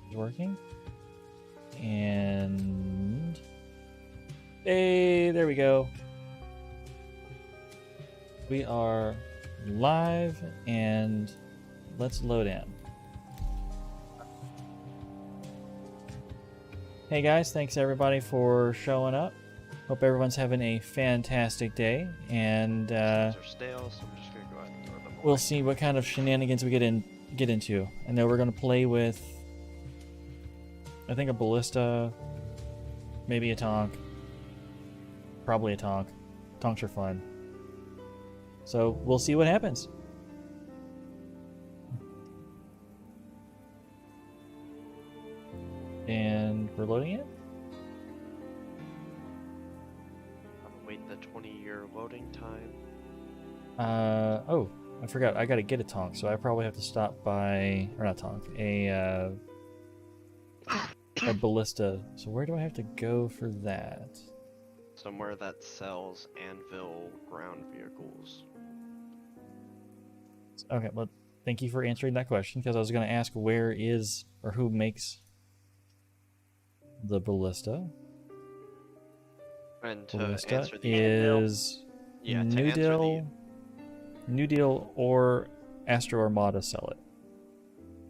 is working. And hey, there we go. We are live, and let's load in. Hey guys, thanks everybody for showing up. Hope everyone's having a fantastic day, and we'll see what kind of shenanigans we get into. I know we're gonna play with, I think, a ballista, maybe a tonk, probably a tonk. Tonks are fun, so we'll see what happens. And we're loading it. Wait the 20-year loading time. Oh, I forgot. I gotta get a tonk, so I probably have to stop by, or not tonk, a ballista. So where do I have to go for that? Somewhere that sells anvil ground vehicles. Okay, well, thank you for answering that question, because I was gonna ask where is, or who makes the ballista. And to Ballista answer the is New Deal or Astro Armada sell it.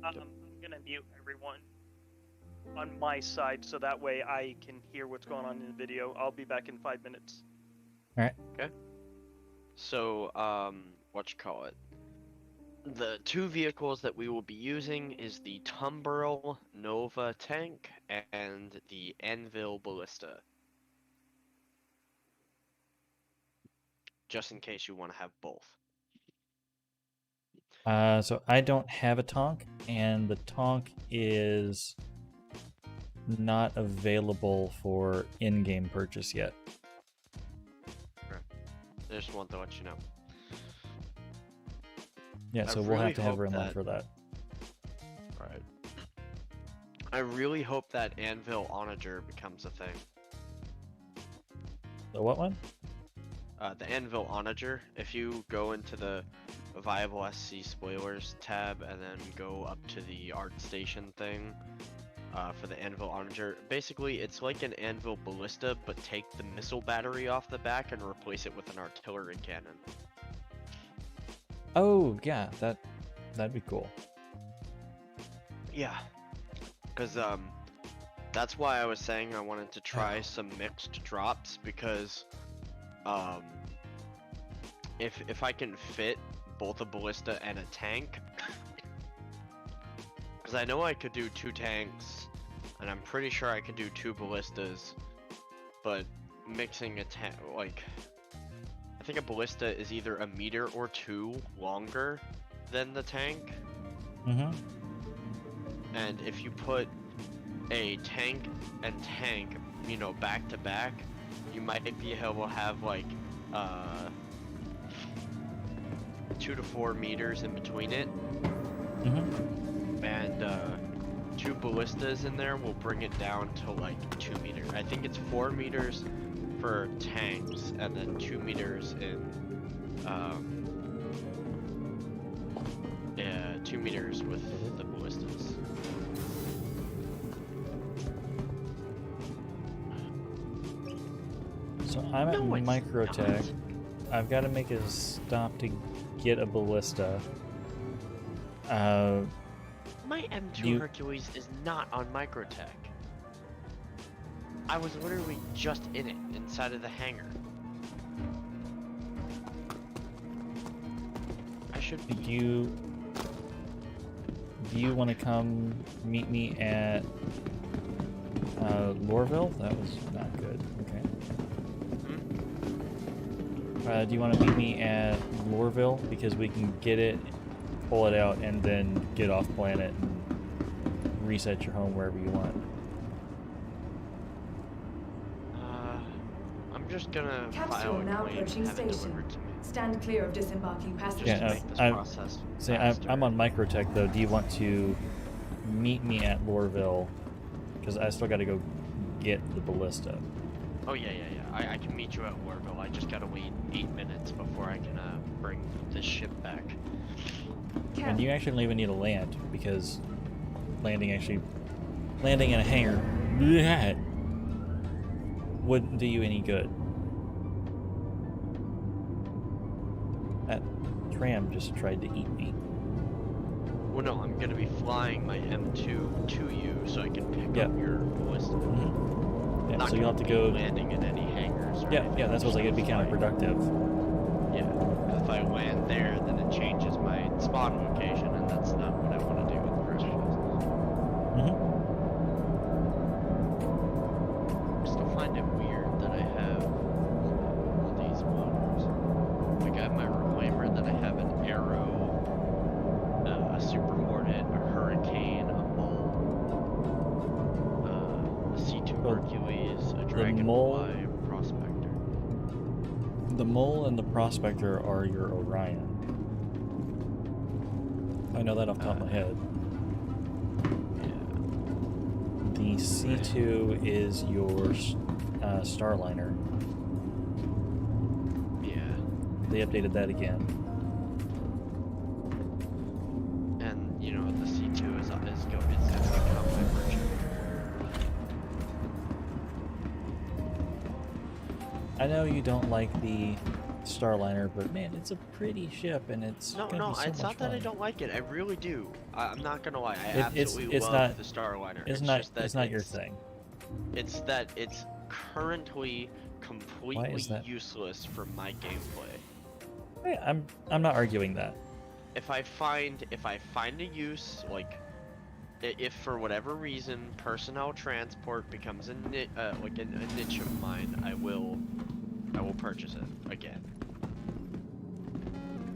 I'm gonna mute everyone on my side so that way I can hear what's going on in the video. I'll be back in 5 minutes. All right. Okay. So, whatchamacallit? The two vehicles that we will be using is the Tumbril Nova tank and the Anvil Ballista. Just in case you want to have both. So I don't have a tonk, and the tonk is not available for in-game purchase yet. Okay. I just want to let you know. Yeah, so we'll have to have room for that. Right. I really hope that Anvil Onager becomes a thing. The what one? The Anvil Onager. If you go into the Viable SC Spoilers tab and then go up to the art station thing for the Anvil Onager, basically it's like an Anvil Ballista, but take the missile battery off the back and replace it with an artillery cannon. Oh yeah, that'd be cool. Yeah, because that's why I was saying I wanted to try some mixed drops, because if I can fit both a ballista and a tank, because I know I could do 2 tanks, and I'm pretty sure I could do 2 ballistas, but mixing a tank, like, I think a ballista is either a meter or 2 longer than the tank. Mm-hmm. And if you put a tank and tank, you know, back to back, you might be able to have like 2 to 4 meters in between it. Mm-hmm. And 2 ballistas in there will bring it down to like 2 meters. I think it's 4 meters for tanks, and then 2 meters in 2 meters with the ballistas. So I'm at Microtech. I've got to make a stop to get a ballista. My M2 Hercules is not on Microtech. I was literally just in it, inside of the hangar. I should be. Do you want to come meet me at Lorville? That was not good. Okay. Do you want to meet me at Lorville? Because we can get it, pull it out, and then get off planet and reset your home wherever you want. I'm just gonna Capsule file a now claim approaching and have it station. delivered to me. Stand clear of disembarking passengers. Just to make this process I'm on Microtech though. Do you want to meet me at Lorville? Because I still got to go get the ballista. Oh yeah. I can meet you at Warville. I just gotta wait 8 minutes before I can bring this ship back. And you actually don't even need to land, because landing actually landing in a hangar bleh, wouldn't do you any good. That tram just tried to eat me. Well, no, I'm gonna be flying my M2 to you so I can pick Yeah. up your ballista. Yeah, Not so you'll have to gonna be go. landing in any hangars. Or Yeah, anything. yeah, that's what's like. It'd be counterproductive. Yeah, because if I land there, then it changes my spawn location, and that's not what I want to do in the first place. Mm-hmm. I still find it weird that I have all these models. Like I have my Reclaimer, then I have an Arrow, a Super Hornet, a Hurricane, a Mole, a C2 Well, Hercules, a Mole- Dragonfly, a Prospector. The Mole and the Prospector are your Orion. I know that off the top of my head. Yeah. The C2 is your Starliner. Yeah. They updated that again. And you know the C2 is going to become my merchant. I know you don't like the Starliner, but man, it's a pretty ship, and it's No, gonna no, be so it's much not that I fun. don't like it. I really do. I'm not gonna lie. I It's absolutely love not- the Starliner. It's just that not your thing. It's that it's currently completely that? useless for my gameplay. Hey, I'm not arguing that. If I find a use, like if for whatever reason personnel transport becomes a niche of mine, I will purchase it again.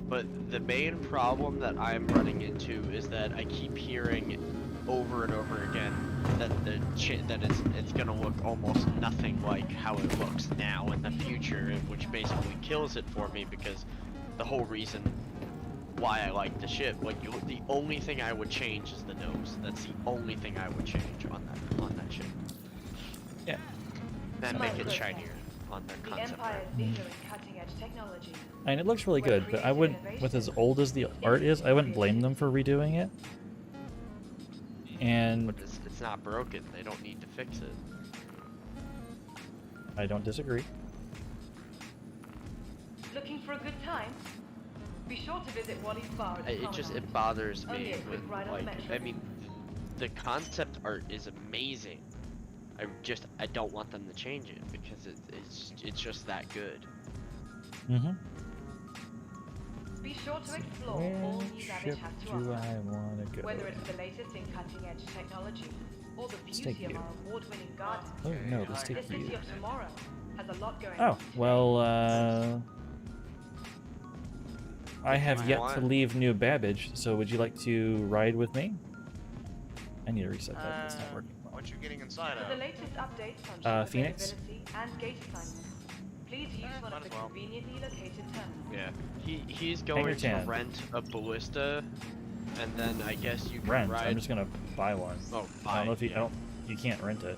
But the main problem that I'm running into is that I keep hearing over and over again that it's gonna look almost nothing like how it looks now in the future, which basically kills it for me because the whole reason why I like the ship, like the only thing I would change is the nose. That's the only thing I would change on that ship. Yeah. And make it Smart. shinier on the The concept Empire's art. leader in cutting-edge technology. And it looks really good, but I wouldn't, with as old as the art is, I wouldn't blame them for redoing it. And But it's not broken. They don't need to fix it. I don't disagree. Looking for a good time? Be sure to visit Wally's bar at the It bothers Only me a quick when, ride on the like, metro. I mean, the concept art is amazing. I don't want them to change it because it's just that good. Mm-hmm. Be sure to explore all Where New ship Babbage has to do offer. I want to go? Whether it's the latest in cutting-edge technology or the take beauty of you. our award-winning garden, Oh no, let's the take city you. of tomorrow has a lot going Oh on. well, I have I yet to want- leave New Babbage, so would you like to ride with me? I need to reset that. It's not working. What you getting inside For the of? latest updates on ship Phoenix? availability and gate assignments, please use one might of as the well. conveniently located terminals. Yeah. He's going Hangar to 10. rent a ballista, and then I guess you can Rent. ride. I'm just gonna buy one. Oh, I don't know if you. yeah. You can't rent it.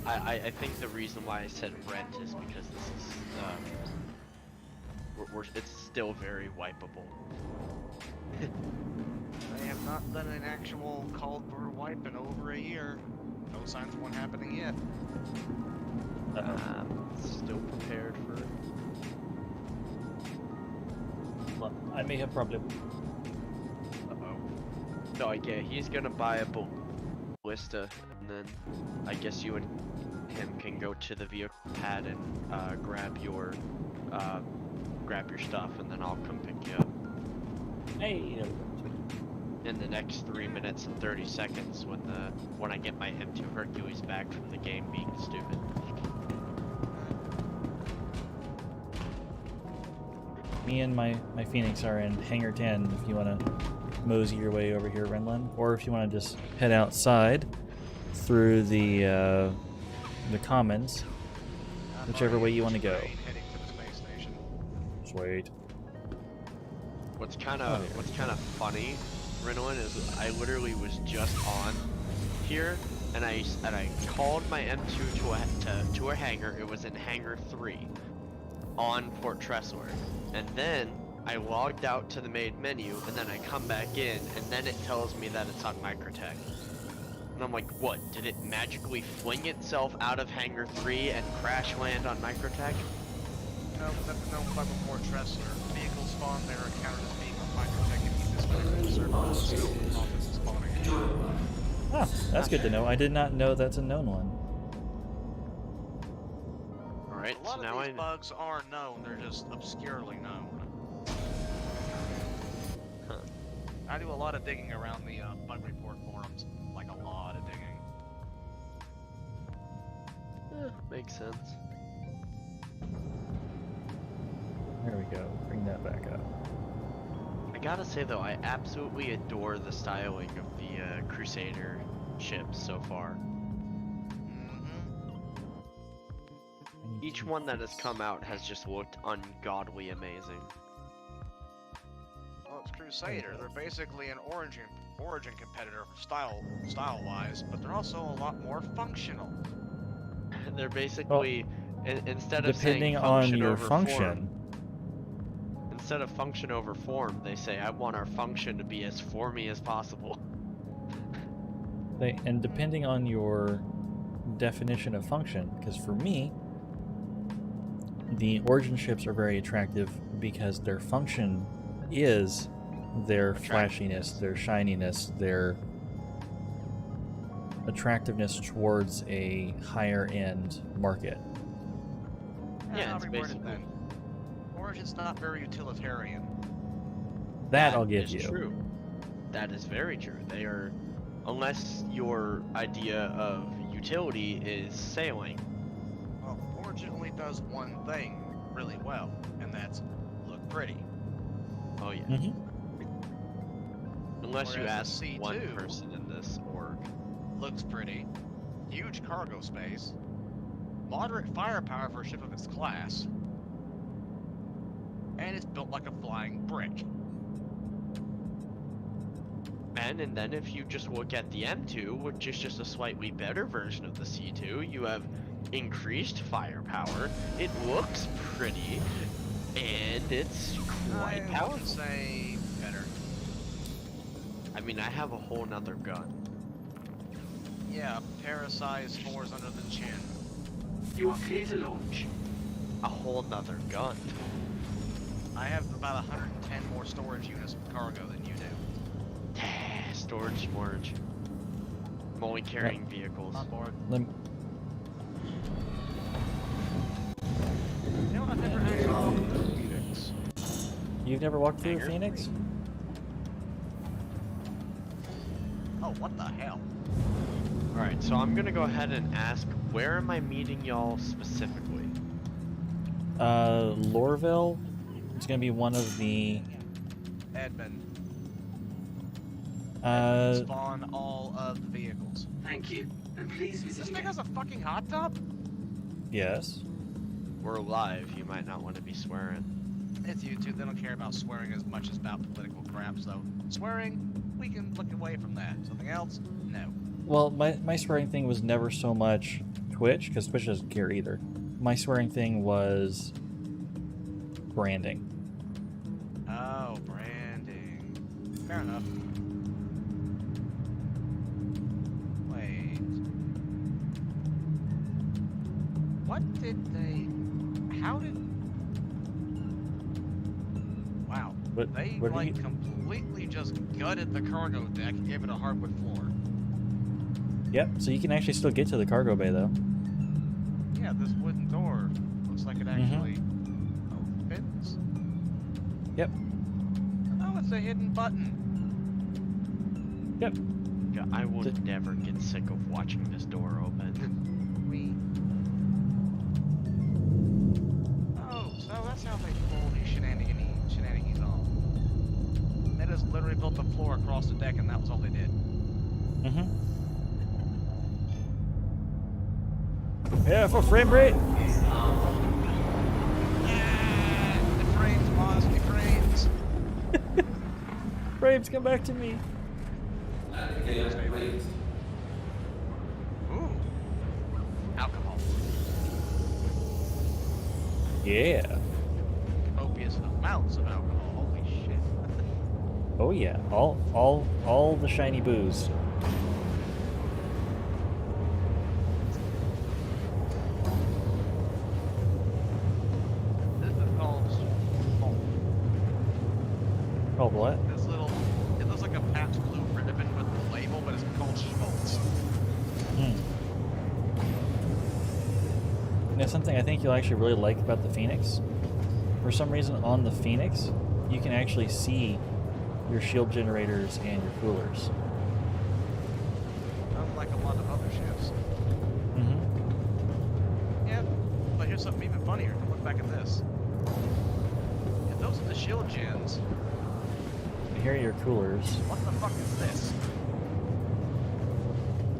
I think the reason why I said rent is because this is it's still very wipeable. They have not done an actual called for wipe in over a year. No signs of one happening yet. Still prepared for it. Well, I may have problem. No, yeah, he's gonna buy a ballista, and then I guess you and him can go to the vehicle pad and grab your stuff, and then I'll come pick you up. Hey. There we go. In the next 3 minutes and 30 seconds, when I get my M2 Hercules back from the game being stupid. Me and my Phoenix are in Hangar 10 if you want to mosey your way over here, Renlin. Or if you want to just head outside through the commons, whichever way you want to go. Heading to the space station. Sweet. What's kind of funny, Renwin, is I literally was just on here, and I called my M2 to a hangar. It was in Hangar 3 on Port Tressor, and then I logged out to the main menu, and then I come back in, and then it tells me that it's on Microtech. And I'm like, what? Did it magically fling itself out of Hangar 3 and crash land on Microtech? No, that's a known bug before Tressler. Vehicles spawn there are counted as being on Microtech and keep this critical service still office is spawning. Oh, that's good to know. I did not know that's a known one. Alright, A lot so now of these bugs are known, they're just obscurely known. Huh. I do a lot of digging around the bug report forums, like a lot of digging. Makes sense. There we go. Bring that back up. I gotta say though, I absolutely adore the styling of the Crusader ships so far. Each one that has come out has just looked ungodly amazing. Well, it's Crusader. They're basically an Origin competitor style-wise, but they're also a lot more functional. They're basically instead of Depending saying on function your over function. form, instead of function over form, they say I want our function to be as formy as possible. And depending on your definition of function, because for me, the Origin ships are very attractive because their function is their flashiness, their shininess, their attractiveness towards a higher end market. Yeah, I'll it's reword it basically then. Origin's not very utilitarian. That I'll give is you. True. That is very true. They are, unless your idea of utility is sailing. Well, Origin only does one thing really well, and that's look pretty. Oh yeah. Mm-hmm. Unless you Whereas ask the C2 one person in this org. Looks pretty. Huge cargo space. Moderate firepower for a ship of its class. And it's built like a flying brick. And then if you just look at the M2, which is just a slightly better version of the C2, you have increased firepower, it looks pretty, and it's quite I powerful. would say better. I mean, I have a whole nother gun. Yeah, parasize spores under the chin. You are clear to launch. A whole nother gun. I have about 110 more storage units with cargo than you do. Storage. I'm only carrying vehicles. On board. Lem- You know, I've never actually walked through Phoenix. You've never walked through Hangar Phoenix? Oh, what the hell? Alright, so I'm gonna go ahead and ask, where am I meeting y'all specifically? Lorville. It's gonna be one of the. Edmund. Spawn all of the vehicles. Thank you. And please visit This thing again. has a fucking hot tub? Yes. We're live, you might not want to be swearing. It's YouTube, they don't care about swearing as much as about political crap, so swearing, we can look away from that. Something else? No. Well, my swearing thing was never so much Twitch, because Twitch doesn't care either. My swearing thing was branding. Oh, branding. Fair enough. Wait. What did they... How did... Wow. What- They, what do like, you- completely just gutted the cargo deck and gave it a hardwood floor. Yep. So you can actually still get to the cargo bay though. Yeah, this wooden door looks like it actually opens. Yep. Oh, it's a hidden button. Yep. God, I will never get sick of watching this door open. Oh, so that's how they pull these shenanigans off. They just literally built the floor across the deck and that was all they did. Mm-hmm. Yeah, for frame rate. Yeah, the frames, Moz, the frames. Frames, come back to me. Ooh. Alcohol. Yeah. Copious amounts of alcohol. Oh yeah, all the shiny booze. This is called Schmaltz. Oh what? This little, it looks like a Pabst Blue Ribbon with the label, but it's called Schmaltz. Hmm. Now something I think you'll actually really like about the Phoenix. For some reason on the Phoenix, you can actually see your shield generators and your coolers. Unlike a lot of other ships. Mm-hmm. Yeah, but here's something even funnier. Look back at this. If those are the shield gens, And here are your coolers. what the fuck is this?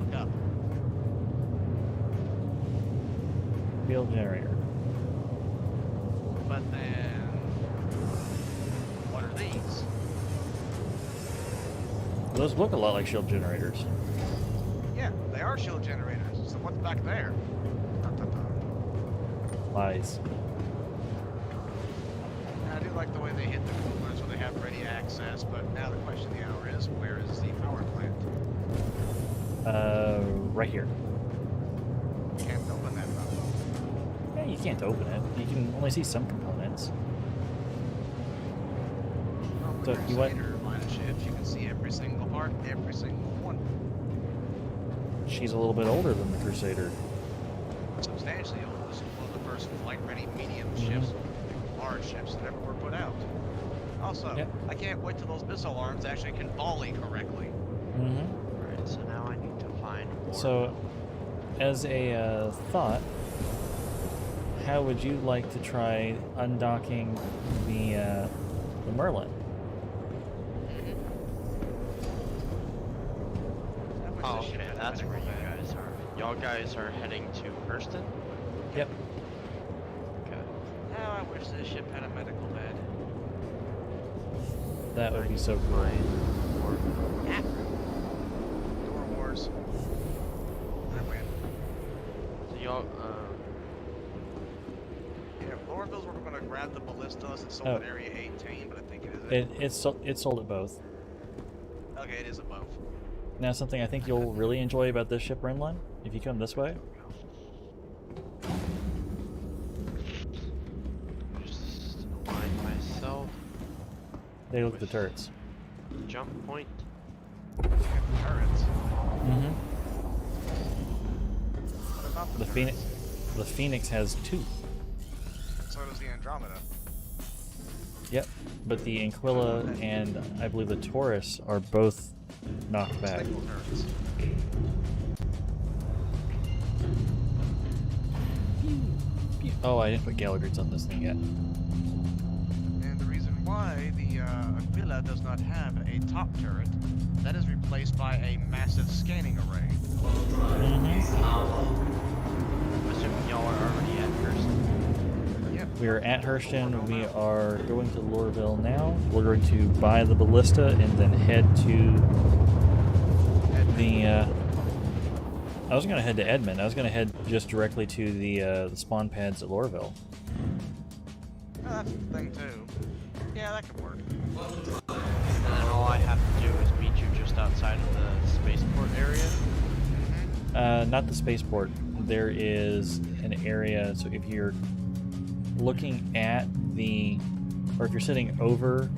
Look up. Shield generator. But then, what are these? Those look a lot like shield generators. Yeah, they are shield generators. So what's back there? Dun, dun, dun. Lies. And I do like the way they hit the coolers when they have ready access, but now the question of the hour is, where is the power plant? Right here. Can't open that up. Yeah, you can't open it. You can only see some components. On So the you went- Crusader line of ships, you can see every single part, every single one. She's a little bit older than the Crusader. Substantially old. This is one of the first flight-ready medium Mhm. ships, large ships that ever were put out. Also, Yep. I can't wait till those missile arms actually can volley correctly. Mm-hmm. Alright, so now I need to find more. So, as a thought, how would you like to try undocking the Merlin? I wish Oh, this ship okay, had a that's where medical you bay. guys are. Y'all guys are heading to Hurston? Yep. Okay. Now I wish this ship had a medical bed. That would be so cool. Mine. Or Door Wars. I win. so y'all, Yeah, Lorville's where we're gonna grab the ballistas and sold Oh. at Area 18, but I think it is It sold at both. Okay, it is above. Now, something I think you'll really enjoy about this ship, Renlin, if you come this way, just align myself. they look at the turrets. Jump point. Look at the turrets. Mm-hmm. What about the The Phoenix, turrets? the Phoenix has two. So does the Andromeda. Yep. But the Anquilla and I believe the Taurus are both knocked back. Staple turrets. Oh, I didn't put Gallagher's on this thing yet. And the reason why the Aquila does not have a top turret, that is replaced by a massive scanning array. Mm-hmm. I'm assuming y'all are already at Hurston. Yep. We are at Hurston. We are going to Lorville now. We're going to buy the ballista and then head to the. I was going to head to Edmond. I was going to head just directly to the spawn pads at Lorville. Oh, that's the thing too. Yeah, that could work. And then all I have to do is meet you just outside of the spaceport area. Not the spaceport. There is an area. So if you're looking at the, or if you're sitting over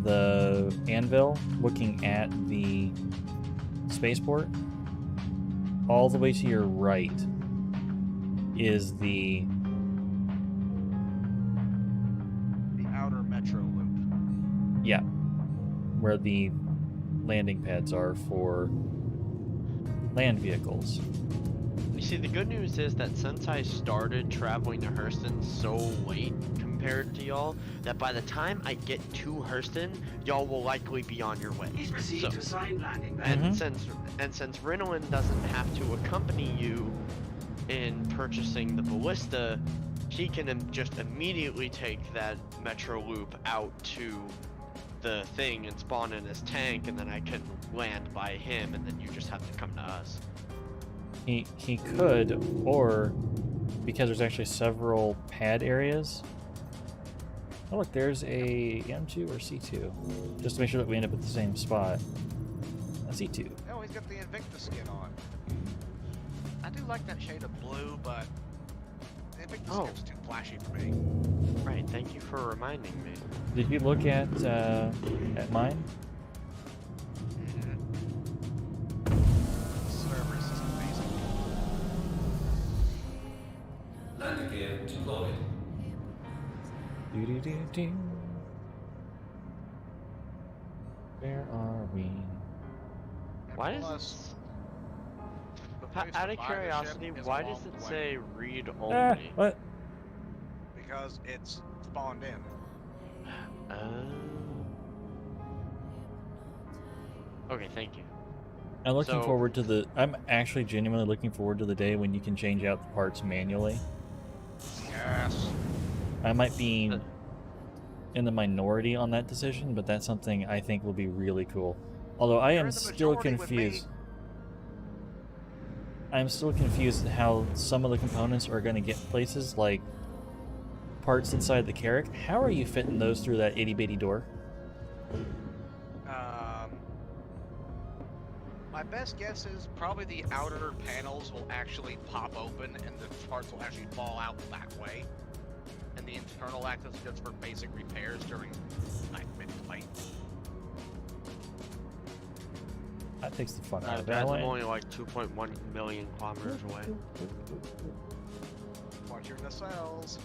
the anvil, looking at the spaceport, all the way to your right is the outer metro loop. yeah, where the landing pads are for land vehicles. You see, the good news is that since I started traveling to Hurston so late compared to y'all, that by the time I get to Hurston, y'all will likely be on your way. Please proceed So- to assigned landing bay. And Mhm. since Rinowin doesn't have to accompany you in purchasing the ballista, he can just immediately take that metro loop out to the thing and spawn in his tank, and then I can land by him, and then you just have to come to us. He could, or because there's actually several pad areas, Oh look, there's a M2 or C2. Just to make sure that we end up at the same spot. A C2. Oh, he's got the Invictus skin on. I do like that shade of blue, but the Invictus Oh. skin's too flashy for me. Right, thank you for reminding me. Did you look at mine? Cerberus is amazing. Landing gear deployed. Do. Where are we? Why does Plus, Out of survive the ship curiosity, is why along does it the way, say read Ah, only? what? because it's spawned in. Okay, thank you. I'm looking So- forward to the. I'm actually genuinely looking forward to the day when you can change out the parts manually. Yes. I might be in the minority on that decision, but that's something I think will be really cool. Although I You're am in the still majority with me. confused. I'm still confused how some of the components are going to get places like parts inside the Carrack. How are you fitting those through that itty bitty door? My best guess is probably the outer panels will actually pop open and the parts will actually fall out that way. And the internal access is just for basic repairs during mid-fight. That takes the fun out of it. Guys, I I'm like- only like 2.1 million kilometers away. Watch your nacelles.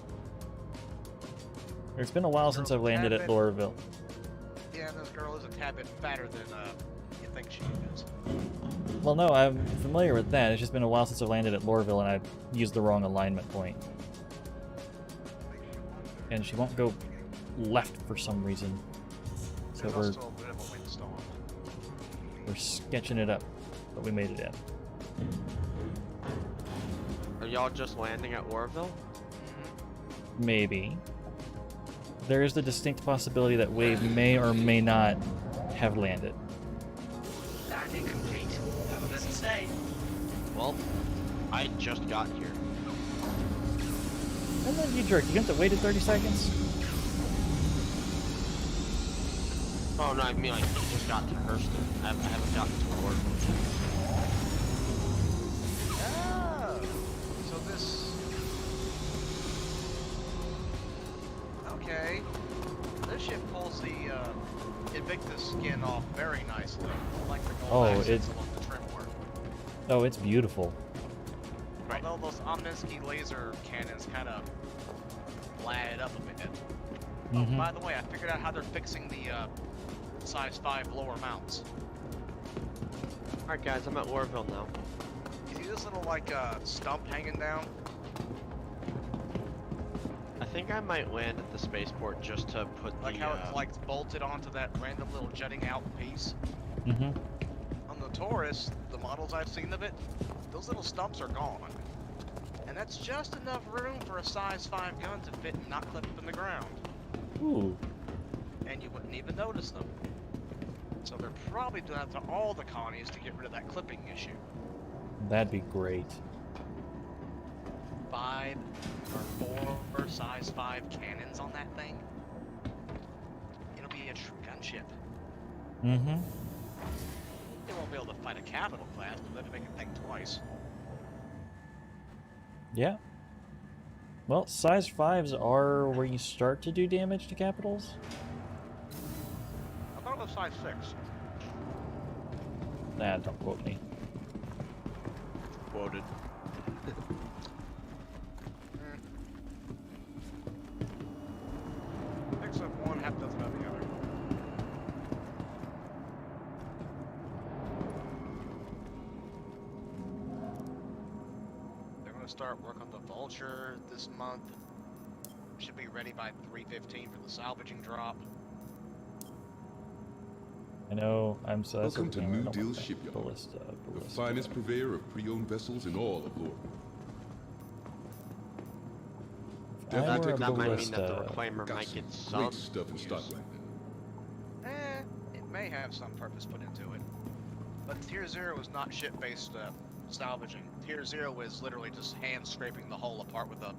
It's been a while since I've landed at Lorville. Yeah, this girl is a tad bit fatter than you think she is. Well, no, I'm familiar with that. It's just been a while since I've landed at Lorville and I've used the wrong alignment point. And she won't go left for some reason. So There's we're also a bit of a windstorm. sketching it up, but we made it in. Are y'all just landing at Orville? Maybe. There is the distinct possibility that Wave may or may not have landed. Landing complete. Have a pleasant stay. Well, I just got here. And then you jerk, you have to wait 30 seconds? Oh no, I mean like I just got to Hurston. I haven't gotten to Orville. Oh, so this. Okay, this ship pulls the Invictus skin off very nicely. I like the gold Oh, accents it- along the trim work. Oh, it's beautiful. Right. Although those Omninsky laser cannons kind of flat it up a bit. Oh, Mhm. by the way, I figured out how they're fixing the size 5 lower mounts. Alright guys, I'm at Orville now. You see this little like stump hanging down? I think I might land at the spaceport just to put Like the how it's like bolted onto that random little jutting out piece. Mm-hmm. On the Taurus, the models I've seen of it, those little stumps are gone. And that's just enough room for a size 5 gun to fit and not clip up in the ground. Ooh. And you wouldn't even notice them. So they're probably doing that to all the colonies to get rid of that clipping issue. That'd be great. 5 or 4 size 5 cannons on that thing. It'll be a true gunship. Mm-hmm. They won't be able to fight a capital class, but they'll make it think twice. Yeah. Well, size 5s are where you start to do damage to capitals. I thought it was size 6. Nah, don't quote me. quoted. Picks up one, half dozen of the other. They're going to start work on the Vulture this month. Should be ready by 3:15 for the salvaging drop. I know, I'm so that's Welcome to okay, I New don't Deal want that. Shipyard, Ballista. The finest purveyor of pre-owned vessels in all of Lore. If I Definitely were a take That might mean that the ballista, reclaimer Got might some get some great stuff in stock use. right now. It may have some purpose put into it. But Tier 0 is not ship-based salvaging. Tier 0 is literally just hand-scraping the hull apart with a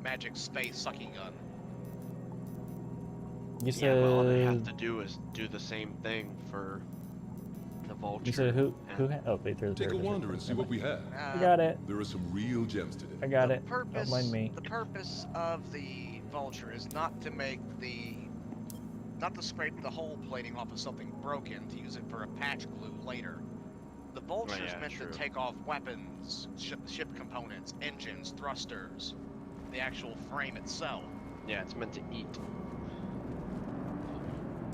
magic space sucking gun. mm-hmm. And that's what they're doing. They're going to start work on the Vulture this month. Should be ready by 3:15 for the salvaging drop. Mm-hmm. You Yeah, but all they have said. to do is do the same thing for the vulture. You said who? and- Oh, wait, there's. Take a wander and see what we have. I got it. There are some real gems today. I got the it. Purpose, Don't mind me. The purpose of the vulture is not to make not to scrape the hull plating off of something broken to use it for a patch glue later. The vulture is yeah, meant true. to take off weapons, ship components, engines, thrusters, the actual frame itself. Yeah, it's meant to eat.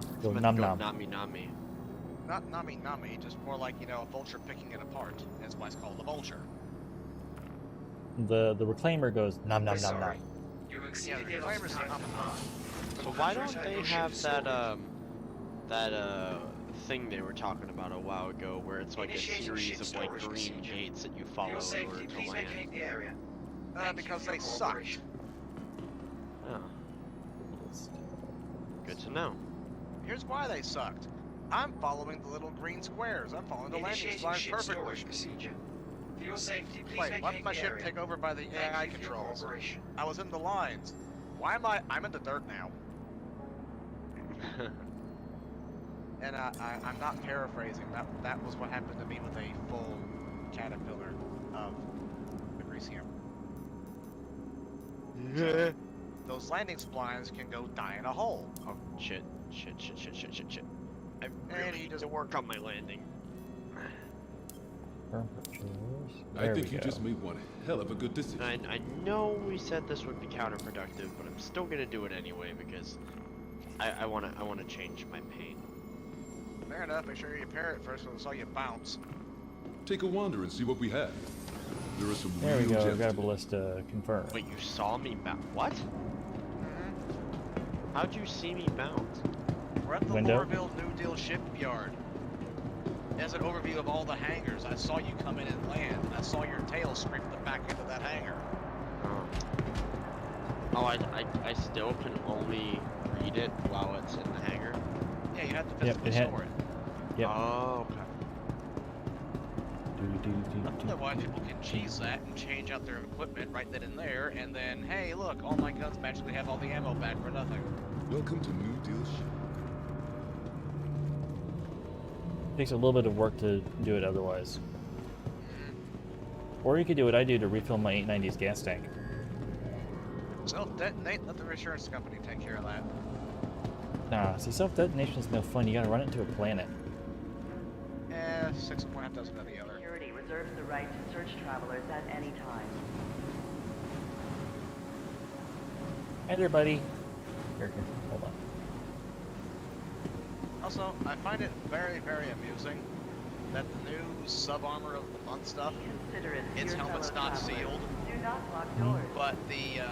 It's Go meant nom to go nom. nami nami. Not nami nami, just more like, you know, a vulture picking it apart. That's why it's called a vulture. The reclaimer goes nom nom nom nom. Sorry. You exceeded the the allotted reclaimer's time not- command. So why don't they have that thing they were talking about a while ago, where it's like a Initiating series ship of like storage green procedure. gates that you For follow your in order safety, to please land? vacate the area. Thank you Because for they your suck. cooperation. Oh, good to know. Here's why they sucked. I'm following the little green squares. I'm following the landing Initiating lines ship perfectly. storage procedure. For your safety, please Wait, why vacate did my the ship area. take over by the Thank AI you for your controls? cooperation. I was in the lines. Why am I'm in the dirt now. And I'm not paraphrasing. That was what happened to me with a full caterpillar of Agresium. Those landing splines can go die in a hole. Oh shit! I And really he need just- to work on my landing. I think you just made one hell of a good decision. I know we said this would be counterproductive, but I'm still gonna do it anyway because I wanna change my paint. Fair enough. Make sure you repair it first, because I saw you bounce. Take a wander and see what we have. There are some There we real go. gems Got a today. ballista confirmed. Wait, you saw me bounce? What? How'd you see me bounce? We're at the Window? Lorville New Deal shipyard. As an overview of all the hangars, I saw you come in and land, and I saw your tail scrape the back end of that hangar. Oh, I still can only read it while it's in the hangar. Yeah, you have to Yep, physically it had- store it. Yep. Oh, okay. Otherwise, people can cheese that and change out their equipment right then and there, and then, hey, look, all my guns magically have all the ammo back for nothing. Welcome to New Deal ship. Takes a little bit of work to do it otherwise. Or you could do what I do to refill my 890's gas tank. Self-detonate, let the insurance company take care of that. Nah, see, self-detonation is no fun. You gotta run it into a planet. 6 point doesn't have the other. Security reserves the right to search travelers at any time. Hey there, buddy. Here, hold on. Also, I find it very, very amusing that the new sub-armor of the month stuff, Consider it its your helmet's fellow not travelers. sealed, Do not lock doors. but the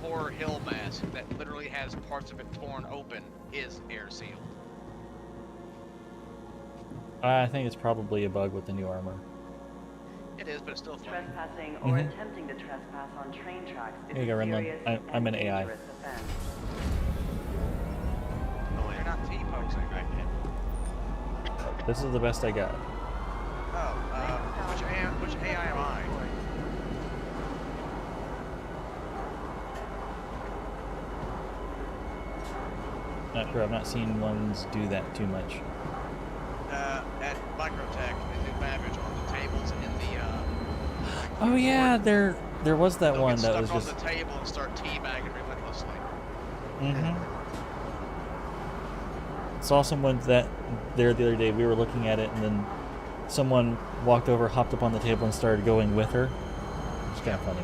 horror hill mask that literally has parts of it torn open is air sealed. I think it's probably a bug with the new armor. It is, but it's still funny. Trespassing or Mhm. attempting to trespass on train tracks is Here you go, a Renlund. serious I'm an and AI. dangerous offense. Oh, You're not T-posing. This is the best I got. Oh, which AI am I? Not sure. I've not seen ones do that too much. At Microtech, they do Babbage on the tables in the, Oh yeah, there was that they'll one get that stuck was on just. the table and start teabagging relentlessly. Mm-hmm. Saw someone that there the other day. We were looking at it, and then someone walked over, hopped up on the table, and started going with her. It's kind of funny.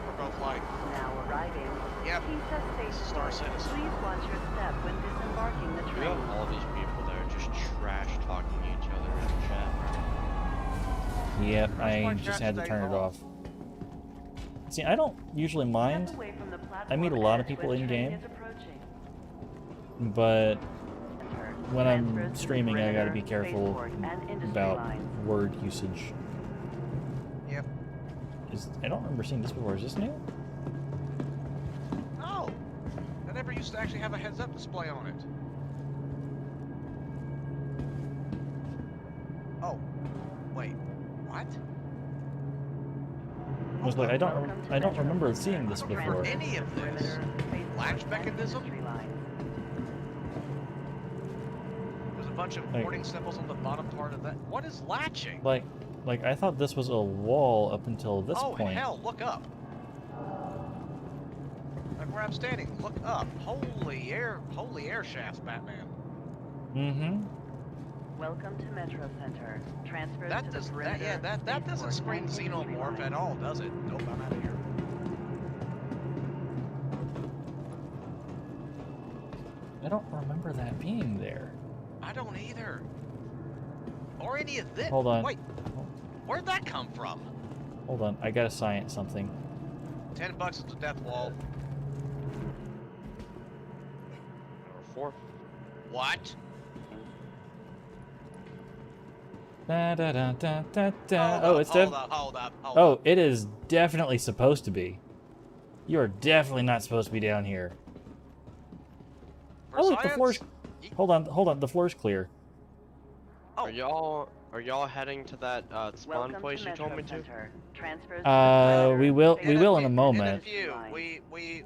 We're both like, Now arriving. yep, Pizza State Star Store. Citizen. Please watch your step when disembarking the We train. have all these people that are just trash talking to each other in chat. Yep, why I chat just had to stays turn it off. off. See, I don't usually mind, Step away from the I meet a lot of platform people edge when in-game. train is approaching. but Enter. when I'm Transfers to the streaming, I gotta be perimeter, careful spaceport, and industry about lines. word usage. yep. I don't remember seeing this before. Is this new? Oh, I never used to actually have a heads-up display on it. Oh, wait, what? I was like, I don't remember seeing this Transfer before. Any of to the this? perimeter, spaceport, Latch and mechanism? industry lines. bunch of Like- warning symbols on the bottom part of that. What is latching? Like I thought this was a wall up until this oh point. hell! Look up. Like where I'm standing. Look up. Holy air shafts, Batman. Mm-hmm. Welcome to Metro Center. Transfers That to does the that, perimeter. yeah, that doesn't spaceport, scream and industry xenomorph lines. at all, does it? Nope, I'm out of here. I don't remember that being there. I don't either. Or any of this. Hold on. Wait, where'd that come from? Hold on, I gotta science something. $10 is the death wall. Number 4. What? Da, da, da, da, da, da. Oh, it's hold up. Oh, it is definitely supposed to be. You are definitely not supposed to be down here. For Oh, look, the science? floor's. Hold on, the floor's clear. Oh. Are y'all heading to that spawn Welcome place to you told Metro me to? Center. Transfers to the We perimeter. will in a In a moment. few. We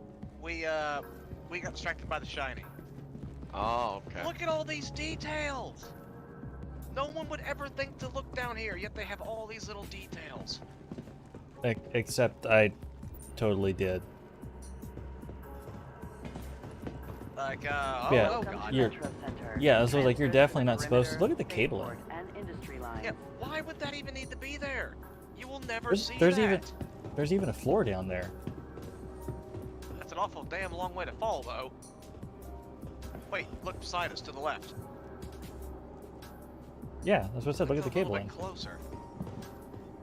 got distracted by the shiny. Oh, okay. Look at all these details. No one would ever think to look down here, yet they have all these little details. Except I totally did. Like, Yeah, oh Welcome god. to You're- Metro Center. Yeah, this was like you're Transfers to definitely the not supposed to. perimeter, Look at the cabling. spaceport, and industry lines. Yeah, why would that even need to be there? You will never see There's that. there's even a floor down there. That's an awful damn long way to fall, though. Wait, look beside us to the left. Yeah, that's what I said. Look at the It's a little cabling. bit closer.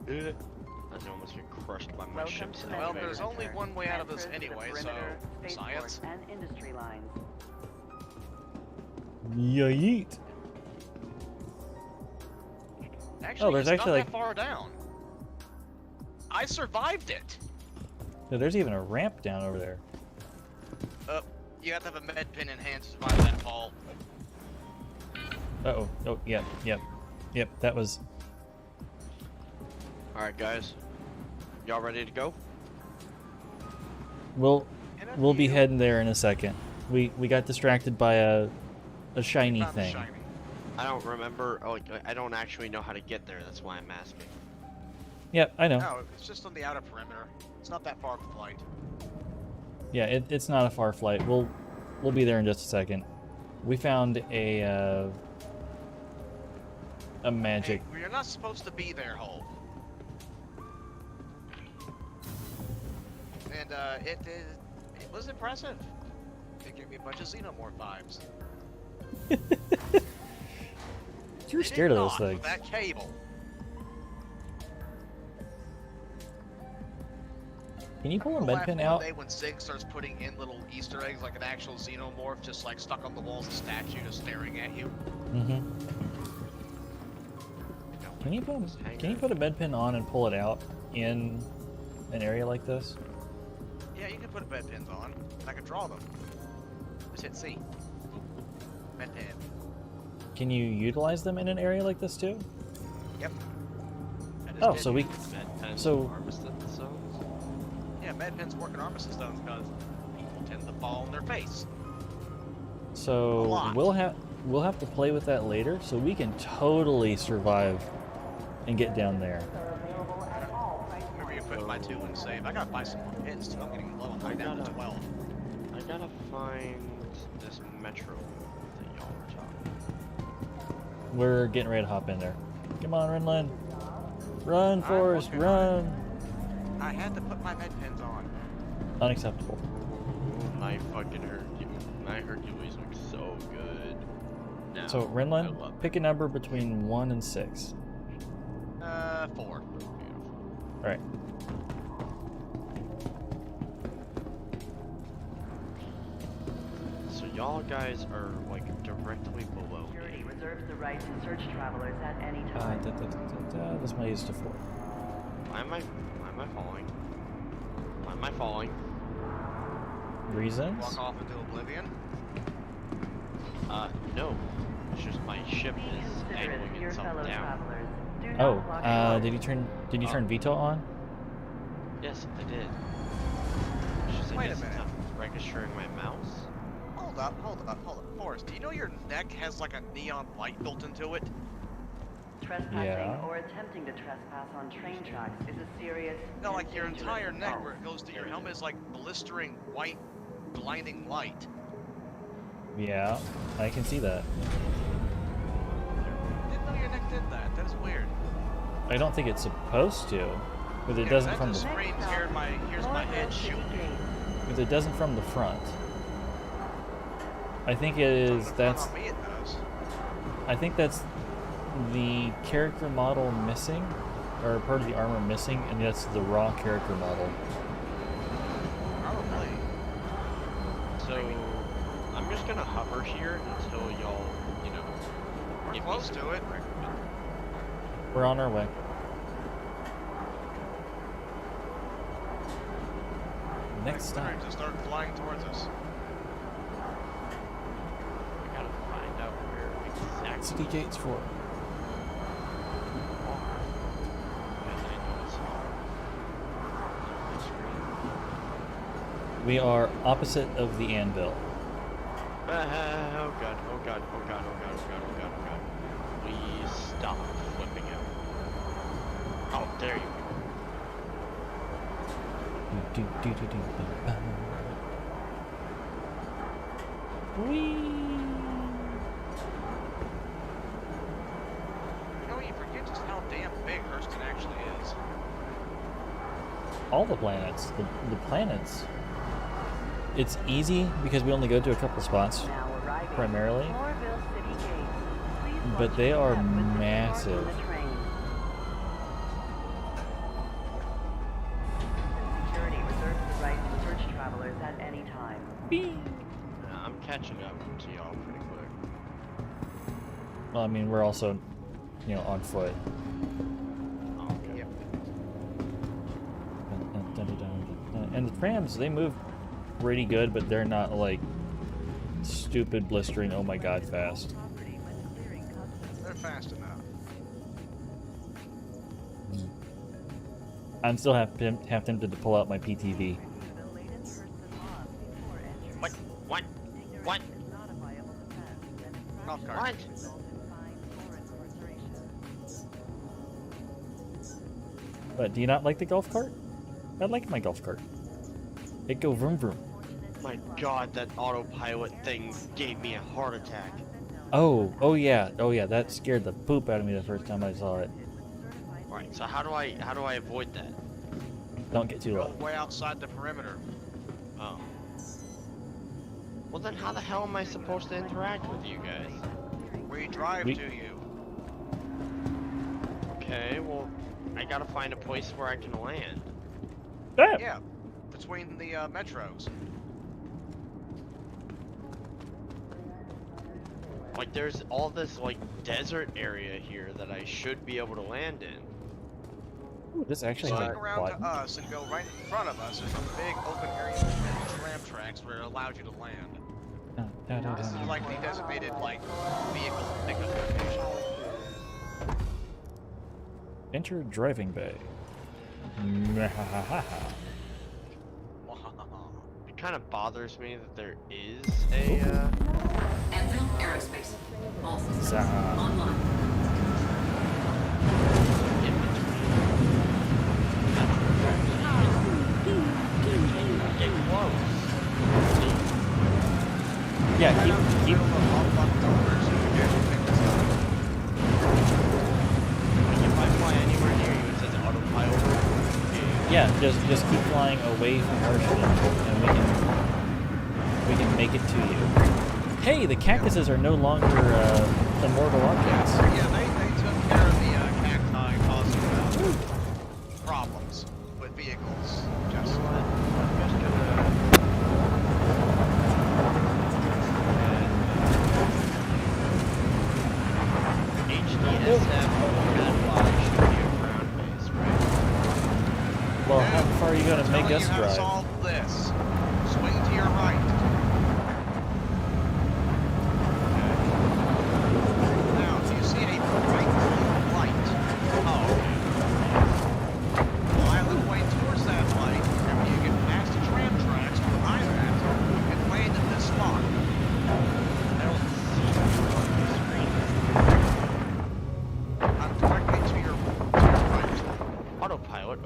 I almost get crushed by my Welcome ships to in Well, Metro there's Center. only one way out of this Transfers to the anyway, so perimeter, spaceport, science. and industry lines. Yeet. Actually, there's it's actually, not like- that far down. I survived it. No, there's even a ramp down over there. You have to have a med pin in hand to survive that fall. Uh-oh. Oh, yep. That was. Alright, guys. Y'all ready to go? We'll be few. heading there in a second. We got distracted by a shiny Found the thing. shiny. I don't remember. Oh, I don't actually know how to get there. That's why I'm asking. Yep, I know. No, it's just on the outer perimeter. It's not that far of a flight. Yeah, it's not a far flight. We'll be there in just a second. We found a magic. Hey, you're not supposed to be there, Hole. And it was impressive. It gave me a bunch of xenomorph vibes. You're It scared did of those not things. with that cable. Can you pull a I'll med laugh pin one out? day when Sig starts putting in little Easter eggs like an actual xenomorph just like stuck on the walls of a statue just staring at you. Mm-hmm. Can you put a med pin on and pull it out in an area like this? Yeah, you can put bed pins on. I can draw them. Just hit C. Med pin. Can you utilize them in an area like this too? Yep. I just Oh, did. so we. Med pens, So- armistice zones? Yeah, med pins work in armistice stones because people tend to fall on their face. A So lot. we'll have to play with that later, so we can totally survive and get down there. Remember you put my 2 in save. I gotta buy some more pins too. I'm getting low. I'm down to 12. I gotta find this metro that y'all were talking. We're getting ready to hop in there. Come on, Renlin. Run, I'm Forrest, working on run. I had to put my med pins on. Unacceptable. Ooh, my fucking my Hercules looks so good. Now, So, I Renlin, love pick a number between 1 and 6. 4. Beautiful. Alright. So y'all guys are like directly below Security me. reserves the right to search travelers at any Da, time. da, da, da, da. This might use to 4. Why am I falling? Why am I falling? Reasons? Walk off into oblivion. No. It's just my ship Be is considerate angling to your itself fellow down. travelers. Do not Oh, block your did you turn Veto on? Yes, I did. It's just I Wait a guess it's minute. not registering my mouse. Hold Hold up. Forrest, do you know your neck has like a neon light built into it? Trespassing Yeah. or attempting to trespass on train tracks is a serious. No, and like your dangerous entire neck offense. where it goes to your helmet is like blistering white, blinding light. Yeah, I can see that. Didn't know your neck did that. That is weird. I don't think it's supposed to, but it Yeah, doesn't that from just the. screams, here's my head, shoot me. But it doesn't from the front. I think it is. From the front That's. on me it does. I think that's the character model missing, or part of the armor missing, and that's the raw character model. Probably. So, I'm just gonna hover here until y'all, you know, We're give me close some to it. recommend- We're on our way. Next stop. To start flying towards us. I gotta find out where exactly City Gates 4. you are. Because I know it's on my screen. We are opposite of the anvil. Oh god, oh god, oh god, oh god, oh god, oh god, oh god. Please stop flipping out. Oh, there you go. You know, you forget just how damn big Hurston actually is. All the planets. The planets. It's easy because we only go to a couple spots, Now arriving. primarily. Moreville City Gates. Please But watch they your are step with the doors massive. on the train. Security reserves the right to search travelers at any time. I'm catching up to y'all pretty quick. Well, I mean, we're also, on foot. Oh, okay. Yep. And the trams, they move pretty good, but they're not like stupid, blistering, oh my god, fast. They're fast enough. I'm still half tempted to pull out my PTV. What? What? What? Golf cart. What? But do you not like the golf cart? I like my golf cart. It go vroom vroom. My god, that autopilot thing gave me a heart attack. Oh yeah, that scared the poop out of me the first time I saw it. Alright, so how do I avoid that? Don't get too Go low. way outside the perimeter. Oh. Well then how the hell am I supposed to interact with you guys? We drive We- to you. Okay, well, I gotta find a place where I can land. Ah! Yeah. Between the metros. Like, there's all this, like, desert area here that I should be able to land in. Ooh, this actually Swing has a around to button. us and go right in front of us. There's a big open area with tram tracks where it allows you to land. This is like the designated, like, vehicle pickup location. Enter driving bay. It kind of bothers me that there is a, Anvil Aerospace. All systems Zah. online. in between. Get close. Yeah, keep. All fucked over, so you can pick this up. If I fly anywhere near you, it says autopilot. Yeah, just keep flying away from Hershey, and we can make it to you. Hey, the cactuses are no longer immortal objects. Yeah, they took care of the cacti causing problems with vehicles. Just I'm just gonna. HDSF Medwatch should be a ground base, right? Well, how far are you going to make us how to drive? solve this. Swing to your right. Now, do you see a bright light? Oh, okay. Fly a little way towards that light, and when you get past the tram tracks behind that, you can land at this spot.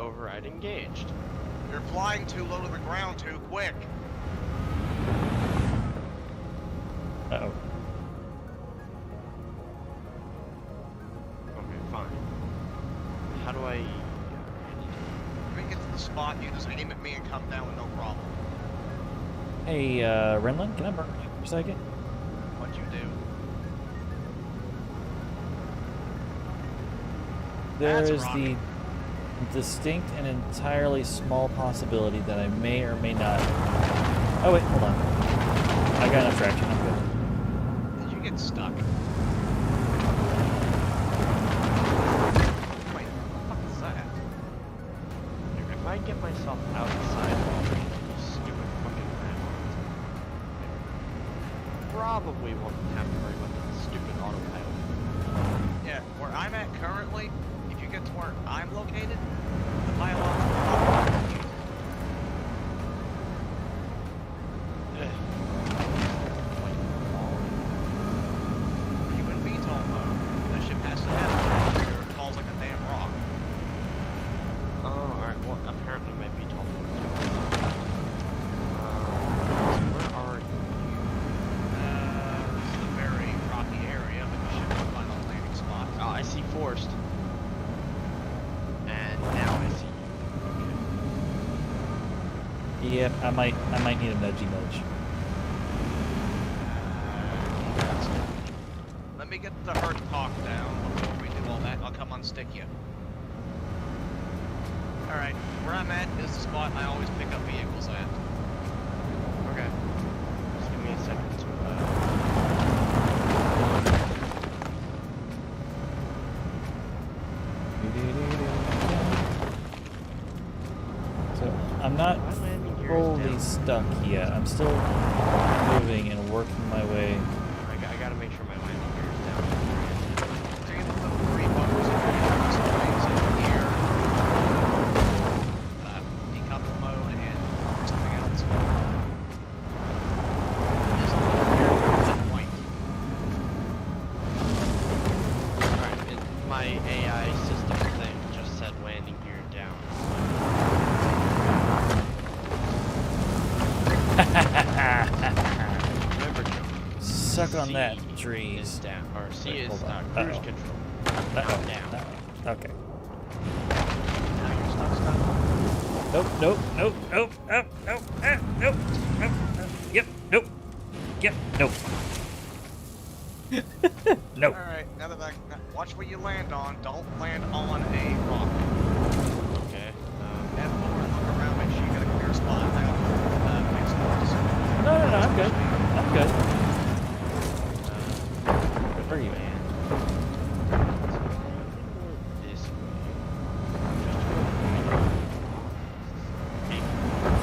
override engaged. You're flying too low to the ground too quick. Uh-oh. Okay, fine. How do I... When you get to the spot, you just aim at me and come down with no problem. Hey, Renlin, can I burn you for a second? What'd you do? There That's is rocket. the distinct and entirely small possibility that I may or may not... Oh, wait, hold on. I got enough traction, I'm good. Did you get stuck? Wait, what the fuck is that? If I get myself outside of these stupid fucking landmines, I probably won't have to worry about the stupid autopilot. Yeah, where I'm at currently, if you get to where I'm located, the biological you in VTOL mode. That ship has to have it, or it falls like a damn rock. Oh, alright, well, apparently my VTOL where are you? This is a very rocky area, but you should find a landing spot. Oh, I see Forrest. And now I see you. Yep, I might need a nudgy nudge. Let me get the herd talk down before we do all that. I'll come unstick you. Alright, where I'm at is the spot I always pick up vehicles at. Okay. Just give me a second to, So, I'm not My landing gear is fully down. stuck yet. I'm still moving and working my way. I gotta make sure my landing gear is down. So you put the 3 buttons in here, decouple mode, and something else. Just white. Alright, my AI system thing just said landing gear down. Remember, Joe, Suck on C that, is trees. down, or C Wait, is hold on. cruise Uh-oh. control. Uh-oh. Down. Uh-oh. Okay. Now you're stuck. Nope, nope, nope, nope, nope, nope, nope, nope, nope, yep, nope, yep, nope. Nope. Alright, now watch what you land on. Don't land on a rock. Okay. Head forward, look around, make sure you got a clear spot. I got fixed doors. No, I'm good. I'm good. Where are you at? This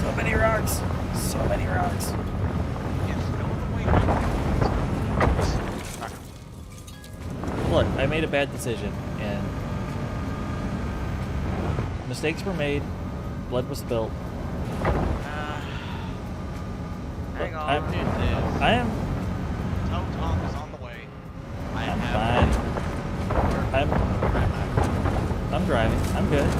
So many rocks. So many rocks. Yes, go the way. Look, I made a bad decision, and mistakes were made. Blood was spilled. Hang on. I am Tow Tom is on the way. I'm fine. I'm driving. I'm good.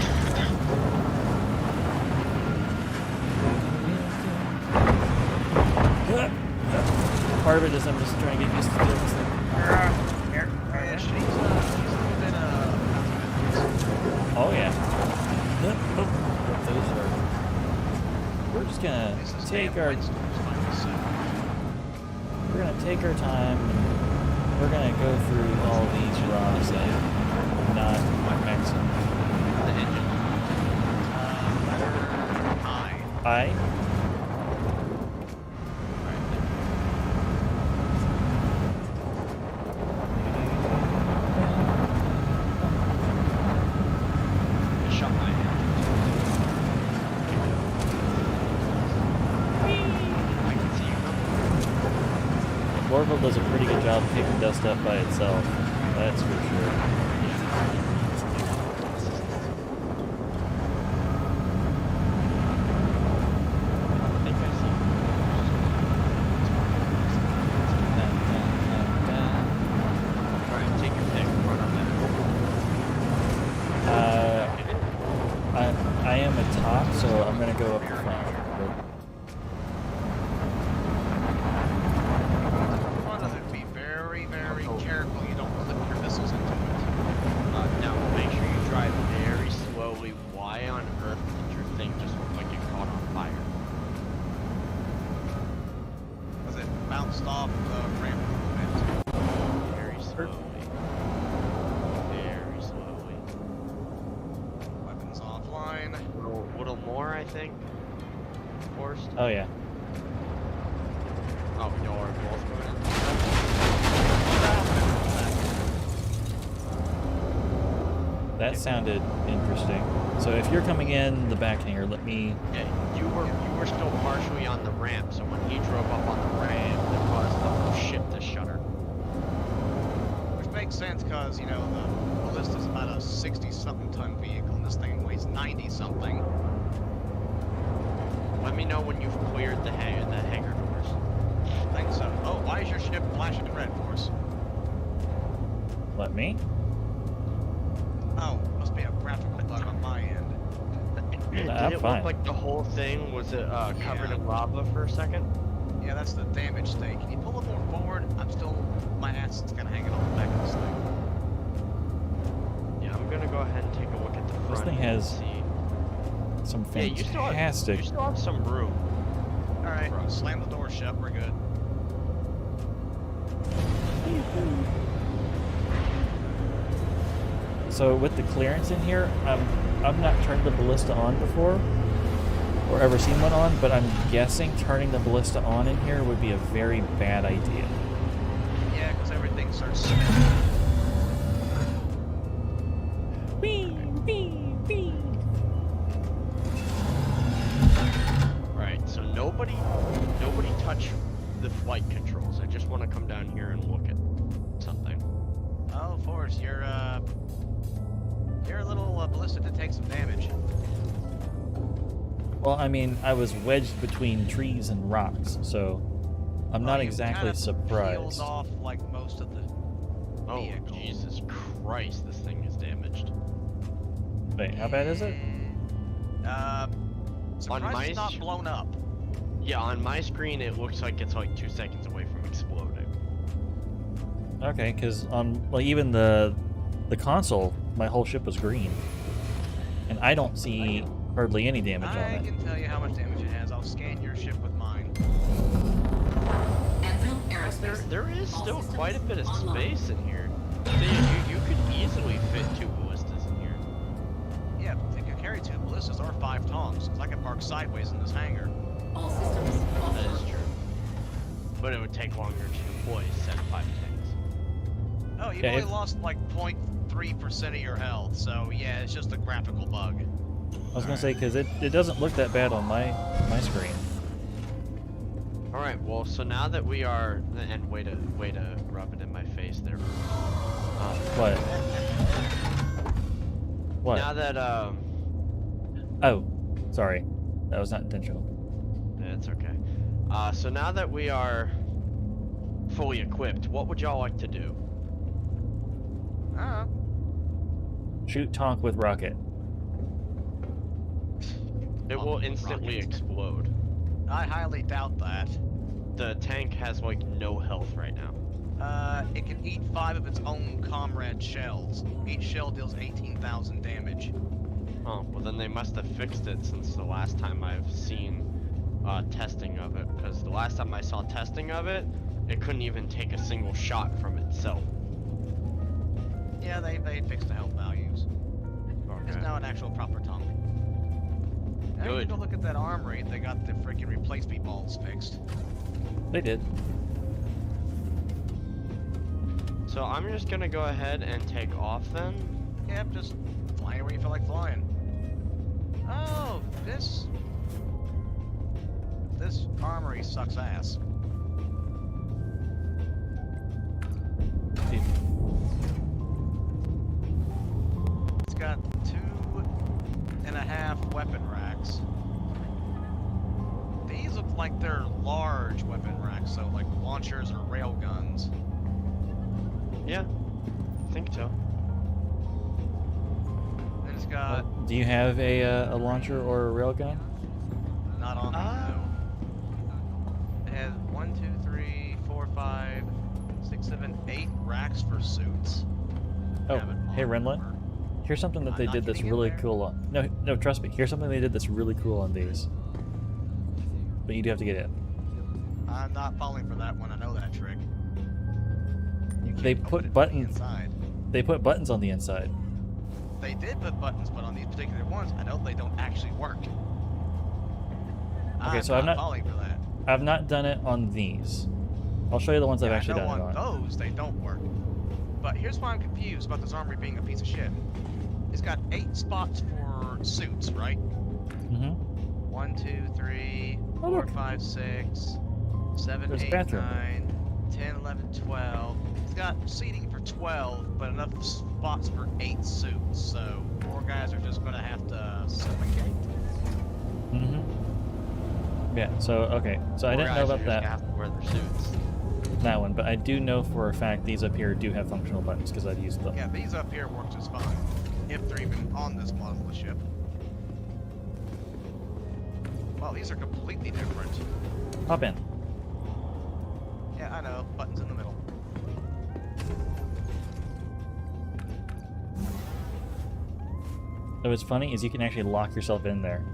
Part of it is I'm just trying to get used to doing this thing. Yeah, she's a little bit, Oh yeah. Those are. We're just gonna this is take damn our. windstorms finally set. We're gonna take our time. And we're gonna go through all these rocks and not max them. The engine. Letter I. I shot my hand. I can see you. Lorville does a pretty good job of picking dust up by itself. That's for sure. I think I see Alright, take your pick. Run on that. I'm gonna go up the front. One of them, be very, very careful you don't clip your missiles into it. Now make sure you drive very slowly. Why on earth did your thing just look like it caught on fire? Because it bounced off the ramp movement. Very slowly. Very slowly. Weapons offline. Little more, I think. Forced. Oh yeah. Oh, y'all are both going in. That sounded interesting. So if you're coming in the back hangar, let me... Yeah, you were still partially on the ramp, so when he drove up on the ramp, it caused the whole ship to shudder. Which makes sense because, you know, the Ballista's about a 60-something ton vehicle, and this thing weighs 90-something. Let me know when you've cleared the hangar doors. I think so. Oh, why is your ship flashing red for us? Let me? Oh, must be a graphical bug on my end. Did I'm it fine. look like the whole thing was covered in lava for a second? Yeah, that's the damage state. Can you pull it more forward? My ass is kind of hanging on the back of this thing. Yeah, I'm gonna go ahead and take a look at the front. This thing has and see. some Yeah, you fantastic... still have some room. Alright, Right. slam the door shut, we're good. So with the clearance in here, I've not turned the ballista on before, or ever seen one on, but I'm guessing turning the ballista on in here would be a very bad idea. Yeah, because everything starts spinning. Right, so nobody touch the flight controls. I just want to come down here and look at something. Oh, Forrest, your little ballista did take some damage. Well, I mean, I was wedged between trees and rocks, so I'm not You exactly kinda surprised. peeled off like most of the Oh, vehicle. Jesus Christ, this thing is damaged. Wait, how bad is it? Surprised my it's not sh- blown up. Yeah, on my screen it looks like it's like 2 seconds away from exploding. Okay, because on even the console, my whole ship was green, and I don't see hardly any damage on I it. can tell you how much damage it has. I'll scan your ship with mine. Anvil Aerospace. There is All still systems quite a bit of online. space in here. You could easily fit 2 ballistas in here. Yeah, if you carry 2 ballistas or 5 tongs, because I can park sideways in this hangar. All systems That is offline. true. But it would take longer to deploy said 5 tanks. Oh, you've Yeah, only if- lost like 0.3% of your health, so yeah, it's just a graphical bug. I was gonna say because it doesn't look that bad on my screen. Alright, well, so now that we are... And way to rub it in my face there. What? What? Now that, Oh, sorry, that was not intentional. it's okay. So now that we are fully equipped, what would y'all like to do? Shoot Tonk with rocket. It will instantly explode. I highly doubt that. The tank has like no health right now. It can eat 5 of its own comrade shells. Each shell deals 18,000 damage. Oh, well then they must have fixed it since the last time I've seen testing of it. Because the last time I saw testing of it, it couldn't even take a single shot from itself. Yeah, they fixed the health values. It's Okay. now an actual proper tongue. Now you Good. go look at that armory, they got the freaking replacement balls fixed. They did. So I'm just gonna go ahead and take off then. Yep, just fly where you feel like flying. Oh, this armory sucks ass. It's got 2.5 weapon racks. These look like they're large weapon racks, so like launchers or rail guns. Yeah, I think so. Then it's got got Do you have a launcher or a railgun? not on me, no. It has 1, 2, 3, 4, 5, 6, 7, 8 racks for suits. Oh, Have it hey on Renlin. armor. Here's something that they Not did that's getting in really there. cool on. No, no, trust me. Here's something they did that's really cool on these. But you do have to get in. I'm not falling for that one. I know that trick. You can't They open it put from the buttons. inside. They put buttons on the inside. They did put buttons, but on these particular ones, I know they don't actually work. Okay, I'm so I'm not- falling for that. I've not done it on these. I'll show you the ones I've Yeah, actually I know done it on on. those they don't work. But here's why I'm confused about this armory being a piece of shit. It's got 8 spots for suits, right? Mm-hmm. 1, 2, 3, Oh, 4, look. 5, 6, 7, There's a 8, bathroom. 9, 10, 11, 12. It's got seating for 12, but enough spots for 8 suits. So 4 guys are just gonna have to suffocate. Mm-hmm. Yeah, so, okay. So I Poor didn't guys know are about just that, gonna have to wear their suits. that one, but I do know for a fact these up here do have functional buttons because I've used them. Yeah, these up here work just fine. If they're even on this model of the ship. Well, these are completely different. Hop in. Yeah, I know. Buttons in the middle. So what's funny is you can actually lock yourself in there.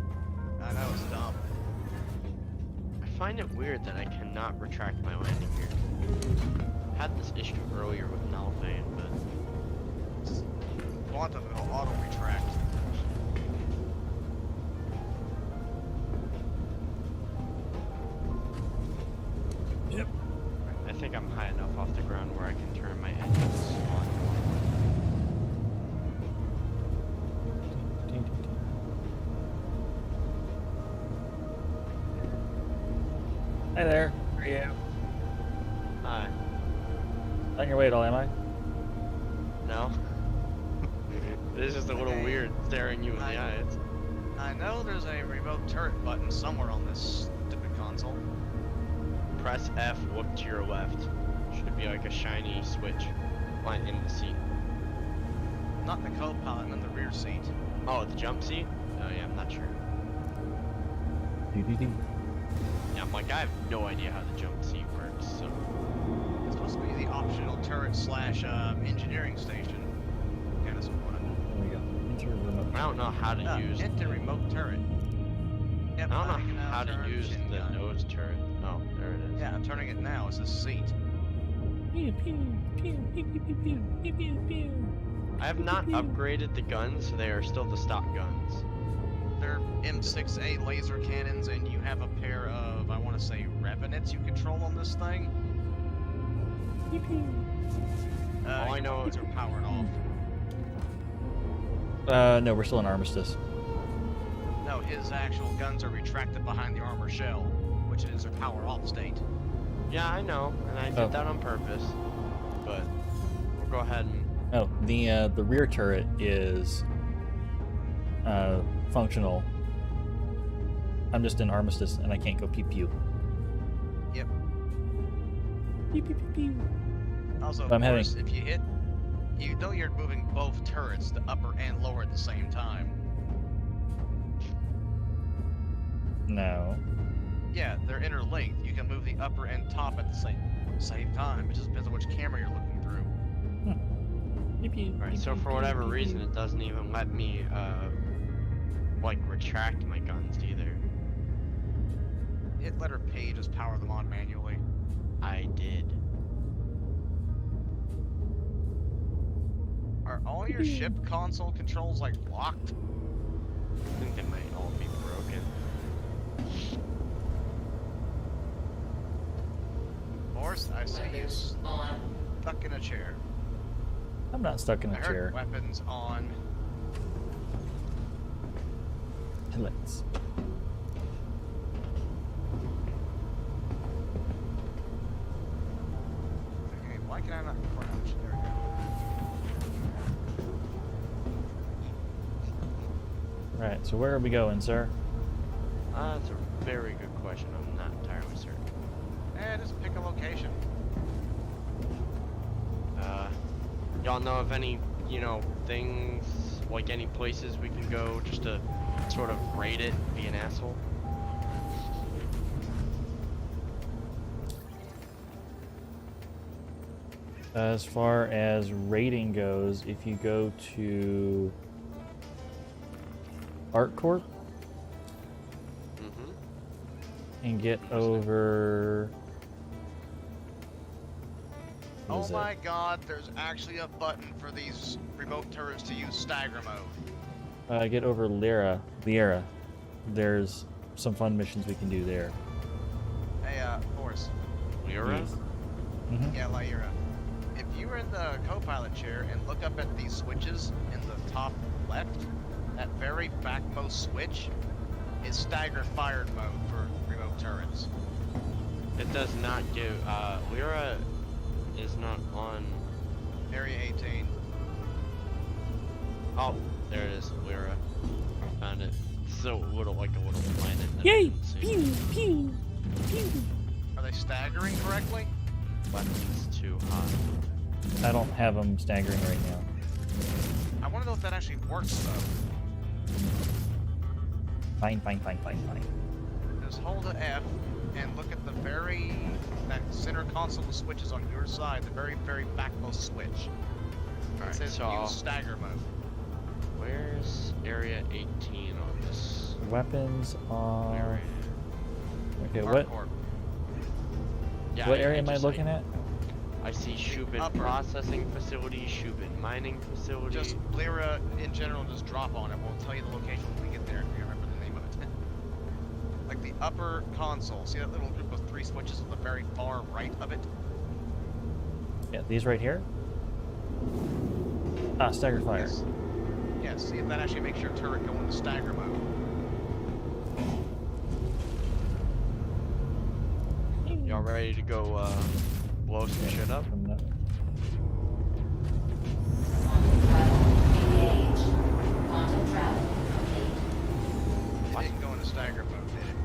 I know, it's dumb. I find it weird that I cannot retract my landing gear. Had this issue earlier with Nalvane, but Quantum will auto retract. Yep. I think I'm high enough off the ground where I can turn my engines on. Hi there. How are you? Hi. On your way at all, am I? No? It is just a little Okay. weird staring you in the eyes. I know there's a remote turret button somewhere on this stupid console. Press F, look to your left. Should be like a shiny switch line in the seat. Not in the co-pilot, I'm in the rear seat. Oh, the jump seat? Oh yeah, I'm not sure. Yeah, I'm like, I have no idea how the jump seat works, so. It's supposed to be the optional turret slash engineering station. Kind of sort of. There we go. Enter remote. I don't know how to use. Enter remote turret. Yep, I don't I can know now how to turn use chin the gun. nose turret. Oh, there it is. Yeah, I'm turning it now. It's a seat. Pew, pew, pew, pew, pew, pew, pew, pew, pew, pew. I have not upgraded the guns, so they are still the stock guns. They're M6A laser cannons, and you have a pair of, I want to say, revenants you control on this thing. Pew, pew. All I your know- weapons are powered off. No, we're still in armistice. No, his actual guns are retracted behind the armor shell, which is their power off state. Yeah, I know, and I did Oh. that on purpose. But we'll go ahead and. Oh, the rear turret is functional. I'm just in armistice and I can't go pew pew. Yep. Pew pew pew pew. Also, I'm of having- course, if you hit, you know you're moving both turrets, the upper and lower at the same time. No. Yeah, they're interlinked. You can move the upper and top at the same time. It just depends on which camera you're looking through. Pew, pew, Alright, pew, so pew, for pew, whatever pew, reason, pew. it doesn't even let me, like, retract my guns either. Hit letter P, just power them on manually. I did. Are all your ship console controls, like, locked? I think they might all be broken. Force, I see you Weapons on. stuck in a chair. I'm not stuck in I a heard chair. weapons on. Let's. Okay, why can I not crouch? There we go. Right, so where are we going, sir? That's a very good question. I'm not entirely certain. Just pick a location. Y'all know of any, things like any places we can go just to sort of raid it, be an asshole? As far as rating goes, if you go to ArtCorp and get over. what Oh is it? my god, there's actually a button for these remote turrets to use stagger mode. Get over Lyra. There's some fun missions we can do there. Hey, Forrest. Lyra? Yes. Mhm. Yeah, Lyra. If you're in the co-pilot chair and look up at these switches in the top left, that very backmost switch is stagger fired mode for remote turrets. It does not give, Lyra is not on, Area 18. oh, there it is, Lyra. Found it. So little, like a little planet. that I Yay! couldn't see. Pew pew pew. Are they staggering correctly? Weapons too hot. I don't have them staggering right now. I want to know if that actually works though. Fine. Just hold the F and look at that center console of switches on your side, the very backmost switch. It Alright, says so use stagger mode. where's area 18 on this? Weapons are. Area? Okay, what Hardcore. Yeah, what area am I just, looking like, at? I see Shubin upper. processing facility, Shubin mining facility. Just Lyra in general, just drop on it. We'll tell you the location when we get there if you remember the name of it. Like the upper console. See that little group of 3 switches on the very far right of it? Yeah, these right here. Ah, staggered fire. Yes. Yes, see if that actually makes your turret go into stagger mode. Y'all ready to go blow some shit up? From that- Engage. Quantum travel complete. It didn't go into stagger mode, did it?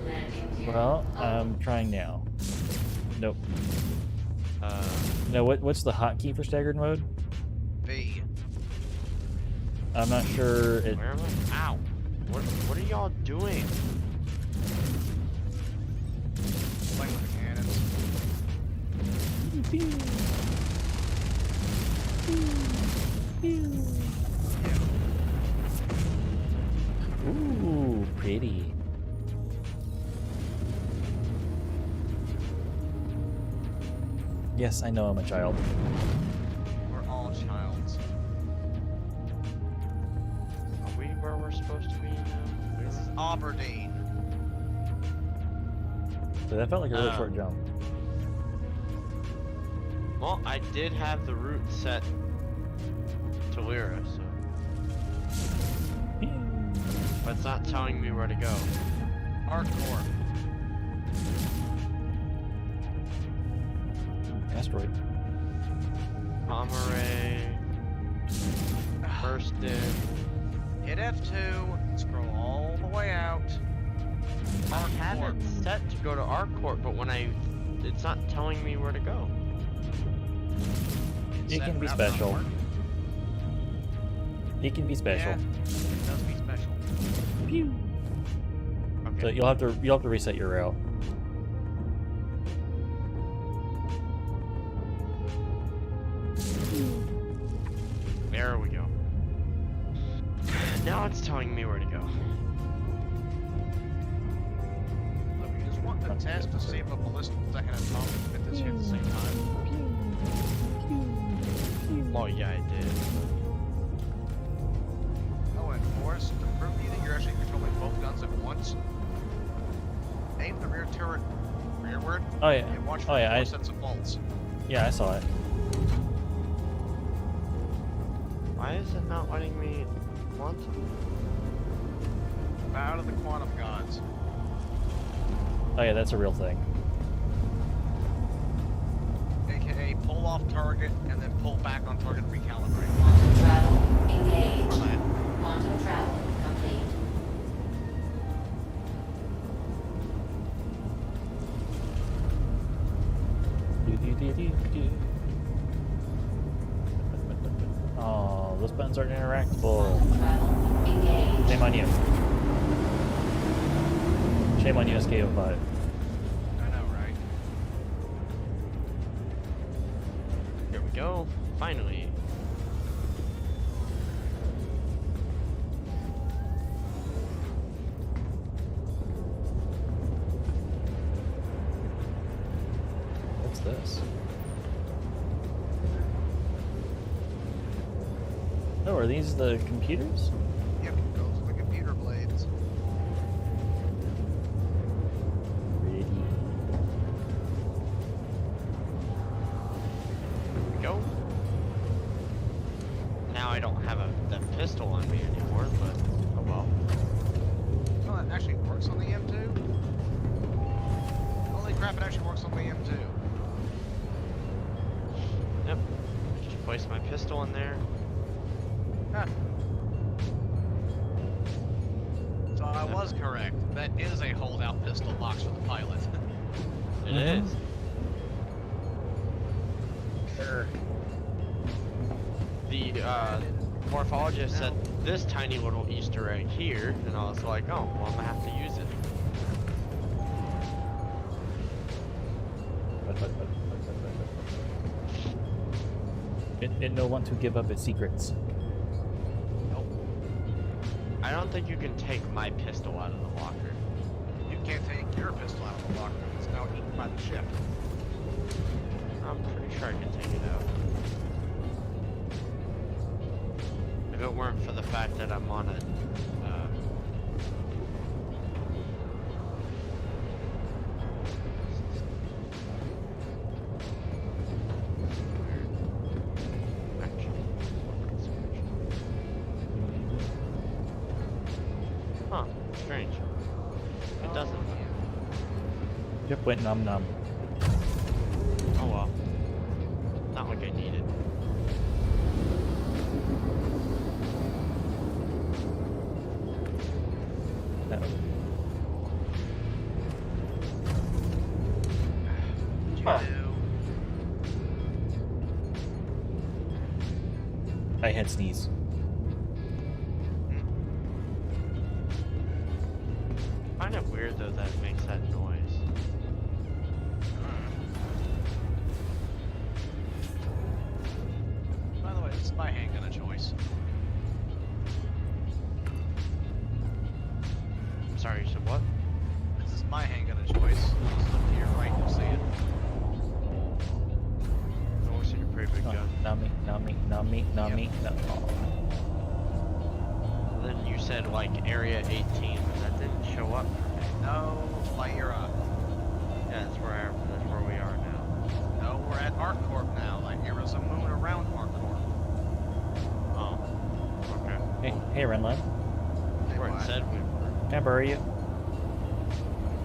Landing gear. Well, I'm trying now. Nope. No, what's the hotkey for staggered mode? V. I'm not sure. It. Where am I? Ow! What are y'all doing? Playing with the cannons. Ooh, pretty. Yes, I know I'm a child. We're all childs. Are we where we're supposed to be now? This is Aberdeen. So that felt like a really short jump. Well, I did have the route set to Lyra, so. But it's not telling me where to go. Hardcore. Asteroid. Pomeray. First in. Hit F2. Scroll all the way out. I have it set to go to ArtCorp, but when it's not telling me where to go. It can be special. It can be special. Yeah, it does be special. Pew. Okay. So you'll have to reset your rail. There we go. Now it's telling me where to go. Look, we just want to test to see if a ballistic second atomic fit this here at the same time. Oh yeah, I did. Oh, and Forrest, to prove to you that you're actually controlling both guns at once, aim the rear turret rearward Oh yeah. and watch for Oh yeah. 4 sets of bolts. Yeah, I saw it. Why is it not letting me want? Bow to the quantum gods. Oh yeah, that's a real thing. AKA pull off target and then pull back on target and recalibrate. Quantum travel engaged. For that. Quantum travel complete. Oh, those Those buttons aren't interactable. Quantum travel engaged. Shame on you. Shame on you, SKO bot. I know, right? Here we go. Finally. What's this? Oh, are these the computers? Yep, those are the computer blades. Pretty. Here we go. Now I don't have the pistol on me anymore, but oh well. Oh, that actually works on the M2? Holy crap, it actually works on the M2. Yep. Just place my pistol in there. Huh. So I was correct. That is a holdout pistol box for the pilot. It is. The morphologist said this tiny little Easter egg here, and I was like, oh, well, I'm gonna have to use it. It no want to give up its secrets. Nope. I don't think you can take my pistol out of the locker. You can't take your pistol out of the locker. It's now eaten by the ship. I'm pretty sure I can take it out. If it weren't for the fact that I'm on a huh, strange. It doesn't. Yep, went num num. Oh well. Not like I need it. No. What you do? I had sneeze. I find it weird though that it makes that noise. By the way, this is my handgun of choice. I'm sorry, you said what? This is my handgun of choice. Just look to your right, you'll see it. It looks like a pretty big Oh, gun. not me, not me, not me, not Yep. me, no. Then you said like area 18, but that didn't show up for me. No, Lyra. Yeah, that's where we are now. No, we're at ArcCorp now. Lyra's a moon around ArcCorp. Oh. Okay. Hey Renland, Hey, Where it what? said we were. can I borrow you?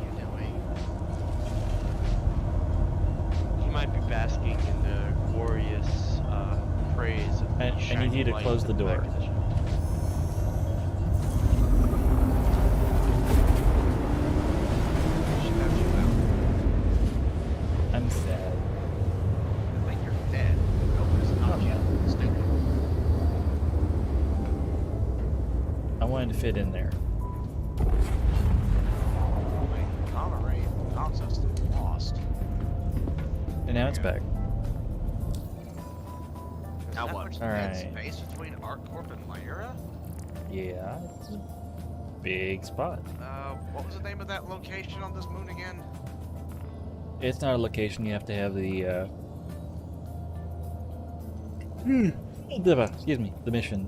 You doing? He might be basking in the glorious praise of the I need shining you to light close at the door. back of the ship. Should have you out. I'm sad. I think you're dead. No, it's not yet. Stupid. I wanted to fit in there. Wait, gamma ray access lost. And now it's back. There's Now that what? much Alright. dead space between ArcCorp and Lyra? Yeah, it's a big spot. What was the name of that location on this moon again? It's not a location, you have to have the, excuse me, the mission.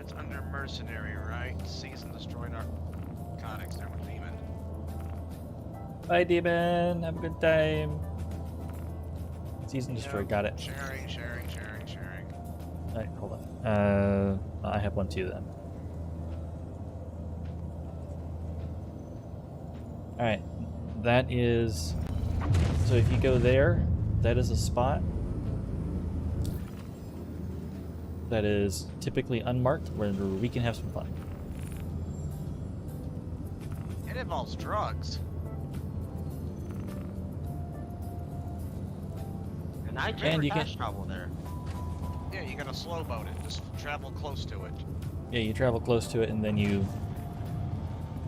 It's under mercenary, right? Season destroyed narcotics. There with demon. Bye, demon. Have a good time. Season destroy. Yep. Got it. Sharing. Alright, hold on. I have one too then. Alright, that is. So if you go there, that is a spot that is typically unmarked where we can have some fun. It involves drugs. And I And never you can- fast travel there. Yeah, you gotta slow boat it. Just travel close to it. Yeah, you travel close to it and then you...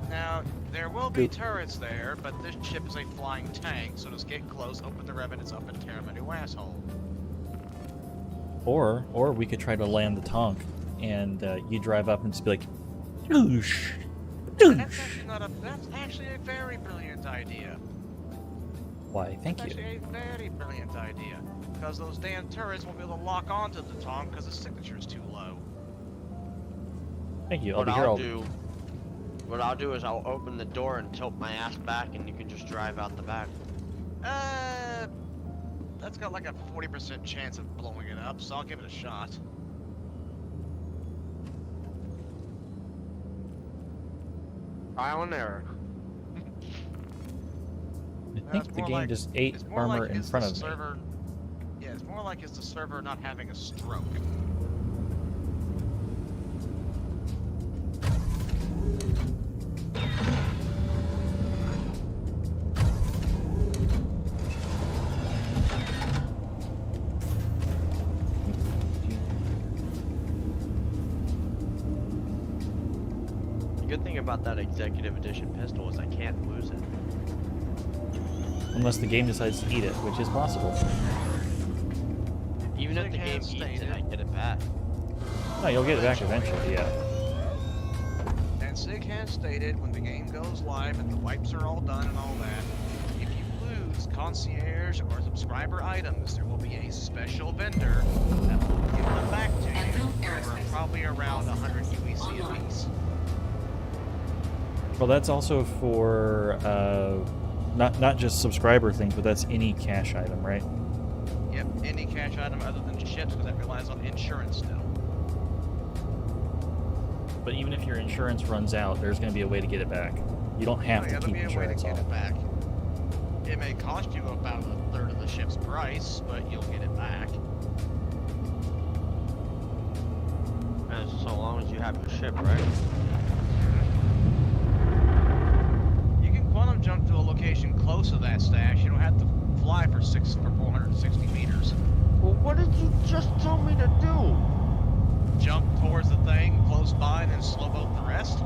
Now, there will be turrets there, but this ship is a flying tank, so just get close, open the revenants up, and tear them a new asshole. Or we could try to land the Tonk, and you drive up and just be like, "Doosh, That's doosh." that's actually a very brilliant idea. Why, thank That's you. actually a very brilliant idea. Because those damn turrets won't be able to lock onto the Tonk because the signature is too low. Thank you. I'll What be here I'll all... do, what I'll do is I'll open the door and tilt my ass back, and you can just drive out the back. That's got like a 40% chance of blowing it up, so I'll give it a shot. Trial and error. I think the game just ate armor in front of me. Server, yeah, it's more like it's the server not having a stroke. The good thing about that executive edition pistol is I can't lose it. Unless the game decides to eat it, which is possible. Even if the game Has eats it, stated- I get it back. No, you'll get it back eventually, yeah. And SIG has stated when the game goes live and the wipes are all done and all that, if you lose concierge or subscriber items, there will be a special vendor that will give them back to you for probably around 100 UEC a piece. Well, that's also for not just subscriber things, but that's any cash item, right? Yep, any cash item other than ships, because that relies on insurance still. But even if your insurance runs out, there's going to be a way to get it back. You don't have to there'll keep be a way to insurance get on. it back. It may cost you about a third of the ship's price, but you'll get it back. And so long as you have your ship, right? You can quantum jump to a location close to that stash. You don't have to fly for 460 meters. Well, what did you just tell me to do? Jump towards the thing close by and then slow boat the rest.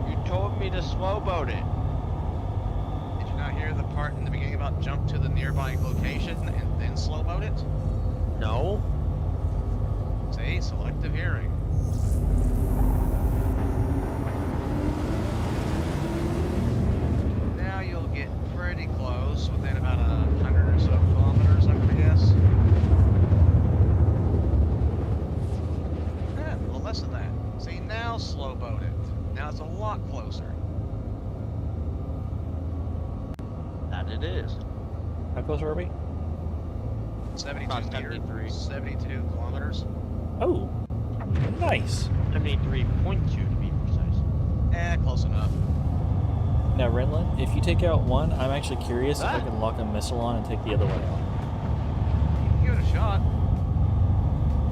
You told me to slow boat it. Did you not hear the part in the beginning about jump to the nearby location and then slow boat it? No. See, selective hearing. Now you'll get pretty close, within about 100 or so kilometers, I would guess. Yeah, well, less than that. See, now slow boat it. Now it's a lot closer. That it is. How close are we? 72 About meters, 73. 72 kilometers. Oh, nice. 73.2 to be precise. Close enough. Now, Renlin, if you take out one, I'm actually curious if I can lock a missile on and take the other one out. You can give it a shot.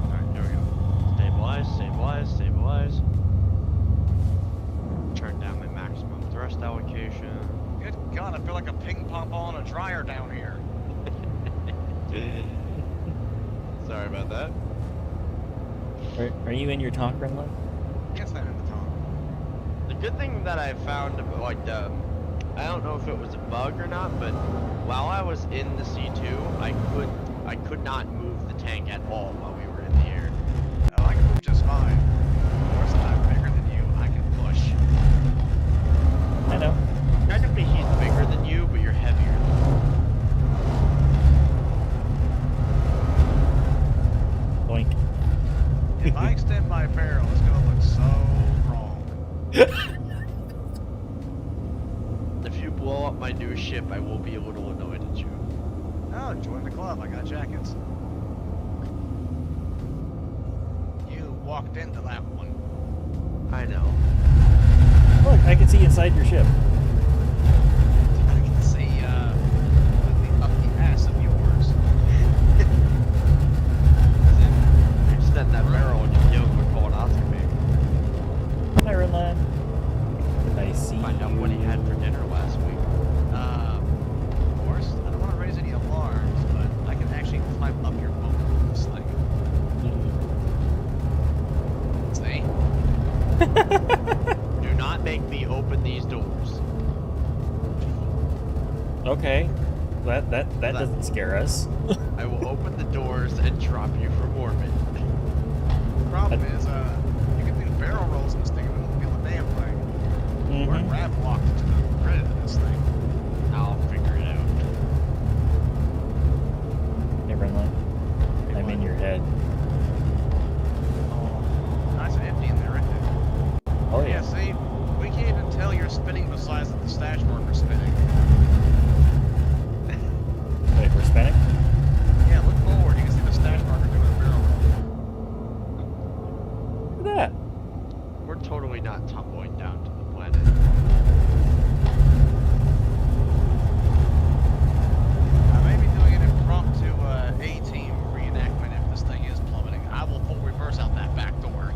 Alright, there we go. Stabilize, stabilize, stabilize. Turn down my maximum thrust allocation. Good God, I feel like a ping pong ball in a dryer down here. Sorry about that. Are you in your Tonk, Renlin? Yes, I'm in the top. The good thing that I found, like, I don't know if it was a bug or not, but while I was in the C2, I could not move the tank at all while we were in the air. Oh, I can move just fine. Of course, I'm bigger than you. I can push. I know. Technically, he's bigger than you, but you're heavier. Boink. If I extend my barrel, it's gonna look so wrong. If you blow up my new ship, I will be a little annoyed at you. Oh, join the club. I got jackets. You walked into that one. I know. Look, I can see inside your ship. I can see, completely up the ass of yours. Extend that barrel and you deal with colonoscopy. Hi, Renlin. I see Find out what he had for dinner last week. Of course, I don't want to raise any alarms, but I can actually climb up your boat with this thing. Do not make me open these doors. Okay. That doesn't scare us. I will open the doors and drop you from orbit. Problem is, you can do barrel rolls in this thing and it won't feel a damn thing. We're Mm-hmm. grab locked to the grid of this thing. I'll figure it out. Hey, Brenlin. I'm in your head. Oh, nice and empty in there, isn't it? Oh Yeah, yeah. see, we can't even tell you're spinning besides that the stash marker's spinning. Wait, we're spinning? Yeah, look forward. You can see the stash marker doing a barrel roll. Look at that. We're totally not tumbling down to the planet. I may be doing an impromptu A-team reenactment if this thing is plummeting. I will full reverse out that back door.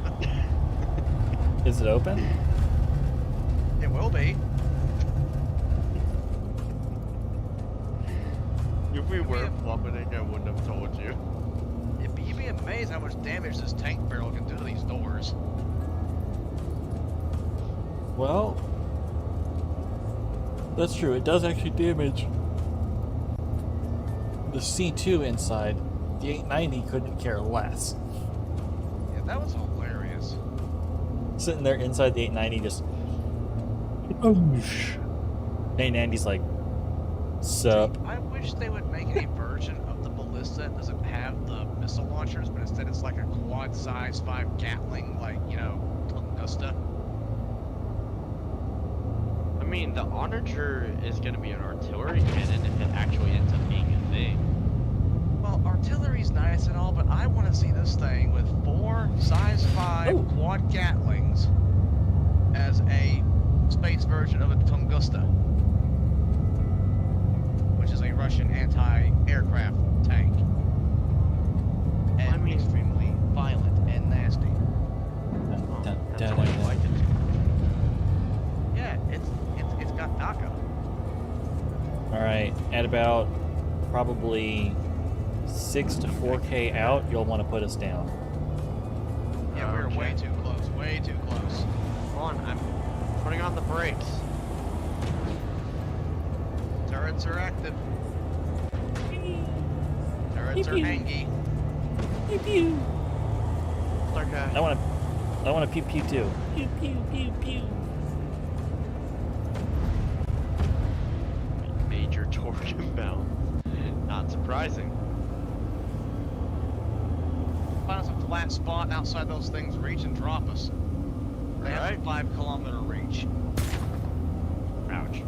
Is it open? It will be. If we were plummeting, I wouldn't have told you. You'd be amazed how much damage this tank barrel can do to these doors. Well, that's true. It does actually damage the C2 inside. The 890 couldn't care less. Yeah, that was hilarious. Sitting there inside the 890 just... 890's like, sup? I wish they would make a version of the ballista that doesn't have the missile launchers, but instead it's like a quad size 5 Gatling, like, you know, Tunguska. I mean, the Onager is going to be an artillery cannon if it actually ends up being a thing. Well, artillery's nice and all, but I want to see this thing with 4 size 5 quad Gatlings as a space version of a Tunguska, which is a Russian anti-aircraft tank. And I mean, extremely violent and nasty. That's why you like it. Yeah, it's got DACA. Alright, at about probably 6 to 4K out, you'll want to put us down. Yeah, we're way too close, way too close. Come on, I'm putting on the brakes. Turrets are active. Turrets are hangy. Pew pew. Okay. I want to pew pew too. Pew pew pew pew. Major torque inbound. Not surprising. Find us a flat spot outside those things reach and drop us. They have a 5-kilometer reach. Ouch.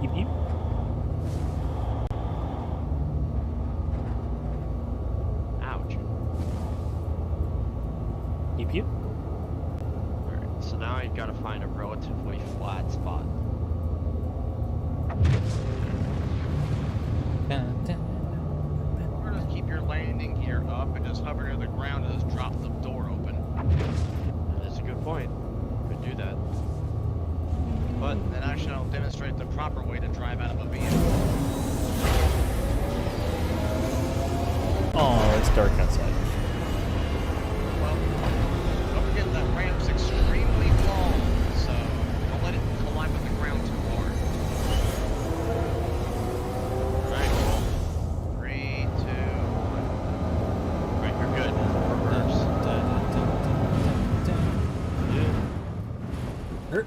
Pew pew. Ouch. Pew pew. Alright, so now you gotta find a relatively flat spot. Dun, dun. Or just keep your landing gear up and just hover near the ground and just drop the door open. That's a good point. Could do that. But Then I shall demonstrate the proper way to drive out of a vehicle. Oh, it's dark outside. Well, don't forget that ramp's extremely long, so don't let it collide with the ground too hard. Alright. 3, 2, 1. Alright, you're good. Reverse. Hurt.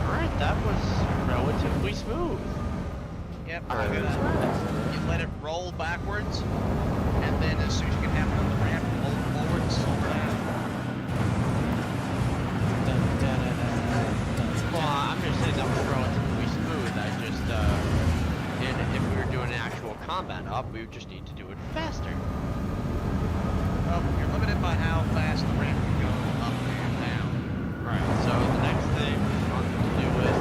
Alright, that was relatively smooth. Yep, Alright. you let it roll backwards, and then as soon as you can have it on the ramp, roll it forward and slow down. Well, I'm just saying that was relatively smooth. I just, if we were doing an actual combat up, we would just need to do it faster. Well, you're limited by how fast the ramp can go up and down. Right, so the next thing we want to do is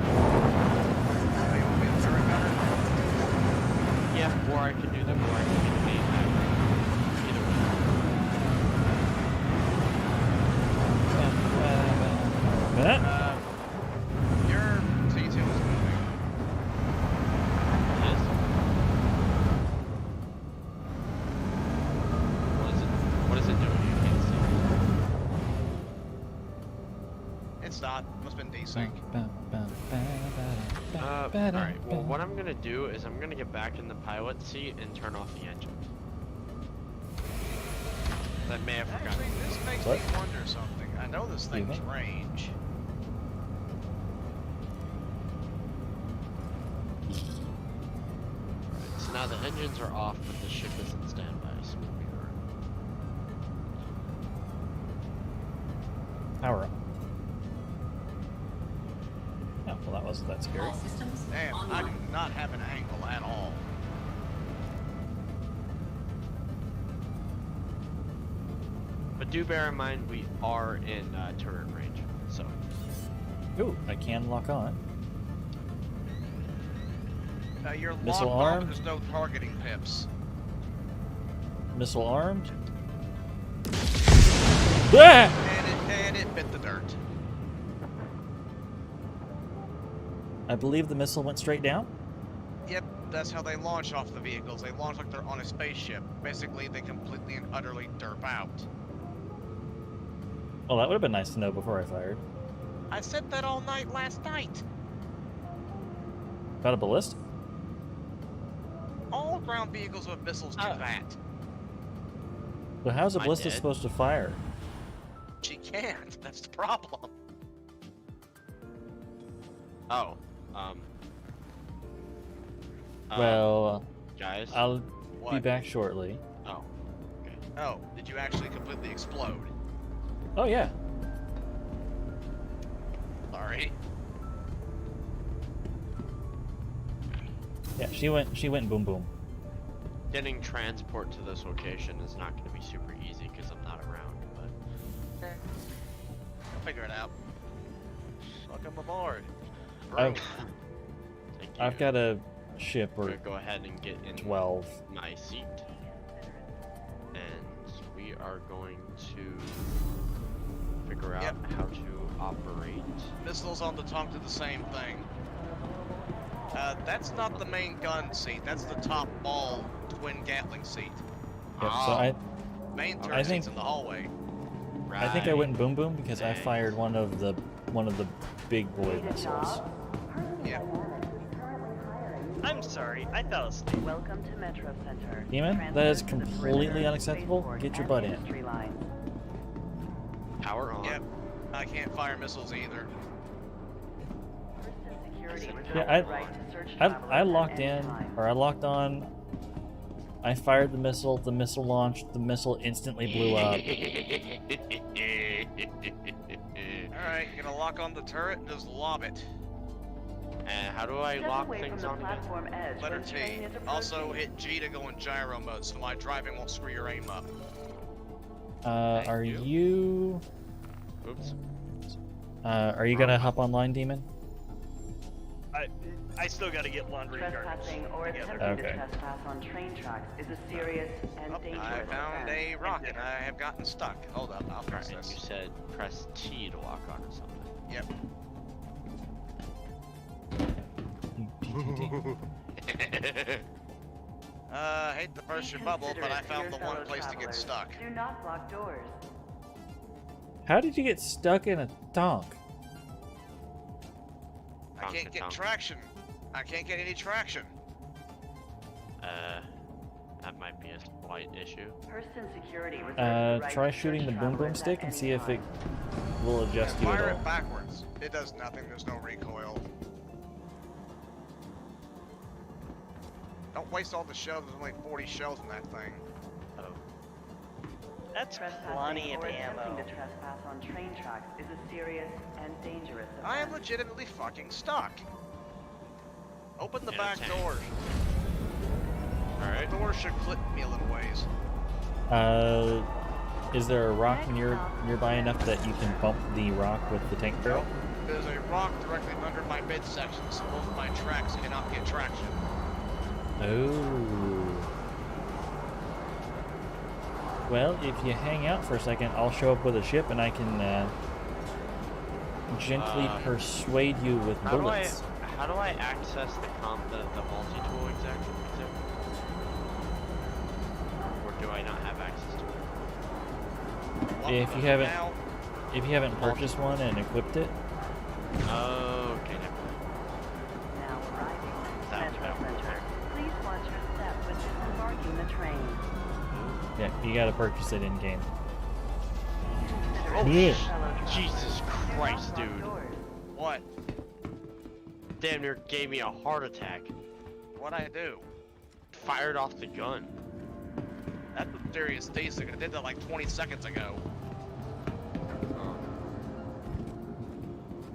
Oh, you want me to turret gunner? yeah, or I can do them, or I can get the main back. Either way. Your T2 is moving. Yes. been desync. Alright, well what I'm gonna do is I'm gonna get back in the pilot seat and turn off the engine. I may have forgotten. Actually, this makes What? me wonder something. I know this thing's think? range. So now the engines are off, but the ship is in standby, so we'll be alright. Power up. Oh, well, that wasn't that scary. All systems Damn, I do online. not have an angle at all. But do bear in mind we are in turret range, so. Ooh, I can lock on. You're Missile locked on, armed? but there's no targeting pips. Missile armed. Ah! And it bit the dirt. I believe the missile went straight down. Yep, that's how they launch off the vehicles. They launch like they're on a spaceship. Basically, they completely and utterly derp out. Well, that would have been nice to know before I fired. I said that all night last night. Got a ballista? All ground vehicles with missiles do that. But how's a I ballista did. supposed to fire? She can't. That's the problem. Oh, Well, guys. I'll be What? back shortly. Oh, okay. Oh, did you actually completely explode? Oh yeah. Sorry. Yeah, she went boom boom. Getting transport to this location is not going to be super easy because I'm not around, but. I'll figure it out. Welcome aboard. I've, Thank you. I've got a ship I'm or gonna go ahead and get in 12. my seat, and we are going to figure out Yep. how to operate. Missiles on the tongue do the same thing. That's not the main gun seat. That's the top ball twin Gatling seat. Yep, Ah. so Main I turret think- seat's in the hallway. I think I went boom boom because I Thanks. fired one of the big boy Need a missiles. job? Yeah. I'm sorry, I fell asleep. Welcome to Metro Center. Demon, that is Transfer to the completely perimeter, unacceptable. spaceport, Get your and butt in. industry lines. Power on. Yep. I can't fire missiles either. First and security reserves Yeah, the right to search I travelers locked at in, any time. or I locked on. I fired the missile launched, the missile instantly blew up. Alright, gonna lock on the turret and just lob it. And how do I Step lock away things from on the again? platform edge Letter when train T. is Also approaching. hit G to go in gyro mode so my driving won't screw your aim up. Are you? Oops. Are you gonna hop online, Demon? I still gotta get laundry garbage Trespassing or together. attempting Okay. to trespass on train tracks is a serious and Oh, dangerous I found offense. a rocket. I have gotten stuck. Hold up, I'll fix Alright, and you this. said press T to lock on or something. Yep. Hate to burst your bubble, but I Inconsiderate to found your the one fellow place to get travelers. stuck. Do not block doors. How did you get stuck in a tonk? I can't get Tonka-tonk. traction. I can't get any traction. That might be a slight issue. First and security reserves the right Try to shooting search the boom boom travelers stick at and any see if it time. will adjust you Fire at it all. backwards. It does nothing. There's no recoil. Don't waste all the shells. There's only 40 shells in that thing. Oh. That's Trespassing plenty of or ammo. attempting to trespass on train tracks is a serious and dangerous offense. I am legitimately fucking stuck. Open the In a back tank. doors. Alright. The door should clip me a little ways. Is there a rock nearby enough that you can bump the rock with the tank barrel? There's a rock directly under my midsection, so both of my tracks cannot get traction. Oh. Well, if you hang out for a second, I'll show up with a ship and I can gently persuade you with bullets. How do I access the multi-tool exactly? Or do I not have access to it? If you haven't purchased one and equipped it, Oh, okay, never mind. Now arriving That was Metro bad. Center. Please watch your step when disembarking the train. Yeah, you gotta purchase it in game. Consider Oh, your Yeah. fellow Jesus travelers. Do not Christ, lock dude. doors. What? Damn near gave me a heart attack. What'd I do? Fired off the gun. That's a serious statistic. I did that like 20 seconds ago.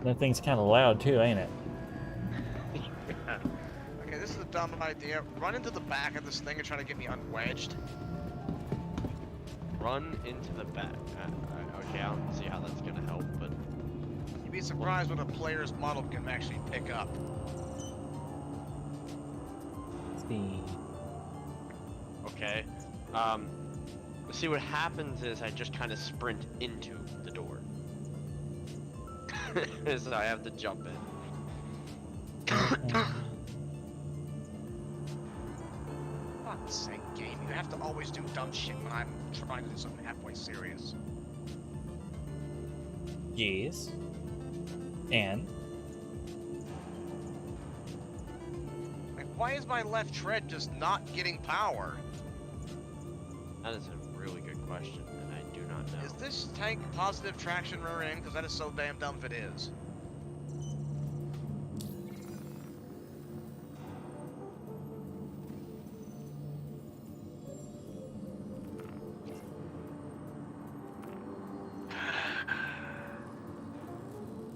That thing's kind of loud too, ain't it? Okay, this is a dumb idea. Run into the back of this thing and try to get me unwedged. Run into the back. Okay, I don't see how that's gonna help, but You'd be surprised what a player's model can actually pick up. Speed. okay. See what happens is I just kind of sprint into the door. So I have to jump in. Fuck's sake, game. You have to always do dumb shit when I'm trying to do something halfway serious. Yes. And Like, why is my left tread just not getting power? That is a really good question, and I do not know. Is this tank positive traction rear-end? Because that is so damn dumb if it is.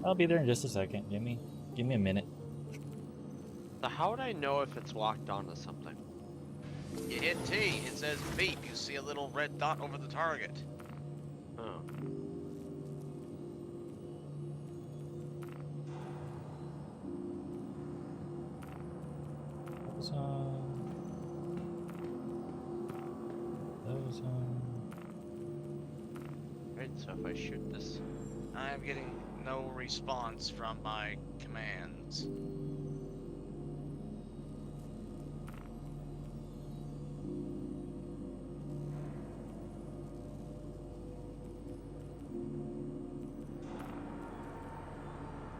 I'll be there in just a second. Give me a minute. So how would I know if it's locked onto something? You hit T, it says beep. You see a little red dot over the target. Oh. Those on. Right, so if I shoot this... I'm getting no response from my commands.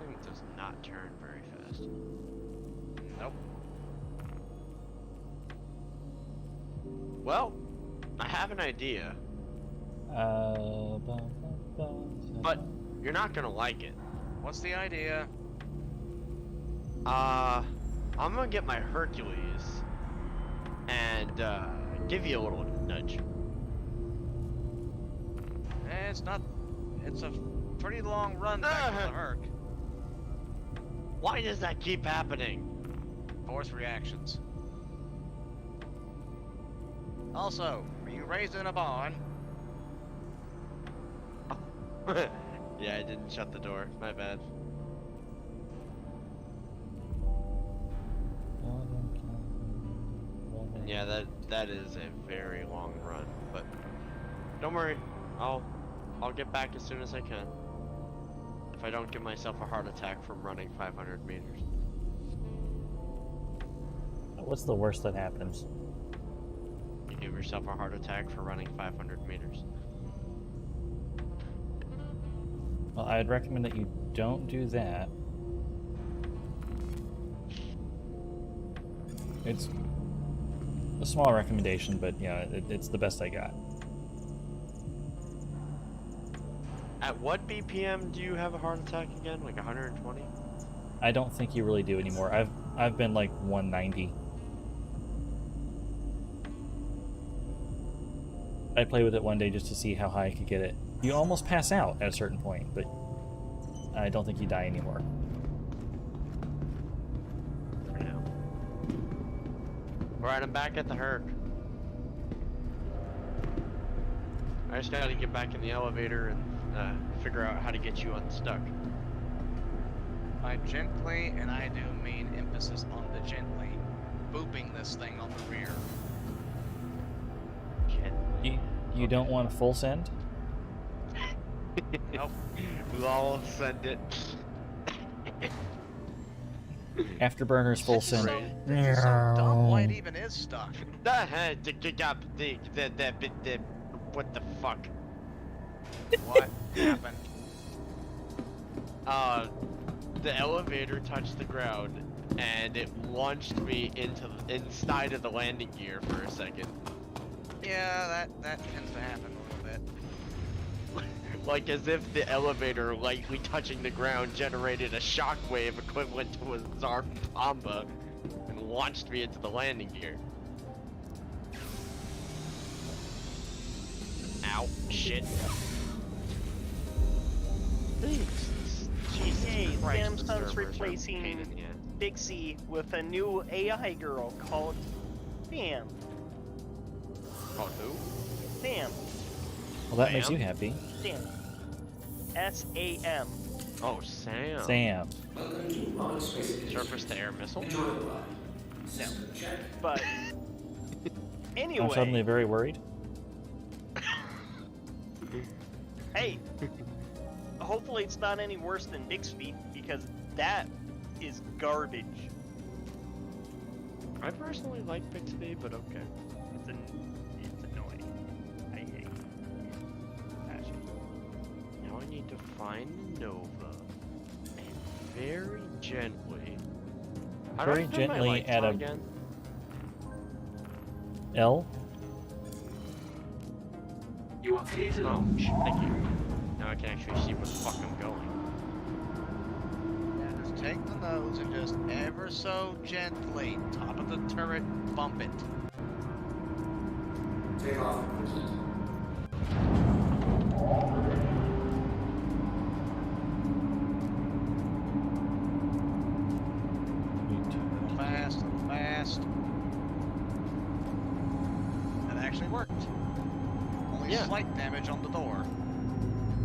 thing does not turn very fast. Nope. Well, I have an idea, but you're not gonna like it. What's the idea? I'm gonna get my Hercules and give you a little nudge. It's not. It's a pretty long run back to the Herc. Why does that keep happening? Force reactions. Also, were you raised in a barn? Yeah, I didn't shut the door. My bad. Yeah, that is a very long run, but don't worry, I'll get back as soon as I can. If I don't give myself a heart attack from running 500 meters. What's the worst that happens? You give yourself a heart attack for running 500 meters. Well, I'd recommend that you don't do that. It's a small recommendation, but yeah, it's the best I got. At what BPM do you have a heart attack again? Like 120? I don't think you really do anymore. I've been like 190. I played with it one day just to see how high I could get it. You almost pass out at a certain point, but I don't think you die anymore. For now. Alright, I'm back at the Herc. I just gotta get back in the elevator and figure out how to get you unstuck. By gently, and I do mean emphasis on the gently, booping this thing on the rear. You don't want a full send? Nope. Lol, send it. Afterburners full This is send. so, this is so dumb why it even is stuck. What the fuck? What happened? the elevator touched the ground, and it launched me into inside of the landing gear for a second. Yeah, that tends to happen a little bit. Like as if the elevator lightly touching the ground generated a shockwave equivalent to a Zarpamba and launched me into the landing gear. Ow, shit. Jesus Hey, Christ, Samsung's the servers are a replacing pain in the ass. Dixie with a new AI girl called Sam. Oh, who? Sam. Well, that makes Sam? you happy. Sam. S-A-M. Oh, Sam. Sam. Welcome to Rocket Space Station. Surface-to-air missile? Enjoy the ride. System check. But anyway, I'm suddenly very worried. hey, hopefully it's not any worse than Bixby because that is garbage. I personally like Bixby, but okay. It's annoying. I hate it. Passion. Now I need to find Nova and very gently. How do I Very turn my gently lights at on a- again? L. You are clear to Oh, launch. thank you. Now I can actually see where the fuck I'm going. Yeah, just take the nose and just ever so gently, top of the turret, bump it. Takeoff complete. Little fast, little fast. That actually worked. Only Yeah. slight damage on the door.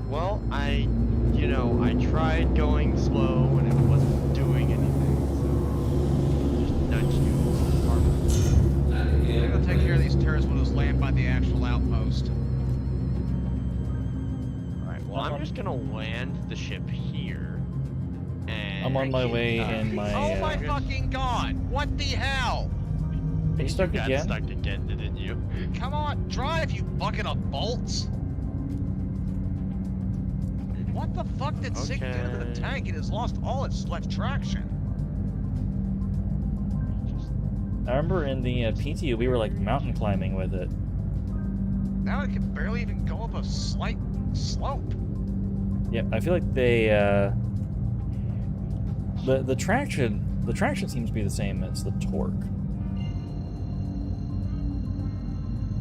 Well, I tried going slow and it wasn't doing anything, so just nudged you a little harder. Landing I'm gear. gonna take care of these turrets. We'll just land by the actual outpost. Alright, well I'm just gonna land the ship here. And I'm on my way in my. Oh my Uh, fucking god! What the hell? are you stuck got again? stuck again, didn't you? Come on, drive, you bucket of bolts! What the fuck did sink into the Okay. tank? It has lost all its left traction. I remember in the PTU we were like mountain climbing with it. Now it can barely even go up a slight slope. Yeah, I feel like they. The traction seems to be the same as the torque.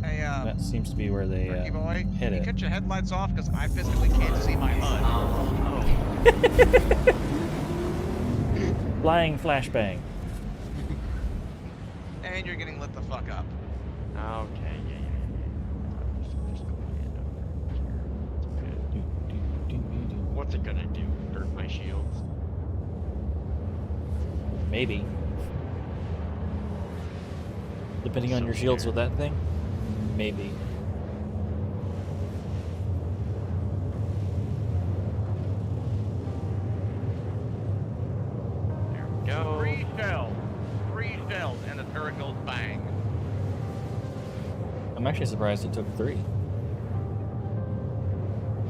Hey, That seems to be where they Ricky boy, hit can you it. cut your headlights off? Because I physically can't see my HUD. Flying flashbang. And you're getting lit the fuck up. Okay, yeah. Just go land over here. It's okay. What's it gonna do? Hurt my shields? Maybe. Depending on So your shields scared. with that thing. Maybe. There we go. Three shells, and the turret goes bang. I'm actually surprised it took 3.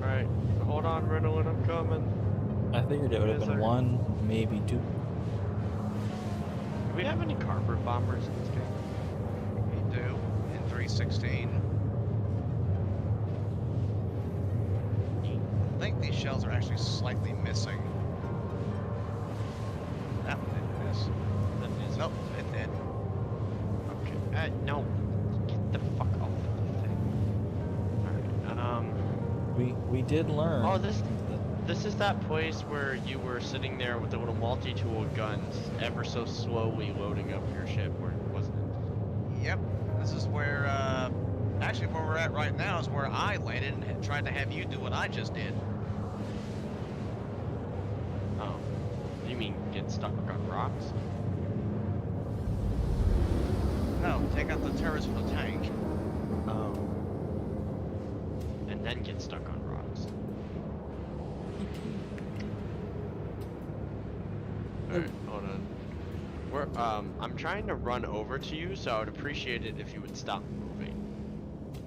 Alright, hold on, Ritalin, I'm coming. I figured it would have Is been there- 1, maybe 2. Do we have any carpet bombers in this game? We do, in 316. I think these shells are actually slightly missing. That one didn't miss. Nope, it did. Okay, no. Get the fuck off of the thing. Alright, We did learn. oh, this is that place where you were sitting there with the little multi-tool guns ever so slowly loading up your ship, or wasn't it? Yep, this is where, actually where we're at right now is where I landed and tried to have you do what I just did. Oh. You mean get stuck on rocks? No, take out the turrets from the tank. Oh. And then get stuck on rocks. Alright, hold on. I'm trying to run over to you, so I would appreciate it if you would stop moving.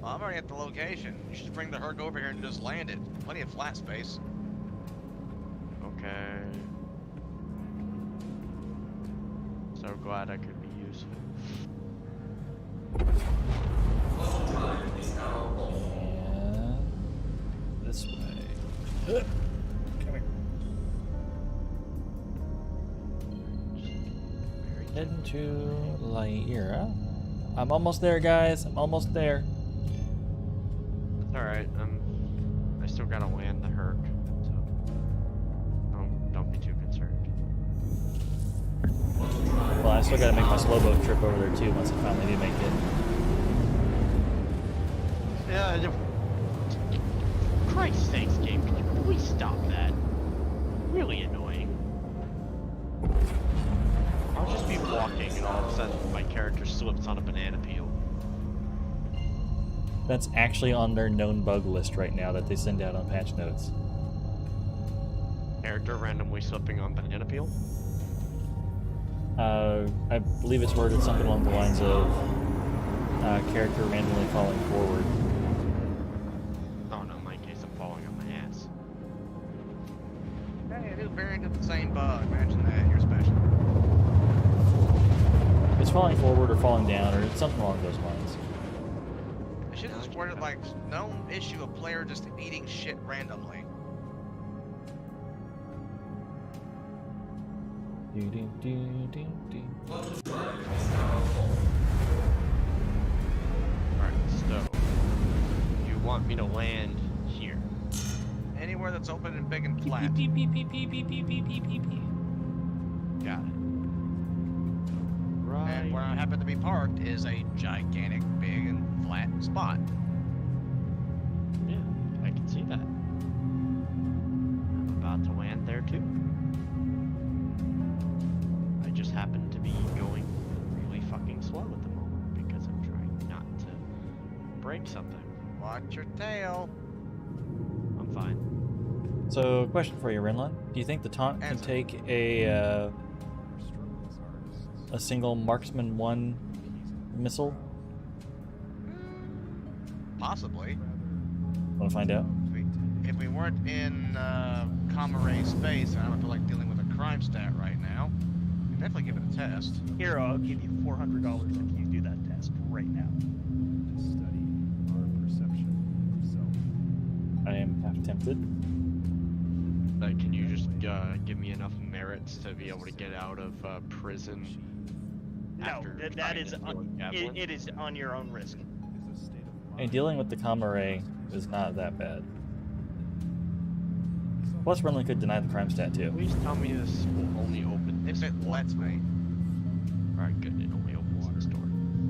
Well, I'm already at the location. You should bring the Herc over here and just land it. Plenty of flat space. Okay. So glad I could be useful. And this way. Come here. Heading to Lyra. I'm almost there, guys. I'm almost there. It's alright. I still gotta land the Herc, so don't be too concerned. Well, I still gotta make my slow boat trip over there too once I finally do make it. Yeah. Christ's sakes, game! Could you please stop that? Really annoying. I'll just be walking and all of a sudden my character slips on a banana peel. That's actually on their known bug list right now that they send out on patch notes. Character randomly slipping on banana peel? I believe it's worded something along the lines of character randomly falling forward. Oh no, in my case I'm falling on my ass. Hey, a new variant of the same bug. Imagine that. You're special. It's falling forward or falling down or something along those lines. I should have just worded like, known issue of player just eating shit randomly. Do, do, do, do, do. Alright, so you want me to land here? Anywhere that's open and big and flat. Got it. Right. And where I happen to be parked is a gigantic, big, and flat spot. Yeah, I can see that. I'm about to land there too. I just happen to be going really fucking slow at the moment because I'm trying not to break something. Watch your tail. I'm fine. So, question for you, Renlon. Do you think the taunt can Answer. take a single Marksman 1 missile? Possibly. Want to find out? If we weren't in Comare space, and I don't feel like dealing with a crime stat right now, we'd definitely give it a test. Here, I'll give you $400 if you do that test right now. I am half tempted. Can you just give me enough merits to be able to get out of prison? No, after that trying is to steal a javelin? it is on your own risk. And dealing with the Comare is not that bad. Plus, Renlon could deny the crime stat too. Please tell me this will only open. If it lets me. Alright, good. It only opens this door.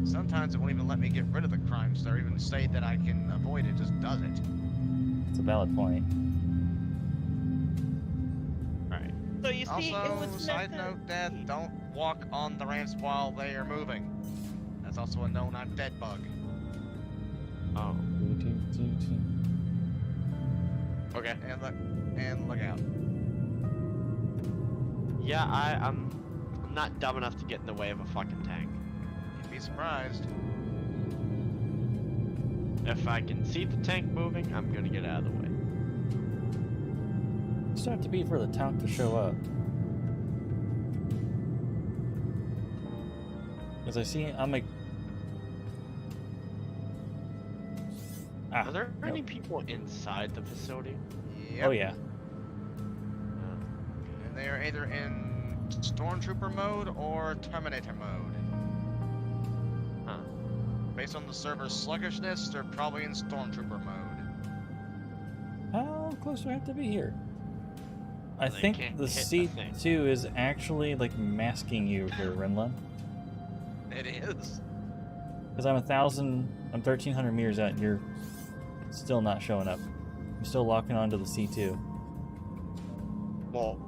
Sometimes it won't even let me get rid of the crime stat, or even say that I can avoid it, just does it. It's a valid point. Alright. So you see, it Also, was side meant to note, Dad, be. don't walk on the ramps while they are moving. That's also a known I'm dead bug. Oh. Okay. And look out. Yeah, I'm not dumb enough to get in the way of a fucking tank. You'd be surprised. If I can see the tank moving, I'm gonna get out of the way. Still have to be for the tank to show up. As I see, I'm like. Are there any nope. people inside the facility? Yep. Oh yeah. And they are either in Stormtrooper mode or Terminator mode. Huh. Based on the server's sluggishness, they're probably in Stormtrooper mode. How close do I have to be here? I They think can't the hit the thing. C2 is actually like masking you here, Renlon. It is. Because I'm 1,300 meters out and you're still not showing up. You're still locking onto the C2. Well,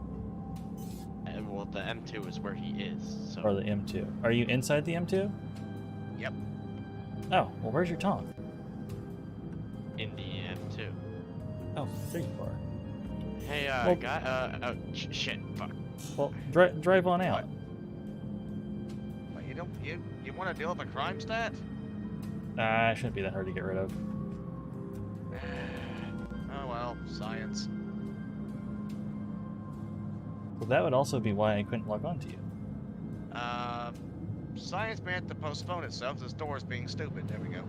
the M2 is where he is. So. Or the M2. Are you inside the M2? Yep. Oh, well where's your tonk? In the M2. Oh, there you are. Hey, Well- guy. Shit. Fuck. Well, drive on out. But you want to deal with a crime stat? It shouldn't be that hard to get rid of. Oh well, science. Well, that would also be why I couldn't log on to you. Science may have to postpone itself because this door is being stupid. There we go.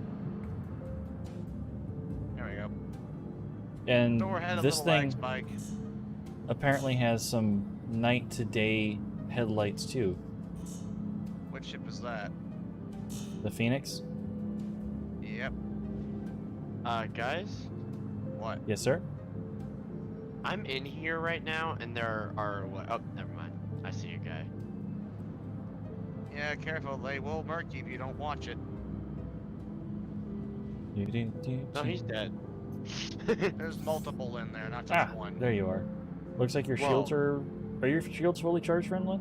There we go. And Door had a this little lag thing spike. apparently has some night to day headlights too. Which ship is that? The Phoenix? Yep. Guys, What? Yes, sir. I'm in here right now, and there are what? Oh, never mind. I see a guy. Yeah, careful. They will murk you if you don't watch it. No, he's dead. There's multiple in there, not just Ah, one. there you are. Looks like your Whoa. shields are. Are your shields fully charged, Renlin?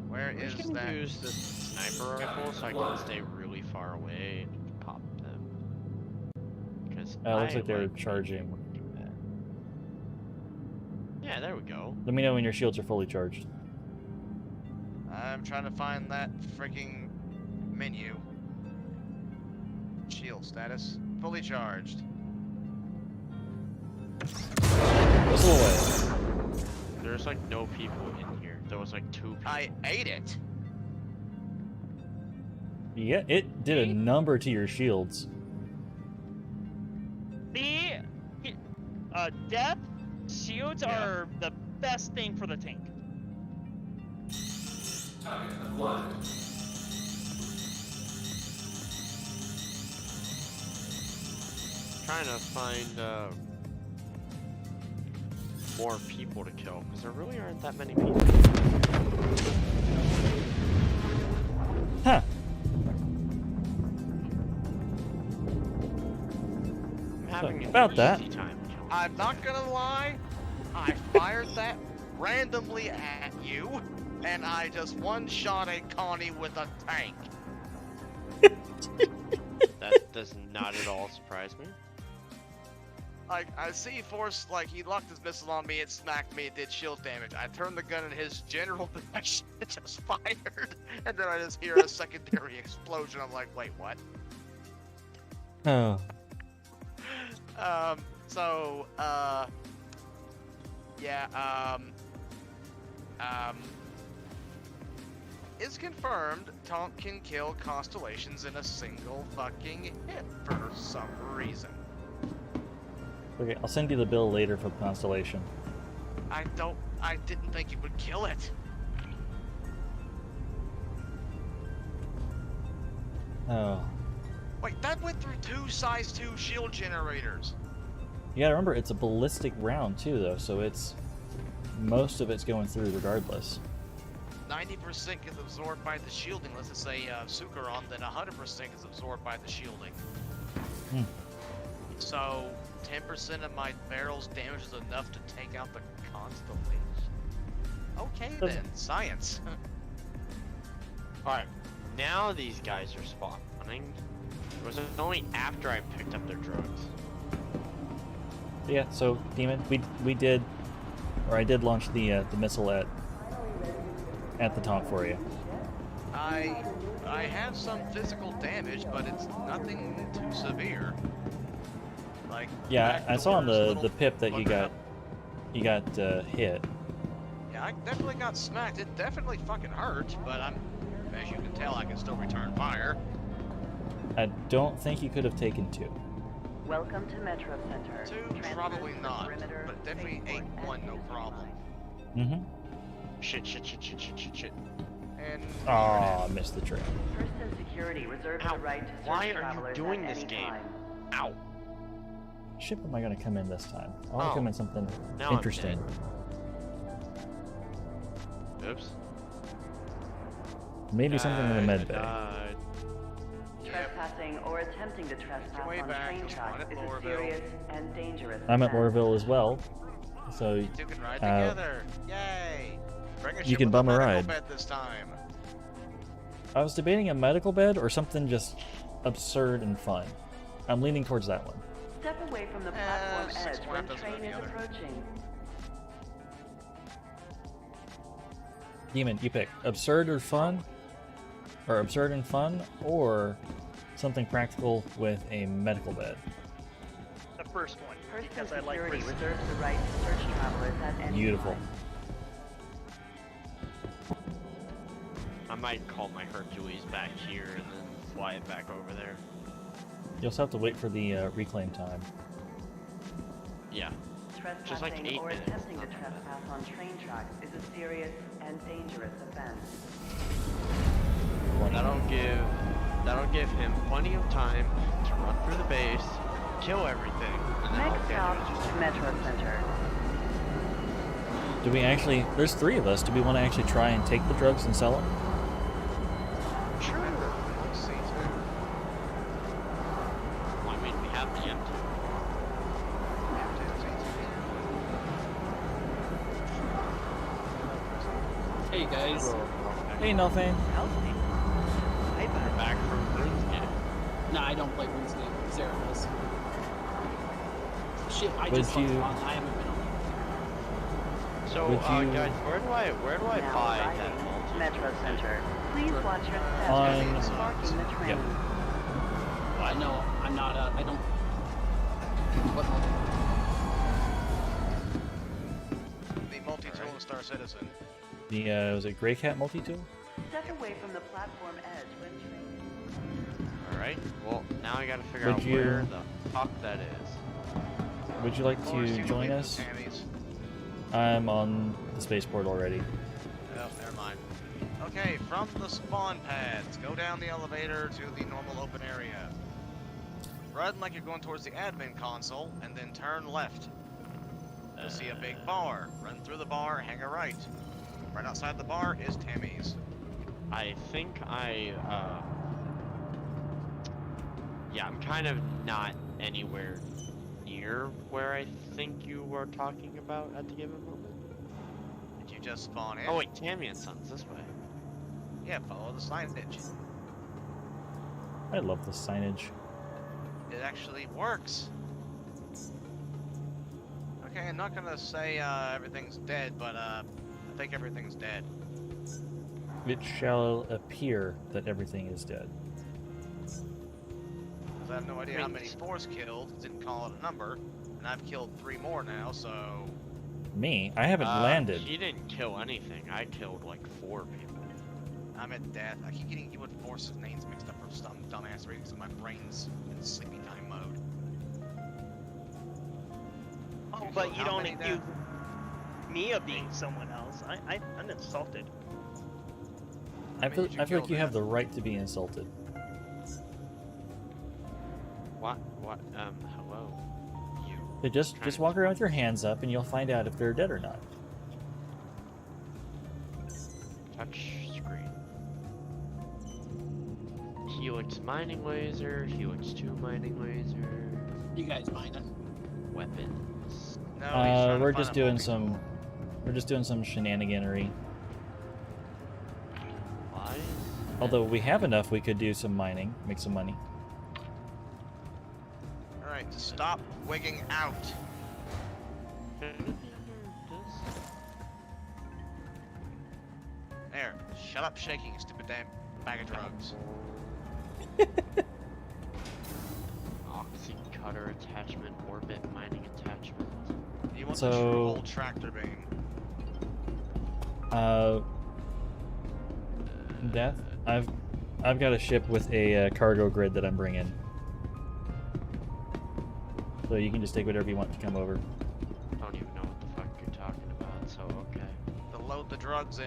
Where I'm is just gonna that? use this sniper rifle so I can stay really far away and pop them. Because Looks like they're charging. that. Yeah, there we go. Let me know when your shields are fully charged. I'm trying to find that freaking menu. Shield status. Fully charged. Whistle away. There's like no people in here. There was like 2 people. I ate it! Yeah, it did a number to your shields. The death shields Yeah. are the best thing for the tank. Target acquired. Trying to find more people to kill because there really aren't that many people. Huh. I'm having an About that. easy time killing I'm not these guys. gonna lie, I fired that randomly at you, and I just one-shot a Connie with a tank. That does not at all surprise me. Like, I see Force, like, he locked his missile on me, it smacked me, it did shield damage. I turned the gun in his general direction, it just fired, and then I just hear a secondary explosion. I'm like, wait, what? Oh. It's confirmed Tonk can kill constellations in a single fucking hit for some reason. Okay, I'll send you the bill later for Constellation. I didn't think it would kill it. Oh. Wait, that went through 2 size 2 shield generators. You gotta remember, it's a ballistic round too, though, so it's... Most of it's going through regardless. 90% gets absorbed by the shielding. Let's just say Sukaron, then 100% is absorbed by the shielding. Hmm. So 10% of my barrel's damage is enough to take out the constellation. Okay then, science. Alright, now these guys are spawning. It was only after I picked up their drugs. Yeah, so, Demon, we did... Or I did launch the missile at the Tonk for you. I have some physical damage, but it's nothing too severe. Like, Yeah, I saw on back doors, the little pip that you bugger got up. hit. Yeah, I definitely got smacked. It definitely fucking hurt, but as you can tell, I can still return fire. I don't think you could have taken 2. Welcome to Metro Center. 2, Transfer probably to not, perimeter, but definitely spaceport 8-1, no at problem. Mm-hmm. Shit. And Aw, I missed the trick. First and security reserve Ow, the right to search why are you travelers doing at this any game? time. Ow. Ship am I gonna come in this time? I wanna Oh, come in something now I'm interesting. Oops. Maybe something in the med bay. Died. Trespassing or attempting to trespass way on back. train Come on, tracks at is a Lorville. serious and dangerous I'm at offense. Lorville as well, so you two can ride uh, together. Yay! Bring a you ship can with bum a medical ride. bed this time. I was debating a medical bed or something just absurd and fun. I'm leaning towards that one. Step away from the platform edge 6-1 when doesn't train go the is other. approaching. Demon, you pick. Absurd or fun? Or absurd and fun? Or something practical with a medical bed? The first one, First and because I like security risk. reserves the right to search travelers at any Beautiful. time. I might call my Hercules back here and then fly it back over there. You also have to wait for the reclaim time. Yeah. Trespassing Just like 8 or minutes, attempting to not that trespass on train tracks is a serious and dangerous offense. That'll give him plenty of time to run through the base, kill everything, and then Next all we stop, gotta do is just Metro Center. Do we actually... There's 3 of us. Do we want to actually try and take the drugs and sell them? Sure. Let's see, too. Well, I mean, we have the M2. Hey guys. Hey, Nothing. Hey, they're back from RuneScape. Nah, I don't play RuneScape. Sarah does. Shit, I Would just you- logged on. I haven't been on. So, Would you- guys, where do I Now buy that arriving, multi? Metro Center. Please watch your steps On- as you're parking the train. Yep. I know, I'm not, I don't... What? The multi-tool and Star Citizen. The, was it Grey Cat multi-tool? Step away from the platform edge when training. Alright, well, now I gotta figure Would out you- where the fuck that is. Would you like Of course, to you join believe us? the Tammies. I'm on the spaceport already. Oh, never mind. Okay, from the spawn pads, go down the elevator to the normal open area. Run like you're going towards the admin console, and then turn left. You'll see a big bar. Run through the bar, hang a right. Right outside the bar is Tammy's. I think yeah, I'm kind of not anywhere near where I think you were talking about at the given moment. Did you just spawn in? Oh wait, Tammy and Sons, this way. Yeah, follow the signage. I love the signage. It actually works. Okay, I'm not gonna say everything's dead, but I think everything's dead. It shall appear that everything is dead. 'Cause I have no idea how many Force killed, didn't call it a number, and I've killed 3 more now, so... Me? I haven't landed. He didn't kill anything. I killed like 4 people. I'm at death. I keep getting you and Force's names mixed up for some dumbass reason, so my brain's in sleepy time mode. Oh, You but killed you how don't many accuse me of being someone else. I'm insulted. I many feel, did you I feel kill like you have then? the right to be insulted. What? Hello? You. So just walk around with your hands up and you'll find out if they're dead or not. Touch screen. Helix mining laser, Helix 2 mining laser, You guys mind? weapons. No, he's trying to We're find just a doing multi-tool. some... We're just doing some shenaniganery. Why? Although we have enough, we could do some mining, make some money. Alright, stop wigging out. There, shut up shaking, you stupid damn bag of drugs. Oxy cutter attachment, orbit mining attachment. You want So- the true old tractor beam. Death? I've got a ship with a cargo grid that I'm bringing. So you can just take whatever you want to come over. Don't even know what the fuck you're talking about, so okay. To load the drugs in.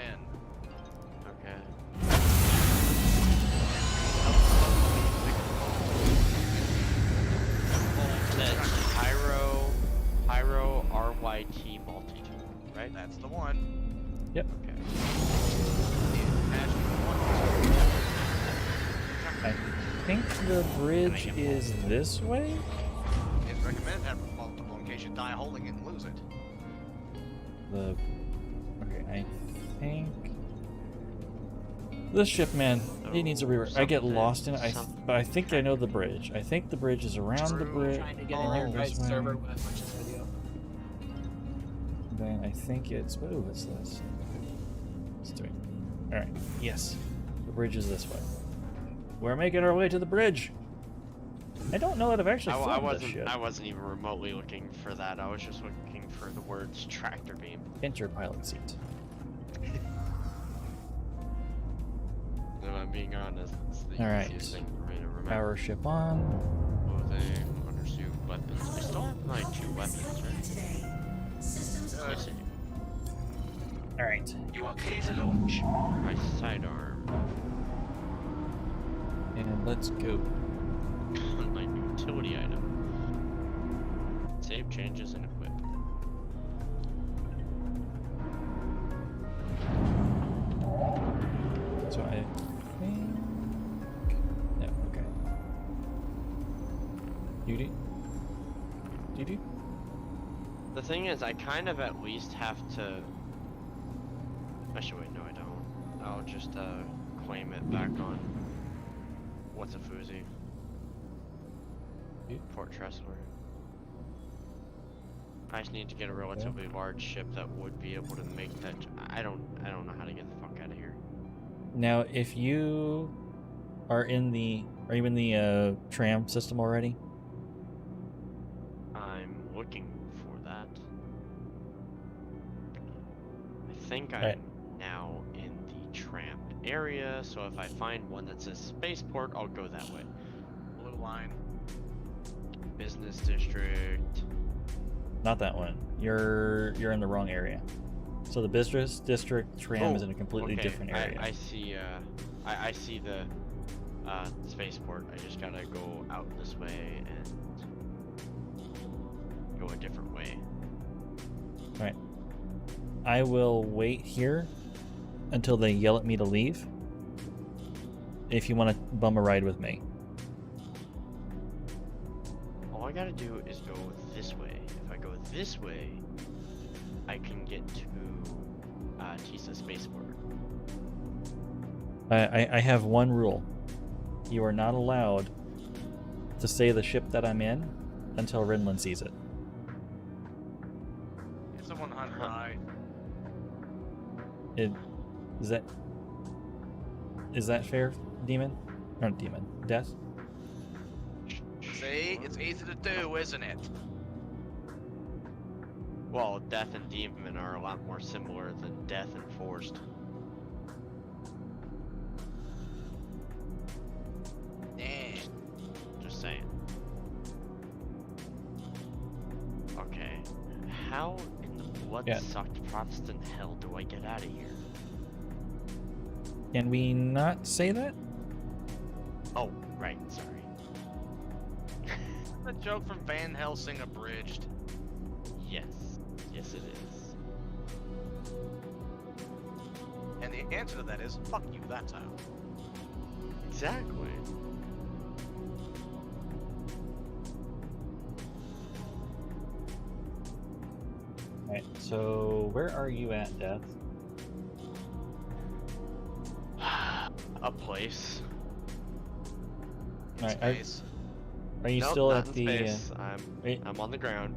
Okay. That's Pyro RYT multi-tool, right? That's the one. Yep. Okay. The attachment one. I think the bridge is this way? It's recommended to have multiple in case you die holding it and lose it. The... Okay, I think... This ship, man, it needs a rework. I get lost in it, but I think I know the bridge. I think the bridge is around the bridge. Trying to get in your guys' server when I watch this video. Then I think it's... Ooh, what's this? Let's do it. Alright, yes. The bridge is this way. We're making our way to the bridge! I don't know that I've actually flown this ship. I wasn't even remotely looking for that. I was just looking for the words tractor beam. Enter pilot seat. If I'm being honest, it's the Alright. easiest thing for me to remember. Power ship on. Clothing, undersuit, weapons. I still have my 2 weapons, right? Let's see. Alright. You are clear to launch. My sidearm. And let's go. My utility item. Save changes and equip. So I think... No, okay. Duty? Duty? The thing is, I kind of at least have to... Actually, wait, no I don't. I'll just claim it back on... What's a Fuzi? Port Tressler. I just need to get a relatively large ship that would be able to make that... I don't know how to get the fuck out of here. Now, if you are in the... Are you in the tram system already? I'm looking for that. I think I'm Right. now in the tram area, so if I find one that says spaceport, I'll go that way. Blue line. Business district. Not that one. You're in the wrong area. So the business district tram is in a completely okay. different area. I see. I see the spaceport. I just gotta go out this way and go a different way. Right. I will wait here until they yell at me to leave. If you want to bum a ride with me. All I gotta do is go this way. If I go this way, I can get to Tisa Spaceport. I have one rule. You are not allowed to say the ship that I'm in until Rinlin sees it. It's a 100 ride. Is that fair, Demon? Not Demon. Death? See? It's easy to do, isn't it? Well, Death and Demon are a lot more similar than Death and Forced. Yeah. Just saying. Okay. How in the blood-sucked Protestant hell do I get out of here? Can we not say that? Oh, right, sorry. A joke from Van Helsing abridged. Yes. Yes, it is. And the answer to that is, fuck you, that's how. Exactly. Alright, so where are you at, Death? A place. Alright, Space. are you Nope, still not at in the... space. I'm on the ground.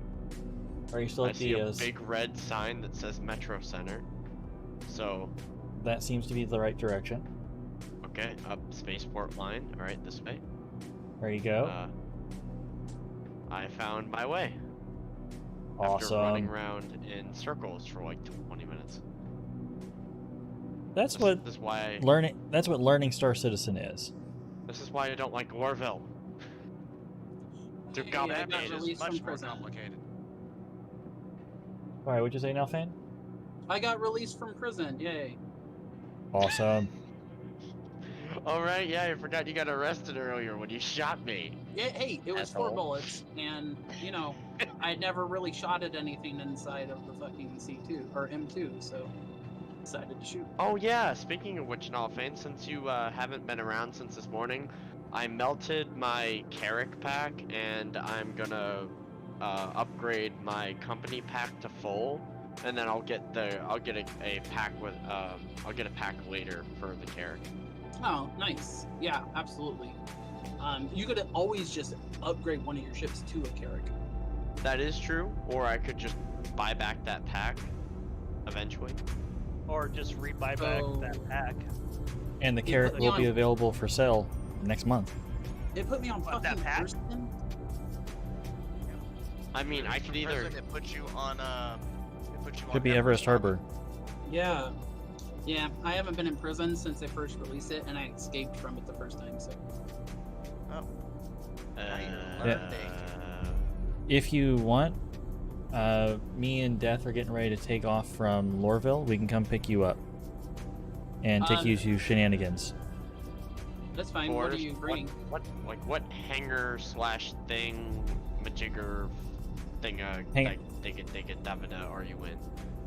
Are you still I at see the... a big red sign that says Metro Center. So, That seems to be the right direction. okay, up Spaceport line. Alright, this way. There you go. I found my way. Awesome. After running around in circles for like 20 minutes. That's This what is why learning. That's what learning Star Citizen is. this is why I don't like Lorville. Too Hey, I got complicated. released Much from more prison. complicated. All right, what'd you say now, Fan? I got released from prison. Yay. Awesome. Alright, yeah, I forgot you got arrested earlier when you shot me. Yeah, hey, it was 4 Asshole. bullets, and, you know, I had never really shot at anything inside of the fucking C2, or M2, so decided to shoot. Oh yeah, speaking of which, Nalfane, since you haven't been around since this morning, I melted my Carrick pack, and I'm gonna upgrade my company pack to full, and then I'll get a pack with I'll get a pack later for the Carrick. Oh, nice. Yeah, absolutely. You could always just upgrade one of your ships to a Carrick. That is true, or I could just buy back that pack eventually. Or just rebuy back So- that pack. And the Yeah, carrot but will be Jan- available for sale next month. It put me on What, that fucking pack? prison. I mean, I could either Prison, it puts you on it puts you on Could be Everest Harbor. Yeah. Yeah, I haven't been in prison since they first released it, and I escaped from it the first time. So If you want, me and Death are getting ready to take off from Lorville. We can come pick you up and take you to Shenanigans. That's fine. What are you bringing? What hanger / thing majigger thinga davida are you in?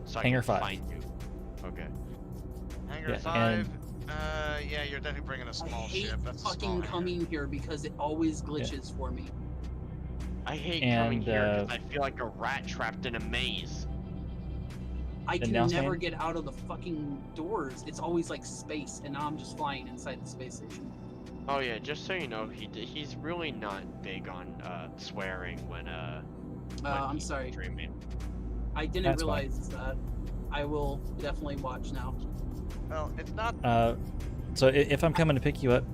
So Hanger I can 5. find you. Okay. Hangar 5. Yeah, you're definitely bringing a small I hate ship. That's a small fucking hangar. coming here because it always glitches for me. I hate coming here because I feel like a rat trapped in a maze. I can now never Stan? get out of the fucking doors. It's always like space, and now I'm just flying inside the space station. Oh yeah, just so you know, he's really not big on swearing when I'm he's sorry. streaming. I didn't That's fine. realize that. I will definitely watch now. Well, it's not. So if I'm coming to pick you up,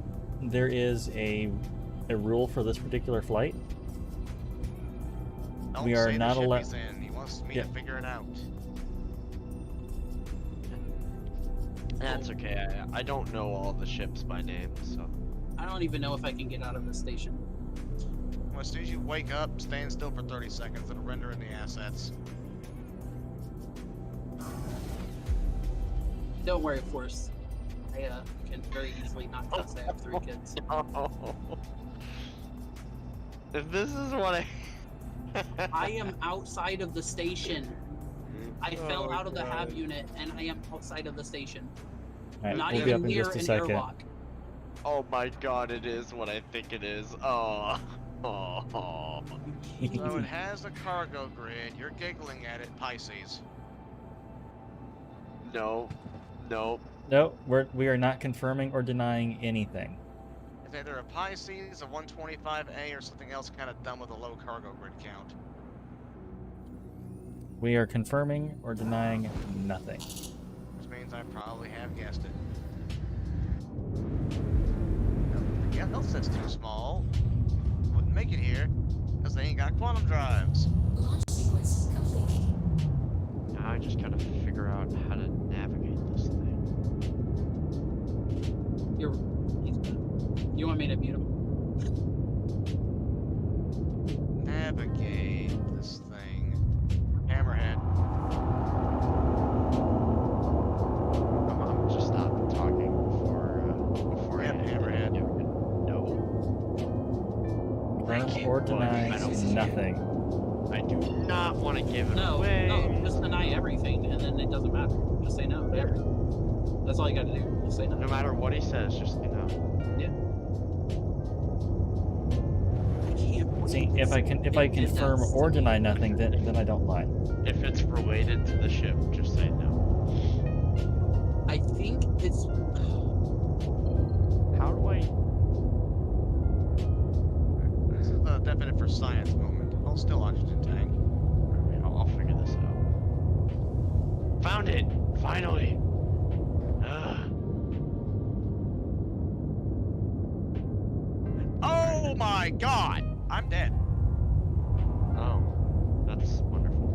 there is a rule for this particular flight. Don't we are say the not ship allowed. he's in. He wants me to figure it out. That's okay. I don't know all the ships by name, so. I don't even know if I can get out of the station. Well, as soon as you wake up, stand still for 30 seconds and render in the assets. Don't worry, Force. I can very easily not cuss. I have 3 kids. Oh. If this is what I. I am outside of the station. I fell out of the HAB unit, and I am outside of the station. All right, Not we'll be up even in near just a an second. airlock. Oh my god, it is what I think it is. Oh. So it has a cargo grid. You're giggling at it, Pisces. No. No, we are not confirming or denying anything. It's either a Pisces, a 125A, or something else kind of dumb with a low cargo grid count. We are confirming or denying nothing. Which means I probably have guessed it. Yeah, they'll say it's too small. Wouldn't make it here, because they ain't got quantum drives. Now I just gotta figure out how to navigate this thing. You want me to mute him? Navigate this thing. Hammerhead. I'm just not talking before Yep, Hammerhead. No. Confirm or denying nothing. I do not want to give it No, away. no, just deny everything, and then it doesn't matter. Just say no to everything. That's all you gotta do. Just say no. No matter what he says, just say no. Yeah. I can't wait See, to if I confirm this. or deny nothing, then I don't lie. If it's related to the ship, just say no. I think it's. How do I? This is the definite for science moment. Hold still, oxygen tank. Alright, I'll figure this out. Found it! Finally! Oh my god! I'm dead. Oh, that's wonderful.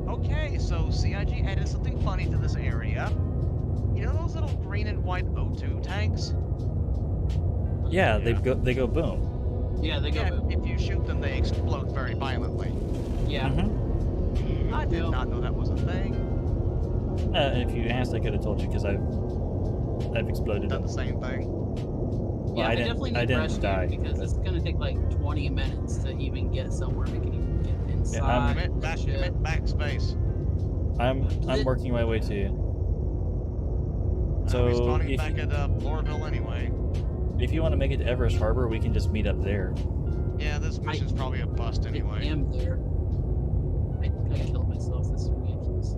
Okay, so CIG added something funny to this area. You know those little green and white O2 tanks? Yeah, they go boom. Yeah, they go. Yeah, boom. if you shoot them, they explode very violently. Yeah. Mm-hmm. I did not know that was a thing. If you asked, I could have told you because I've exploded Done them. the same thing. Yeah, I I didn't- definitely I need didn't rescue die, because but- it's gonna take like 20 minutes to even get somewhere. We can even get inside the ship. Commit backspace. I'm working my way to you. So I'll be spawning if back at Lorville anyway. if you want to make it to Everest Harbor, we can just meet up there. Yeah, this mission's probably a bust I anyway. am there. I killed myself. This is ridiculous.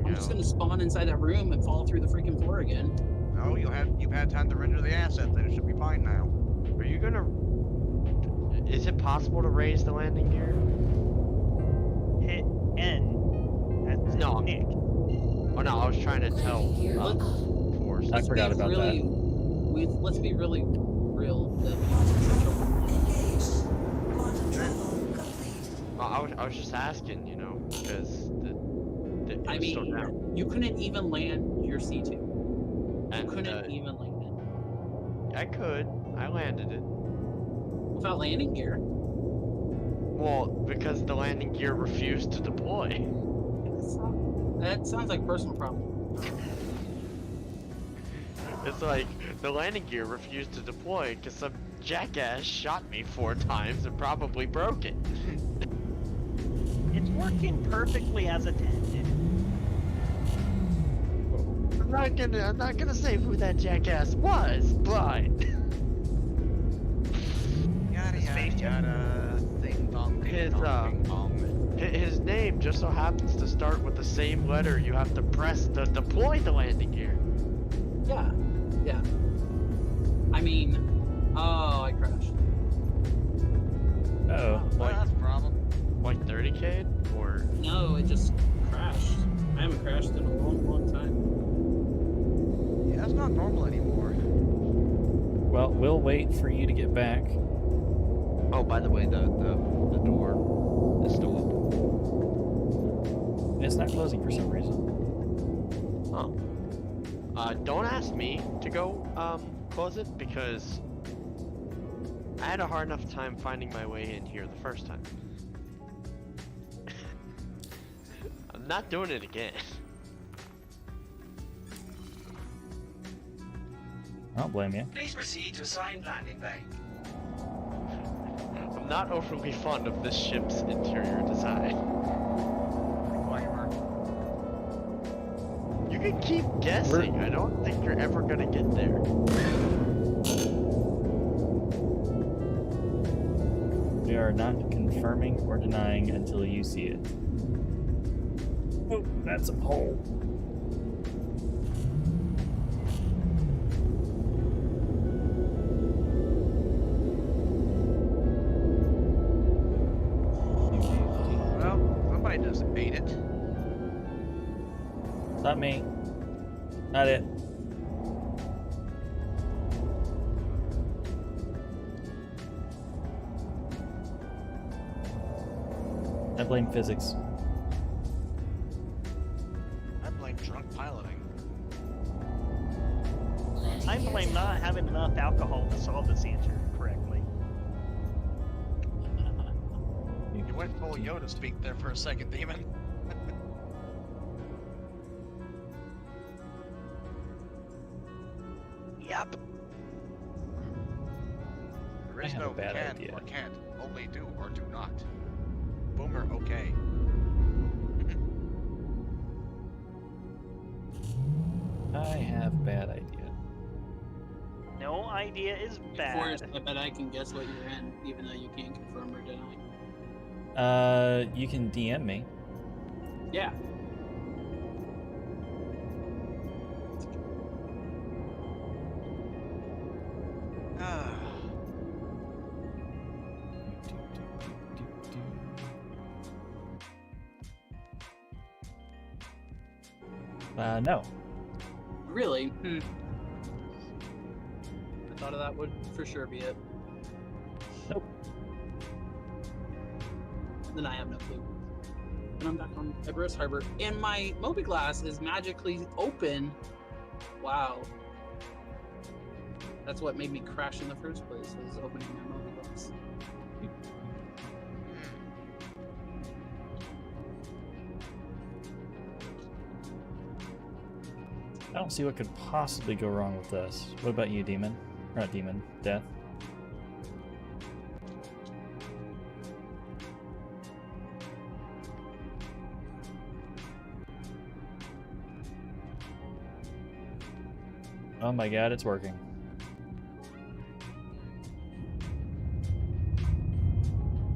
I'm just gonna spawn inside that room and fall through the freaking floor again. No, you've had time to render the asset, then it should be fine now. Are you gonna... Is it possible to raise the landing gear? Hit N. That's No. Nick. Oh no, I was trying to tell Force. I forgot about that. Let's be really real. I was just asking, you know, because I It's still mean, down. you couldn't even land your C2. You And, couldn't even land it I could. I landed it. without landing gear. Well, because the landing gear refused to deploy. That sounds like a personal problem. It's like the landing gear refused to deploy because some jackass shot me 4 times and probably broke it. It's working perfectly as intended. I'm not gonna say who that jackass was, but Yada yada yada. Ding dong, ding dong, ding dong. his name just so happens to start with the same letter you have to press to deploy the landing gear. Yeah. Yeah. I mean, oh, I crashed. Uh-oh. Well, that's a problem. Like 30K or No, it just crashed. I haven't crashed in a long, long time. Yeah, that's not normal anymore. Well, we'll wait for you to get back. oh, by the way, the door is still open. It's not closing for some reason. Oh. Don't ask me to go close it because I had a hard enough time finding my way in here the first time. I'm not doing it again. I don't blame you. Please proceed to assigned landing bay. I'm not overly fond of this ship's interior design. Disclaimer. You can keep guessing. I don't think you're ever gonna get there. We are not confirming or denying until you see it. Oh, that's a hole. Well, somebody just ate it. It's not me. Not it. I blame physics. I blame drunk piloting. I blame not having enough alcohol to solve this answer correctly. You went full Yoda speak there for a second, Demon. Yep. There is I have no a bad can idea. or can't, only do or do not. Boomer, okay. I have a bad idea. No idea is Forrest, bad. I bet I can guess what you're in, even though you can't confirm or deny. You can DM me. Yeah. No. Really? I thought that would for sure be it. Nope. Then I have no clue. And I'm back on Everest Harbor. And my Mobiglass is magically open. Wow. That's what made me crash in the first place, was opening my Mobiglass. I don't see what could possibly go wrong with this. What about you, Demon? Or not Demon, Death? Oh my god, it's working.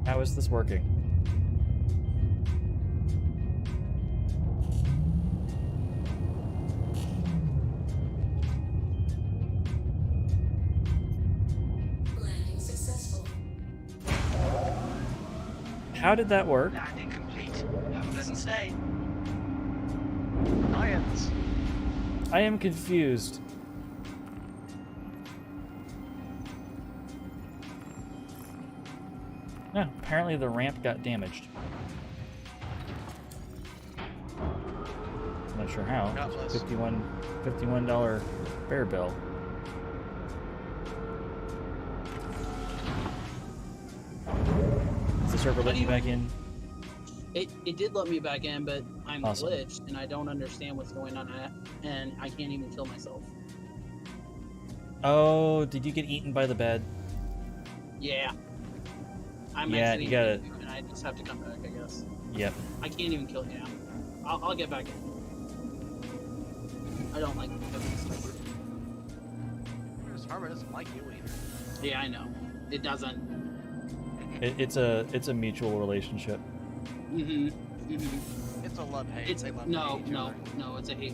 How is this working? Landing successful. How did that work? Landing complete. Have a pleasant stay. Science. I am confused. No, apparently the ramp got damaged. Not sure how. Cutlass. $51 fare bill. Does the server let you back in? It did let me back in, but I'm Awesome. glitched and I don't understand what's going on and I can't even kill myself. Oh, did you get eaten by the bed? Yeah. I'm Yeah, exiting you gotta- the game, and I just have to come back, I guess. Yep. I can't even kill you. I'll get back in. I don't like this server. This harbor doesn't like you either. Yeah, I know. It doesn't. It's a mutual relationship. It's a love-hate. It's They love no, each no, other. no. It's a hate.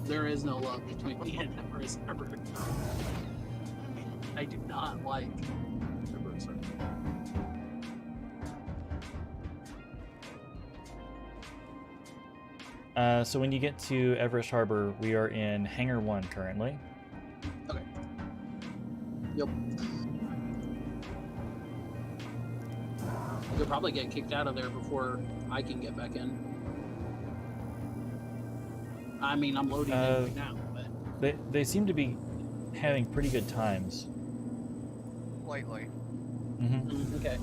There is no love between me and Emperor server. I do not like Emperor server. So when you get to Everest Harbor, we are in Hangar 1 currently. Okay. Yep. You'll probably get kicked out of there before I can get back in. I mean, I'm loading in right now, but They seem to be having pretty good times. Lately. okay.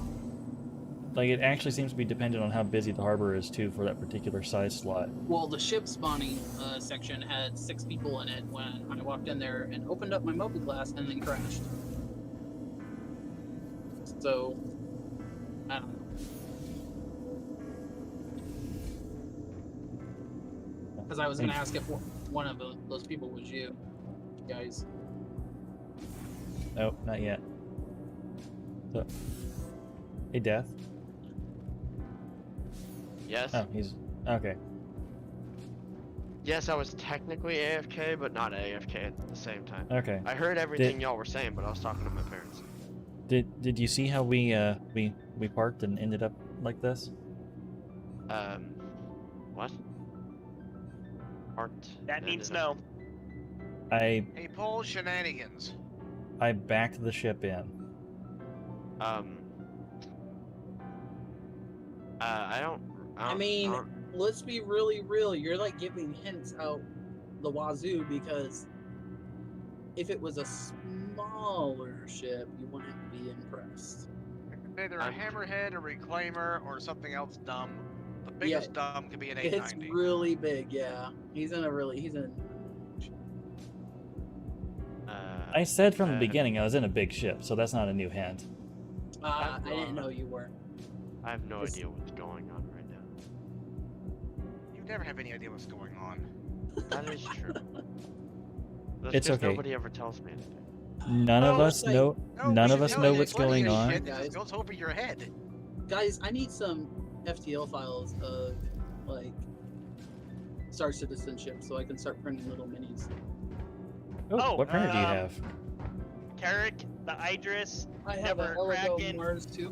Like, it actually seems to be dependent on how busy the harbor is, too, for that particular size slot. Well, the ship spawning section had 6 people in it when I walked in there and opened up my mobile glass and then crashed. So, I don't know. Because I was going to ask if one of those people was you guys. Oh, not yet. So, hey, Death. Yes. Oh, he's... Okay. Yes, I was technically AFK, but not AFK at the same time. Okay. I heard everything y'all were saying, but I was talking to my parents. Did you see how we parked and ended up like this? What? Parked. That and means ended up- no. Hey, Paul, shenanigans. I backed the ship in. I mean, let's be really real. You're like giving hints out the wazoo because if it was a smaller ship, you wouldn't be impressed. Either a hammerhead, a reclaimer, or something else dumb. The biggest dumb could be an 890. It's really big, yeah. He's in. I said from the beginning I was in a big ship, so that's not a new hint. I didn't know you were. I have no idea what's going on right now. You never have any idea what's going on. That is true. That's It's 'cause okay. Nobody ever tells me anything. None of us like- know. No, None we of should us tell know you. what's Plenty going of on. shit that Guys. just goes over your head. Guys, I need some FTL files of like Star Citizen ships so I can start printing little minis. Oh, what printer do you have? Carrick, the Idris. I have a Never Heligo Kraken. Mars too.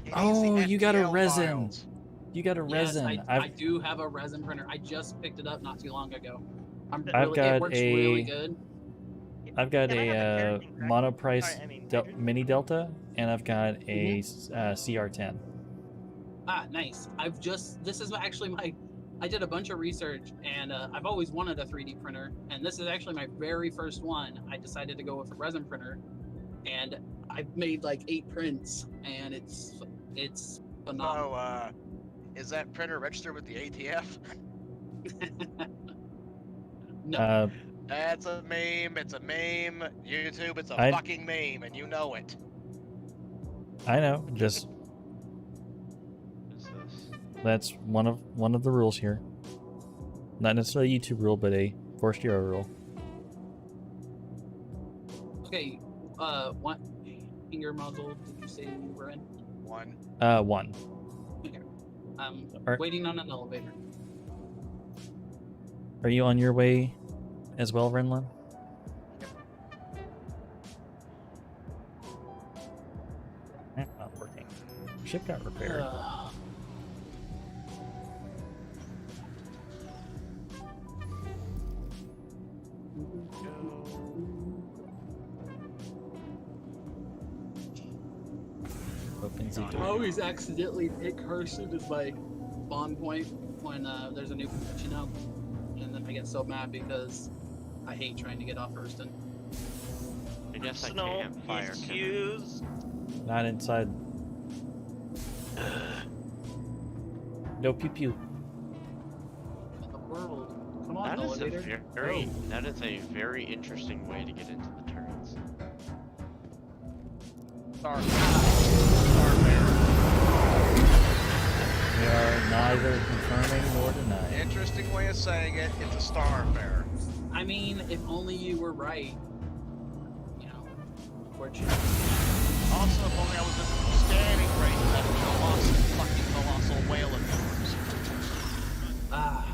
He needs Oh, the you got a FTL resin. files. You got a Yes, resin. I do have a resin printer. I just picked it up not too long ago. I've It got works really a- good. I've got Can I have a Carrick and Kraken? monoprice Sorry, I mean, Idris. mini Delta, and I've got a CR10. Ah, nice. This is actually I did a bunch of research and I've always wanted a 3D printer, and this is actually my very first one. I decided to go with a resin printer, and I've made like 8 prints, and it's phenomenal. So, is that printer registered with the ATF? No, That's a meme. It's a meme. YouTube, it's a I- fucking meme, and you know it. I know. Just What is this? that's one of the rules here. Not necessarily a YouTube rule, but a Forced Hero rule. okay. What finger muzzle did you say you were in? One. One. Are- Waiting on an elevator. Are you on your way as well, Renlin? Not working. Ship got repaired. Open Z I always accidentally pick Hershey as my spawn point when there's a new convention out, and then I get so mad because I hate trying to get off Hurston. I guess I Snow can't fire cannon. issues. Not inside. No pew pew. In the world. Come on, That is elevator. that is a very interesting way to get into the turrets. We are neither confirming nor denying. Interesting way of saying it. It's a Starfarer. I mean, if only you were right. You know, unfortunately. Also, if only I was in scanning range of that fucking colossal whale of yours. Ah.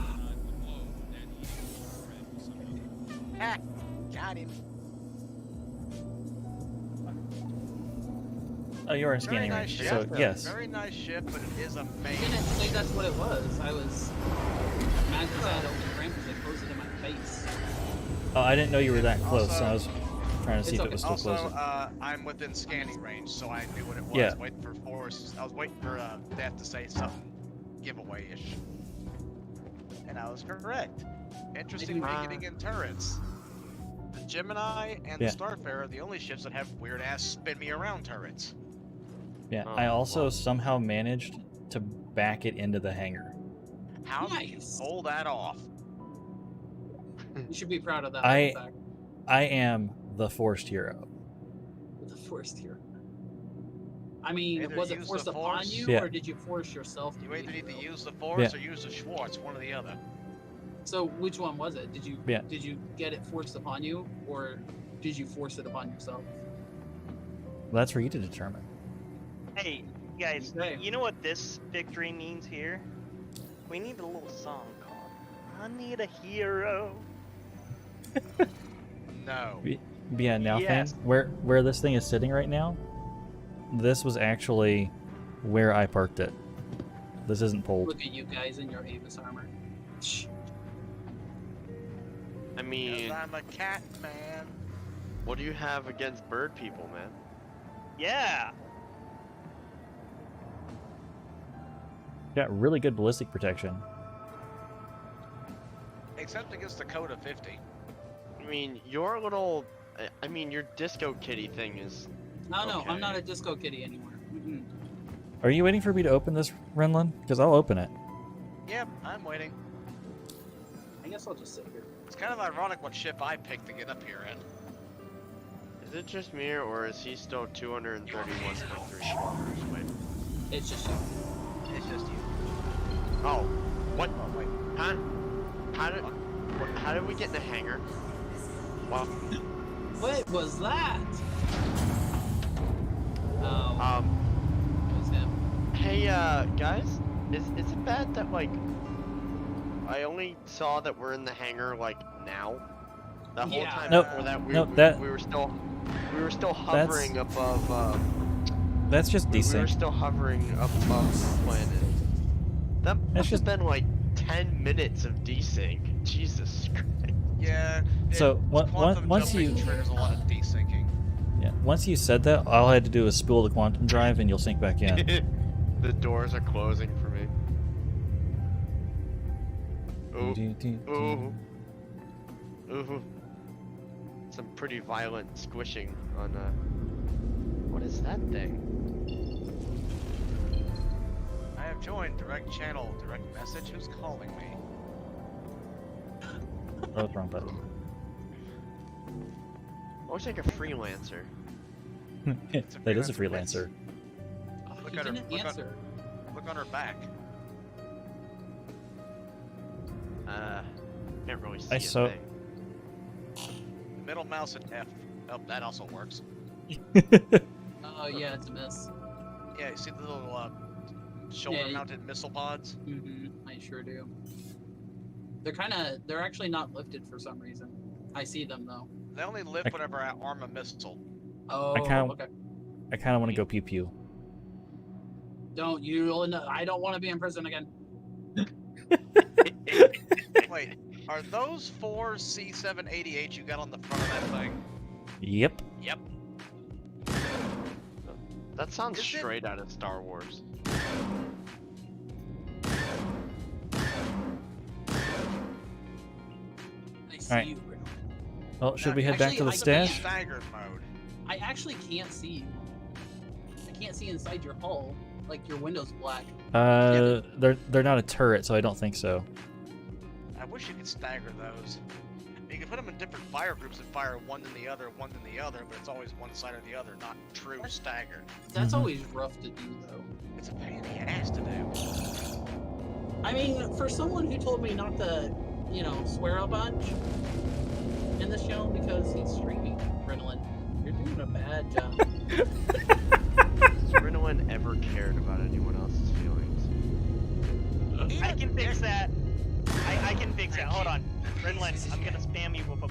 Ah, got him. Oh, you are in Very scanning nice range, ship. so yes. Very nice ship, but it is I amazing. didn't say that's what it was. I was mad because I had open ramp because they closed it in my face. Oh, I didn't know you were that close. Also- I was trying to see It's if it okay. was still Also, closing. I'm within scanning range, so I knew what it was. Yeah. Waiting for force. I was waiting for Death to say something giveaway-ish, and I was correct. Interesting way getting in turrets. The Gemini and Yeah. the Starfarer are the only ships that have weird-ass spin-me-around turrets. Yeah, Oh, I also wow. somehow managed to back it into the hangar. How did you Nice. pull that off? You should be proud of that. I- little fact. I am the forced hero. The forced here. I mean, Either was it use forced the upon force- you, Yeah. or did you force yourself to You be either a need to hero? use the Force or use the Schwartz, one or the other. So which one was it? Did you Yeah. did you get it forced upon you, or did you force it upon yourself? That's for you to determine. Hey, guys, Okay. you know what this victory means here? We need a little song called I Need a Hero. No. But yeah, now Yes. fan, where this thing is sitting right now, this was actually where I parked it. This isn't pulled. Look at you guys in your Avis armor. Shh. I mean, 'Cause I'm a cat man. what do you have against bird people, man? Yeah. Got really good ballistic protection. Except against the code of 50. I mean, your little, I mean, your disco kitty thing is. No, no, Okay. I'm not a disco kitty anymore. Mm-mm. Are you waiting for me to open this, Renlin? Because I'll open it. Yep, I'm waiting. I guess I'll just sit here. It's kind of ironic what ship I picked to get up here in. Is it just me, or is he still 231.3 kilometers away? It's just you. It's just you. Oh, what? Oh, wait. Huh? How did we get in the hangar? Well, What was that? Oh, it was him. hey, guys, is it bad that like I only saw that we're in the hangar like now? The whole Yeah. time Nope. before that, Nope, we were still hovering above. That's just We were desync. still hovering above the planet. That must just- have been like 10 minutes of desync. Jesus Christ. Yeah. So, quantum once jumping you- triggers a lot of desyncing. Yeah. Once you said that, all I had to do was spool the quantum drive, and you'll sync back in. The doors are closing for me. Ooh. Ooh. Ooh. Some pretty violent squishing on what is that thing? I have joined direct channel, direct message. Who's calling me? Oh, wrong button. Looks like a freelancer. That is a freelancer. Oh, Look he at her- didn't look at- answer. Look on her back. Can't really see I a saw- thing. Middle mouse and F. Oh, that also works. Oh yeah, it's a miss. Yeah, you see the little shoulder-mounted missile pods? Mm-hmm. I sure do. They're actually not lifted for some reason. I see them though. They only lift whenever I arm a missile. Oh, kinda- okay. I kind of want to go pew pew. Don't you? I don't want to be in prison again. Wait, are those 4 C-788 you got on the front of that thing? Yep. Yep. That sounds Is it- straight out of Star Wars. see Alright. you, Riddle. Well, should we head back to the Actually, stash? Staggered mode. I actually can't see you. I can't see inside your hull. Like your window's black. They're not a turret, so I don't think so. I wish you could stagger those. You can put them in different fire groups and fire one than the other, but it's always one side or the other, not true stagger. That's Mhm. always rough to do, though. It's a pain in the ass to do. I mean, for someone who told me not to, swear a bunch in the show because he's streaming, Riddlin, you're doing a bad job. Has Rinowin ever cared about anyone else's feelings? I can fix that. I can fix that. Hold on. Renlin, I'm gonna spam you with a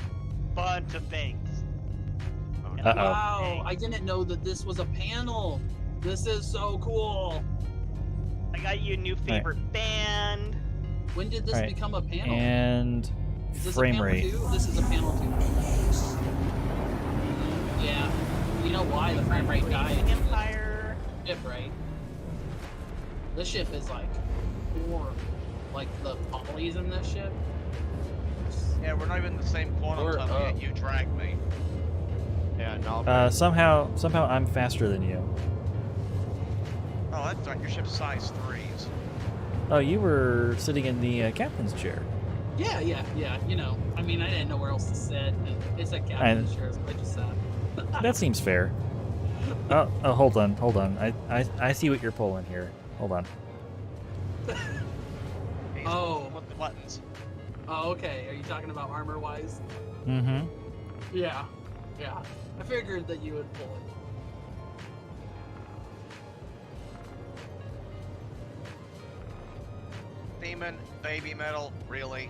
bunch of things. And Uh-oh. Wow, I didn't know that this was a panel. This is so cool. I got you a new favorite band. When did this Alright, become a panel? And Is this frame a panel rate. Two? This is a panel 2. Yeah. You know why the frame rate died? Empire. Ship, right? This ship is like like the polys in this ship. Yeah, we're not even in the same quantum Or, tunnel yet. You dragged me. Yeah, no. Somehow I'm faster than you. Oh, that's right. Your ship's size 3s. Oh, you were sitting in the captain's chair. Yeah. I mean, I didn't know where else to sit. And it's a captain's chair, so I just sat. That seems fair. Oh, hold on. I see what you're pulling here. Hold on. Oh. With the buttons. Oh, okay. Are you talking about armor-wise? Mm-hmm. Yeah. I figured that you would pull it. Demon, baby metal, really?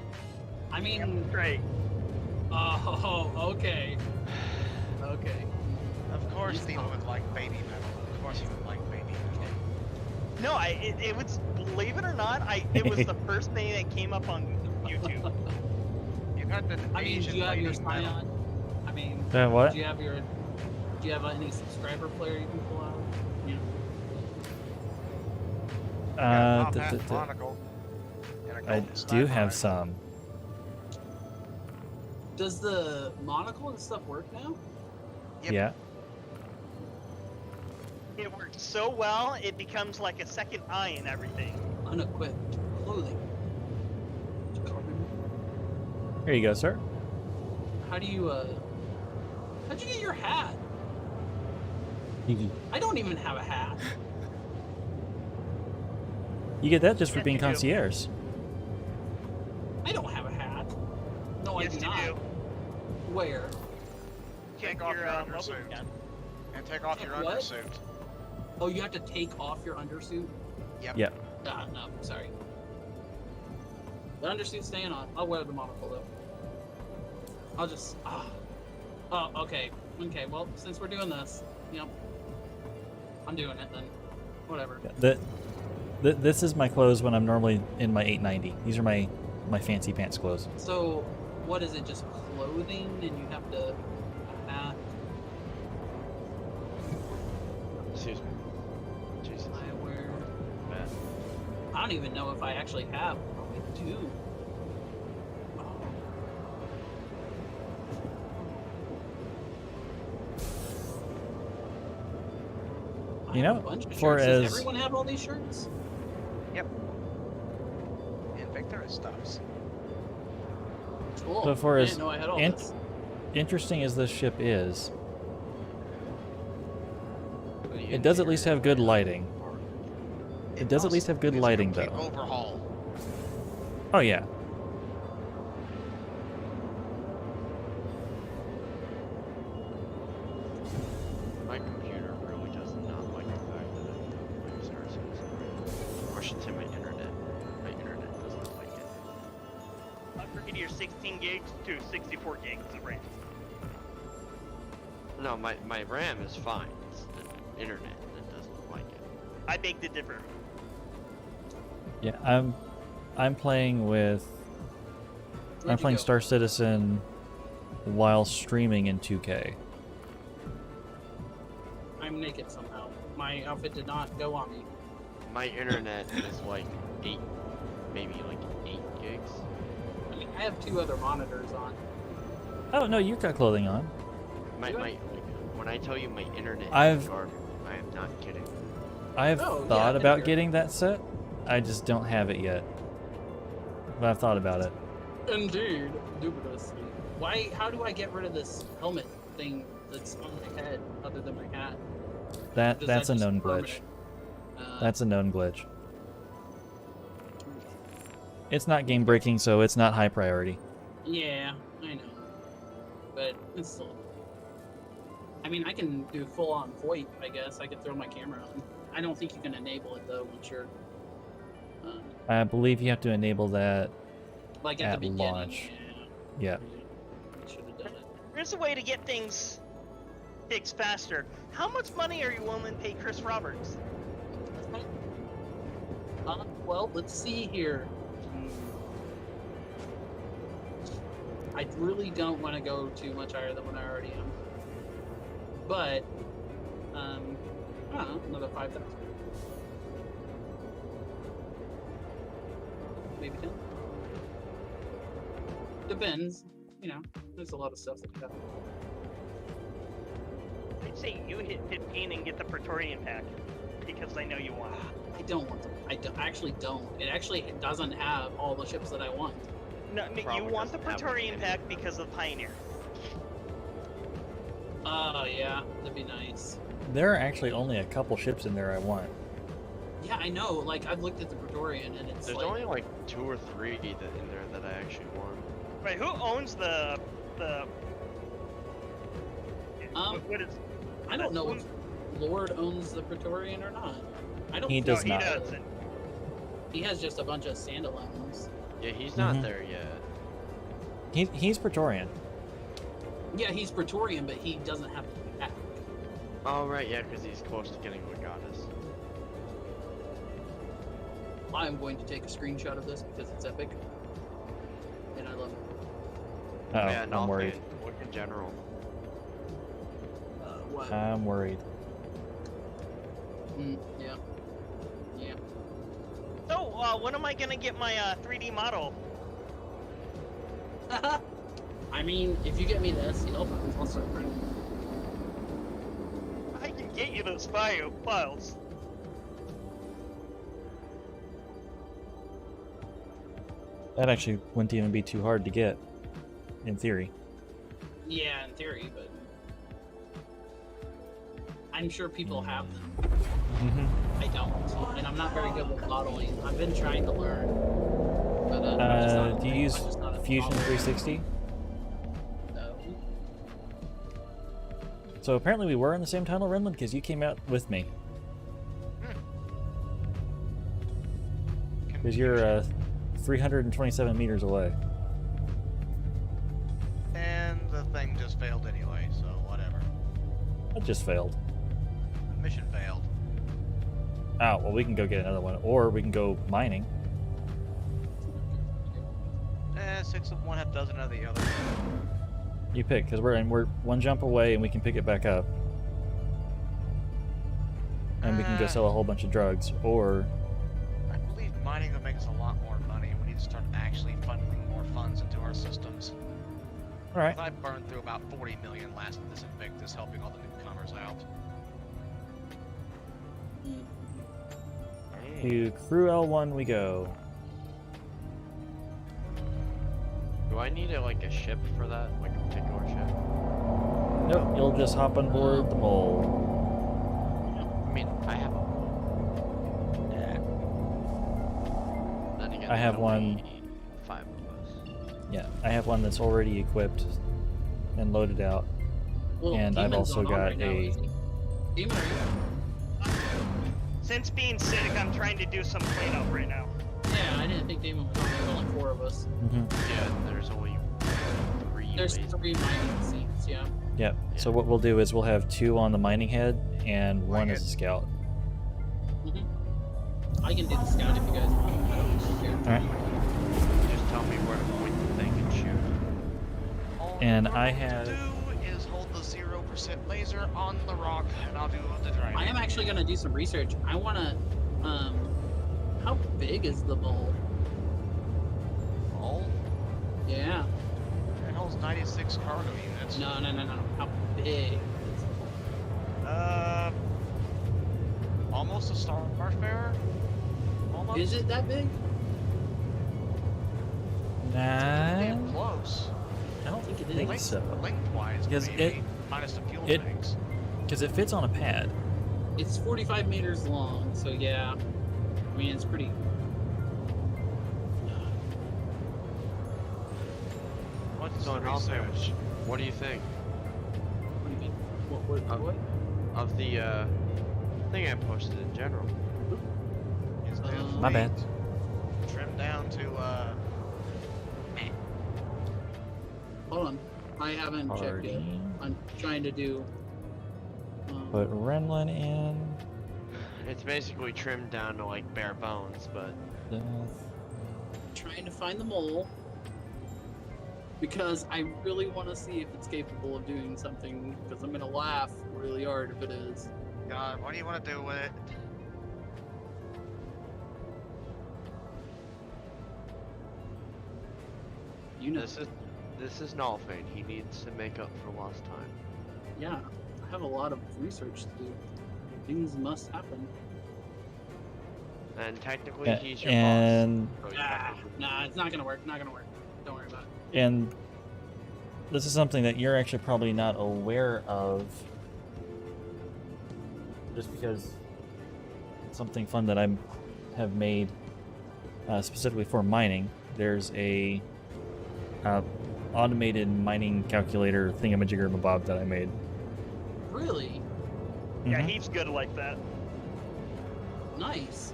I mean, Great. oh, okay. Okay. Of course Demon would like baby metal. Of course he would like baby metal. No, it was, believe it or not, it was the first thing that came up on YouTube. You got the I mean, do Asian you have your baby metal. Scion? I mean, What? do you have any subscriber player you can pull out? Yeah. Top hat, monocle, and a I golden do sniper have rifle. some. Does the monocle and stuff work now? Yep. Yeah. It works so well, it becomes like a second eye in everything. Unequipped clothing. Carbon. Here you go, sir. How'd you get your hat? You I don't even have a hat. get that just for Yes, being you do. concierge. I don't have a hat. No, Yes, I do you not. do. Where? Take Check off your level undersuit. again. And take off your What? undersuit. Oh, you have to take off your undersuit? Yep. Yep. No, sorry. The undersuit's staying on. I'll wear the monocle though. I'll just. Oh, okay. Okay, well, since we're doing this, I'm doing it then. Whatever. This is my clothes when I'm normally in my 890. These are my fancy pants clothes. So, what is it? Just clothing, and you have to. Excuse me. Jesus. I wear. Man. I don't even know if I actually have. Oh, I do. I You have know, a bunch of for shirts. Does as- everyone have all these shirts? And Victor has stuffs. Cool. So for I as didn't know I had all int- this. Interesting as this ship is, The it does at least have good interior- lighting. It does at least have good needs a lighting, complete though. Overhaul. Oh yeah. My computer really does not like the fact that I use RCS. Or should say my internet. My internet does not like it. Upgrade your 16 gigs to 64 gigs of RAM. No, my RAM is fine. It's the internet that doesn't like it. I beg to differ. Yeah, I'm playing with I'm Where'd you playing go? Star Citizen while streaming in 2K. I'm naked somehow. My outfit did not go on me. My internet is like 8, maybe like 8 gigs. I mean, I have 2 other monitors on. Oh no, you got clothing on. When I tell you my internet I've- is garbage, I am not kidding. I have Oh, yeah, thought I've been about here. getting that set. I just don't have it yet. But I've thought about it. Indeed, dubious. Why? How do I get rid of this helmet thing that's on my head, other than my hat? Does That's that a just known permanent? glitch. That's a known glitch. It's not game breaking, so it's not high priority. Yeah, I know. But it's still. I mean, I can do full on VoIP, I guess. I could throw my camera on. I don't think you can enable it though once you're. I believe you have to enable that Like at at the beginning. launch. Yeah. Yeah. I should have done it. Here's a way to get things fixed faster. How much money are you willing to pay Chris Roberts? Well, let's see here. I really don't want to go too much higher than what I already am. But, I don't know, another 5,000. Maybe 10. Depends. You know, there's a lot of stuff like that. I'd say you hit 15 and get the Praetorian pack, because I know you want it. I don't want them. I actually don't. It actually doesn't have all the ships that I want. No, you Probably want the doesn't have Praetorian it. pack because of Pioneer. Oh, yeah, that'd be nice. There are actually only a couple ships in there I want. Yeah, I know. Like, I've looked at the Praetorian, and it's There's like... only like 2 or 3 in there that I actually want. Right, who owns the what is I don't know if Lord owns the Praetorian or not. I don't. He think does he not. doesn't. He has just a bunch of standalones. Yeah, he's not Mhm. there yet. He's Praetorian. Yeah, he's Praetorian, but he doesn't have the pack. Oh right, yeah, because he's close to getting Legatus. I'm going to take a screenshot of this because it's epic, and I love it. Oh, Yeah, I'm worried. Look in general. What? I'm worried. Yeah. Yeah. So, when am I gonna get my 3D model? I mean, if you get me the SCL files, I'll start printing. I can get you those files. That actually wouldn't even be too hard to get, in theory. Yeah, in theory, but I'm sure people have them. Mm-hmm. I don't, and I'm not very good with modeling. I've been trying to learn, but I'm just not, Do you use I'm just not a Fusion modeler. 360? No. So apparently we were in the same tunnel, Renlund, because you came out with me. Because you're 327 meters away. And the thing just failed anyway, so whatever. That just failed. The mission failed. Oh, well, we can go get another one, or we can go mining. 6 of one, half dozen of the other. You pick, because we're one jump away and we can pick it back up. And we can go sell a whole bunch of drugs, or... I believe mining will make us a lot more money. We need to start actually funneling more funds into our systems. Alright. I burned through about 40 million last of this Invictus, helping all the newcomers out. To Crew L1 we go. Do I need like a ship for that? Like a particular ship? Nope, you'll just hop on board the mole. I mean, I have a... Yeah. Then again, I have there's one. only 5 of us. Yeah, I have one that's already equipped and loaded out. Well, And I've Demon's also not on got right now, a- is he? Demon, are you? Since being sick, I'm trying to do some cleanup right now. Yeah, I didn't think Demon was on. There's only 4 of us. Yeah, there's only 3. There's basically. 3 mining seats, yeah. Yep. So what we'll do is we'll have 2 on the mining head and 1 as a scout. I can do the scout if you guys want. I don't really care. Alright. Just tell me where to point the thing and shoot. All And we're I going have- to do is hold the 0% laser on the rock, and I'll do the driving. I am actually going to do some research. I want to, how big is the bowl? Oh, Yeah. where the hell's 96 cargo units. No. How big? Almost a Starfarer? Almost? Is it that big? Damn Nah, close. I don't think it is. think so. Lengthwise, Because maybe, minus the fuel it- tanks. Because it fits on a pad. It's 45 meters long, so yeah. I mean, it's pretty. What's So the in all research? fairness, what do you think What do you mean? What? of the thing I posted in general? Is My bad. Trimmed down to Hold on. I haven't checked yet. Party. I'm trying to do. Put Renlin in. It's basically trimmed down to like bare bones, but Death. Trying to find the mole because I really want to see if it's capable of doing something. Because I'm gonna laugh really hard if it is. God, what do you want to do with it? You know. this is Nalfane. He needs to make up for lost time. Yeah, I have a lot of research to do. Things must happen. And technically, he's your and boss. So you have to- Nah, it's not gonna work. Not gonna work. Don't worry about it. and this is something that you're actually probably not aware of, just because it's something fun that I have made specifically for mining. There's a automated mining calculator thingamajigger that I made. Really Yeah, Mhm. he's good like that. nice.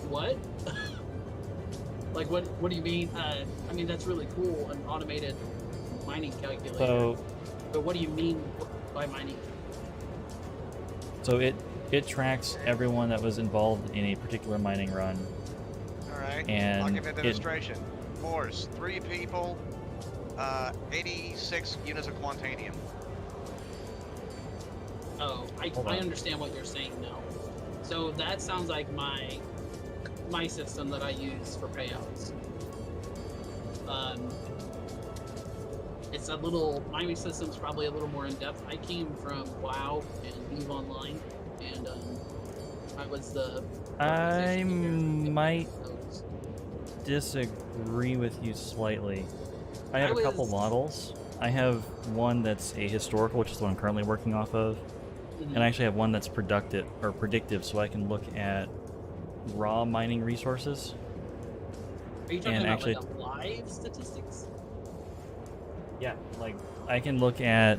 What? Like what? What do you mean? I mean that's really cool. An automated mining calculator. So But what do you mean by mining? So it tracks everyone that was involved in a particular mining run. Alright, And I'll give it a it- demonstration. Force, 3 people, 86 units of Quantanium. Oh, Hold I on. understand what you're saying now. So that sounds like my system that I use for payouts. It's a little my system's probably a little more in depth. I came from WoW and EVE Online, and I was the. I organization leader. might Those. disagree with you slightly. I have I a couple was- models. I have one that's a historical, which is the one I'm currently working off of, Mhm. and I actually have one that's predictive, so I can look at raw mining resources. Are you talking and about actually- like the live statistics? Yeah, like I can look at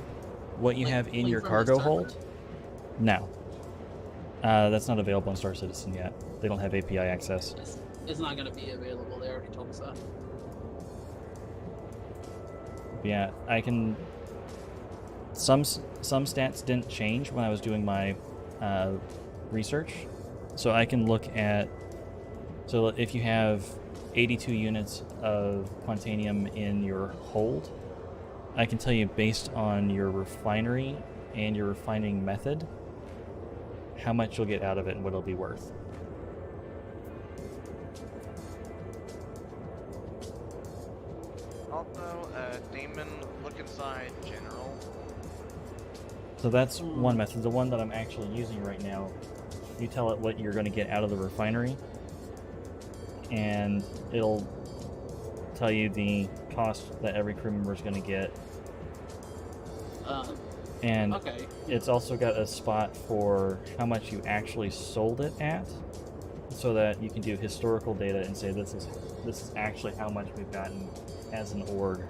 what you Like have in pulling your from the cargo server? hold. No, that's not available on Star Citizen yet. They don't have API access. It's not going to be available. They already told us that. Yeah, I can. Some stats didn't change when I was doing my research, so I can look at. So if you have 82 units of Quantanium in your hold, I can tell you based on your refinery and your refining method how much you'll get out of it and what it'll be worth. Also, Demon, look inside General. So that's one method. The one that I'm actually using right now, you tell it what you're going to get out of the refinery, and it'll tell you the cost that every crew member is going to get. And Okay. it's also got a spot for how much you actually sold it at, so that you can do historical data and say this is actually how much we've gotten as an org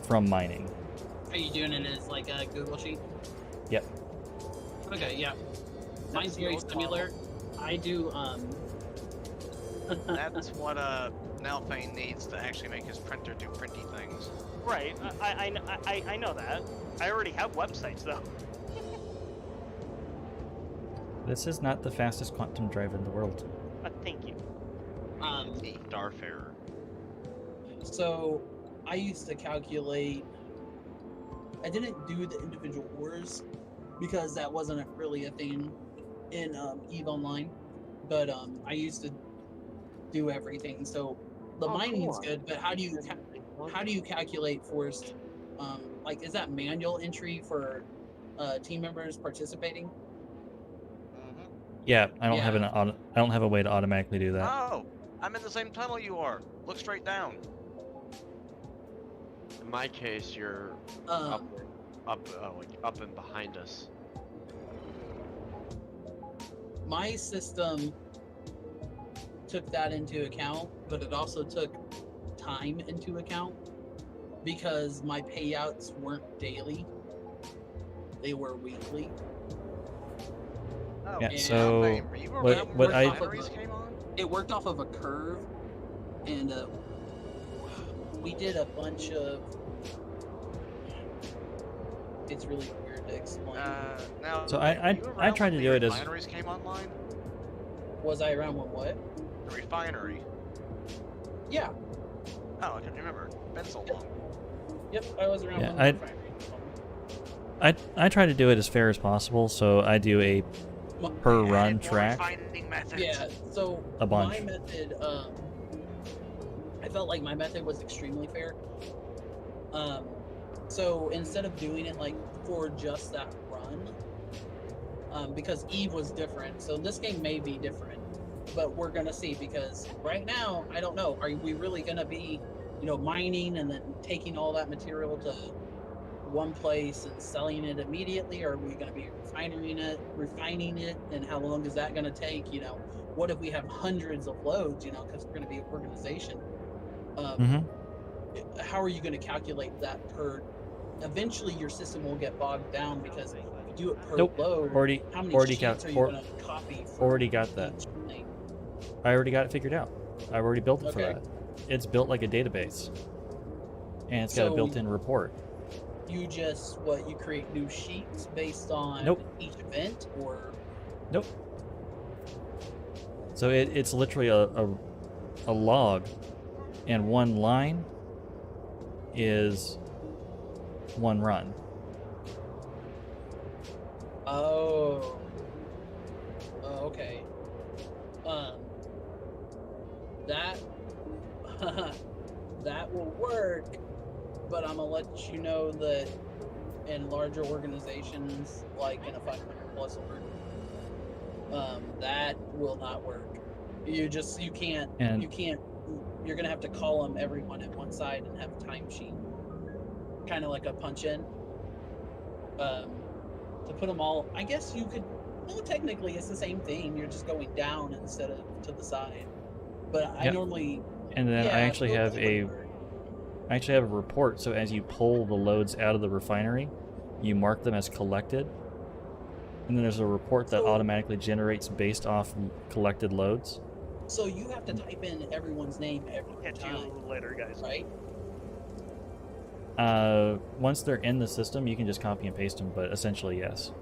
from mining. Are you doing it as like a Google sheet? Yep. Okay, yeah. Mine's the very old similar. I do That's what Nalfane needs to actually make his printer do printy things. Right. I know that. I already have websites though. This is not the fastest quantum drive in the world. Thank you. Starfarer. So I used to calculate. I didn't do the individual ores because that wasn't really a thing in EVE Online, but I used to do everything. So The Oh, mining's cool. good, but how do you calculate forced? Like, is that manual entry for team members participating? Yeah, I don't have Yeah. I don't have a way to automatically do that. Oh, I'm in the same tunnel you are. Look straight down. In my case, you're Um, like up and behind us. my system took that into account, but it also took time into account because my payouts weren't daily; they were weekly. Oh, Yeah, And so were you what- around what when I- refineries came on? It worked off of a curve, and we did a bunch of. It's really weird to explain. Now, So were you I around tried when to the do it as refineries came online? Was I around when what? The refinery. Yeah. Oh, I can't remember. Been so long. Yep, I was around Yeah, when the refinery. I try to do it as fair as possible, so I do a per run track. Yeah, so A bunch. my method, I felt like my method was extremely fair. So instead of doing it like for just that run, because Eve was different, so this game may be different, but we're gonna see because right now I don't know. Are we really gonna be, mining and then taking all that material to one place and selling it immediately, or are we going to be refining it, and how long is that going to take? What if we have hundreds of loads? Because we're going to be an organization. How are you going to calculate that per? Eventually, your system will get bogged down because if you do it per load, how many sheets are you going to copy? Already got that. I already got it figured out. I've already built it for that. It's built like a database, and it's got a built-in report. You just you create new sheets based on each event, or nope. So it's literally a log, and one line is one run. Oh, okay. That that will work. But I'm gonna let you know that in larger organizations, like in a 500 plus org, that will not work. You can't. You're gonna have to call them everyone at one side and have a timesheet, kind of like a punch in. To put them all, I guess you could. No, technically it's the same thing. You're just going down instead of to the side. But I normally. And then I actually have a report, so as you pull the loads out of the refinery, you mark them as collected, and then there's a report that automatically generates based off collected loads. So you have to type in everyone's name every time. Catch you later, guys. Right? Once they're in the system, you can just copy and paste them, but essentially, yes.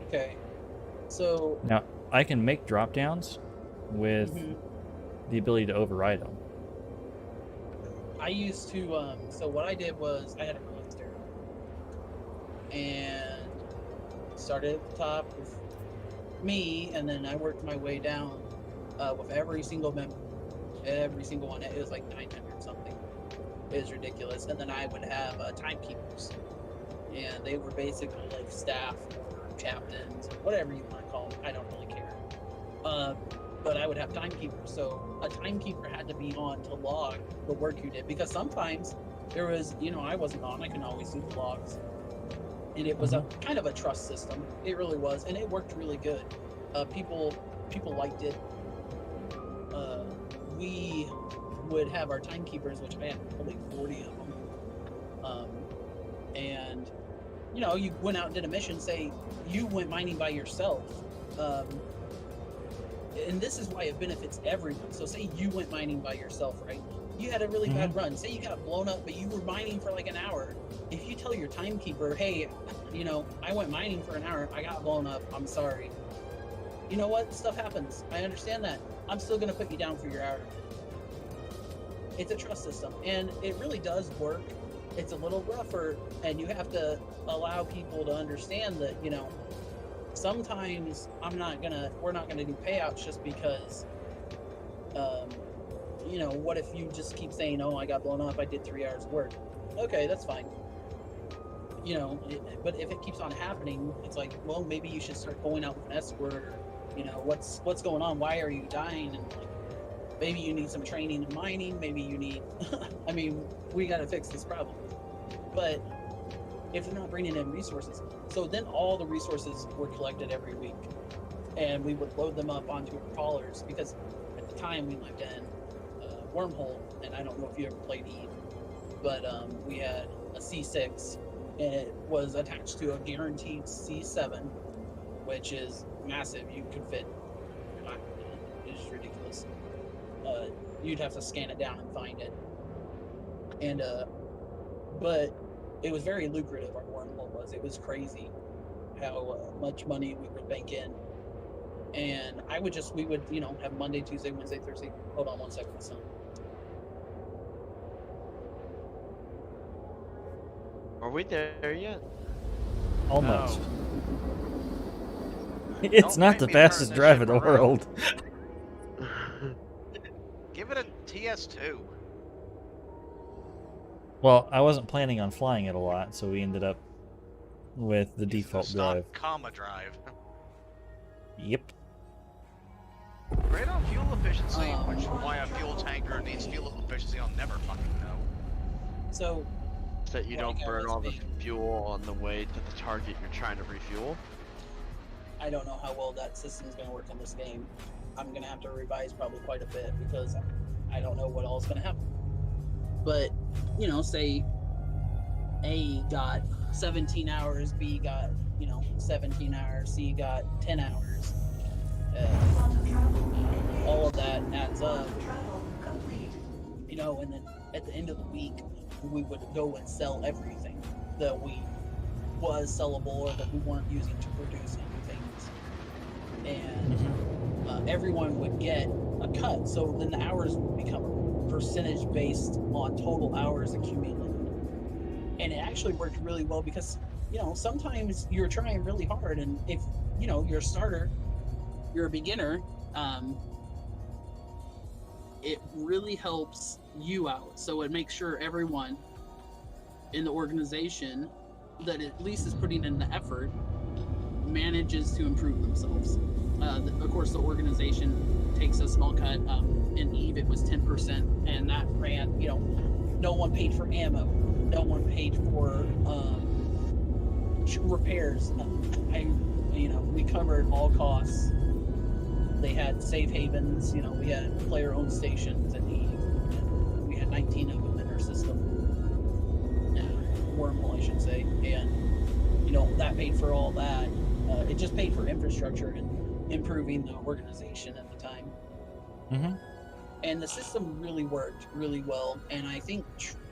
Okay. So now I can make drop downs with the ability to override them. I used to, so what I did was I had a roster and started at the top with me, and then I worked my way down with every single member, every single one. It was like 900 something. It was ridiculous. And then I would have timekeepers, and they were basically like staff or captains, whatever you want to call them. I don't really care. But I would have timekeepers. So a timekeeper had to be on to log the work you did, because sometimes there was, I wasn't on. I couldn't always do the logs, and it was a kind of a trust system. It really was, and it worked really good. People liked it. We would have our timekeepers, which I had probably 40 of them, and you went out and did a mission. Say you went mining by yourself. And this is why it benefits everyone. So say you went mining by yourself, right? You had a really bad run. Say you got blown up, but you were mining for like an hour. If you tell your timekeeper, hey, I went mining for an hour, I got blown up, I'm sorry. You know what? Stuff happens. I understand that. I'm still going to put you down for your hour. It's a trust system, and it really does work. It's a little rougher, and you have to allow people to understand that, sometimes we're not gonna do payouts just because, what if you just keep saying, oh, I got blown up, I did 3 hours of work. Okay, that's fine. But if it keeps on happening, it's like, well, maybe you should start going out with an escort, or, what's going on? Why are you dying? And like, maybe you need some training in mining. Maybe you need, I mean, we got to fix this problem. But if they're not bringing in resources, so then all the resources were collected every week, and we would load them up onto our haulers, because at the time we lived in Wormhole, and I don't know if you ever played Eve, but we had a C6, and it was attached to a guaranteed C7, which is massive. You could fit, it's ridiculous. You'd have to scan it down and find it. And but it was very lucrative. Our Wormhole was. It was crazy how much money we would bank in. And we would have Monday, Tuesday, Wednesday, Thursday. Hold on one second, my son. Are we there yet? Almost. No. It's Don't not make the me turn fastest this drive ship in the around. world. Give it a TS2. Well, I wasn't planning on flying it a lot, so we ended up with the Using default stock drive. comma drive. Yep. Great on fuel efficiency, which why a fuel tanker needs fuel efficiency, I'll never fucking know. So That you don't burn all the fuel on the way to the target you're trying to refuel. I don't know how well that system is going to work in this game. I'm going to have to revise probably quite a bit, because I don't know what all is going to happen. But, say A got 17 hours, B got, 17 hours, C got 10 hours. All of that adds up. And then at the end of the week, we would go and sell everything that was sellable or that we weren't using to produce new things. And everyone would get a cut. So then the hours would become a percentage based on total hours accumulated. And it actually worked really well, because, sometimes you're trying really hard, and if, you're a starter, you're a beginner, it really helps you out. So it makes sure everyone in the organization that at least is putting in the effort manages to improve themselves. Of course, the organization takes a small cut. In Eve, it was 10%, and that ran, no one paid for ammo. No one paid for repairs. We covered all costs. They had safe havens. We had player-owned stations in Eve. And we had 19 of them in our system. Wormhole, I should say. And, that paid for all that. It just paid for infrastructure and improving the organization at the time. Mm-hmm. And the system really worked really well. And I think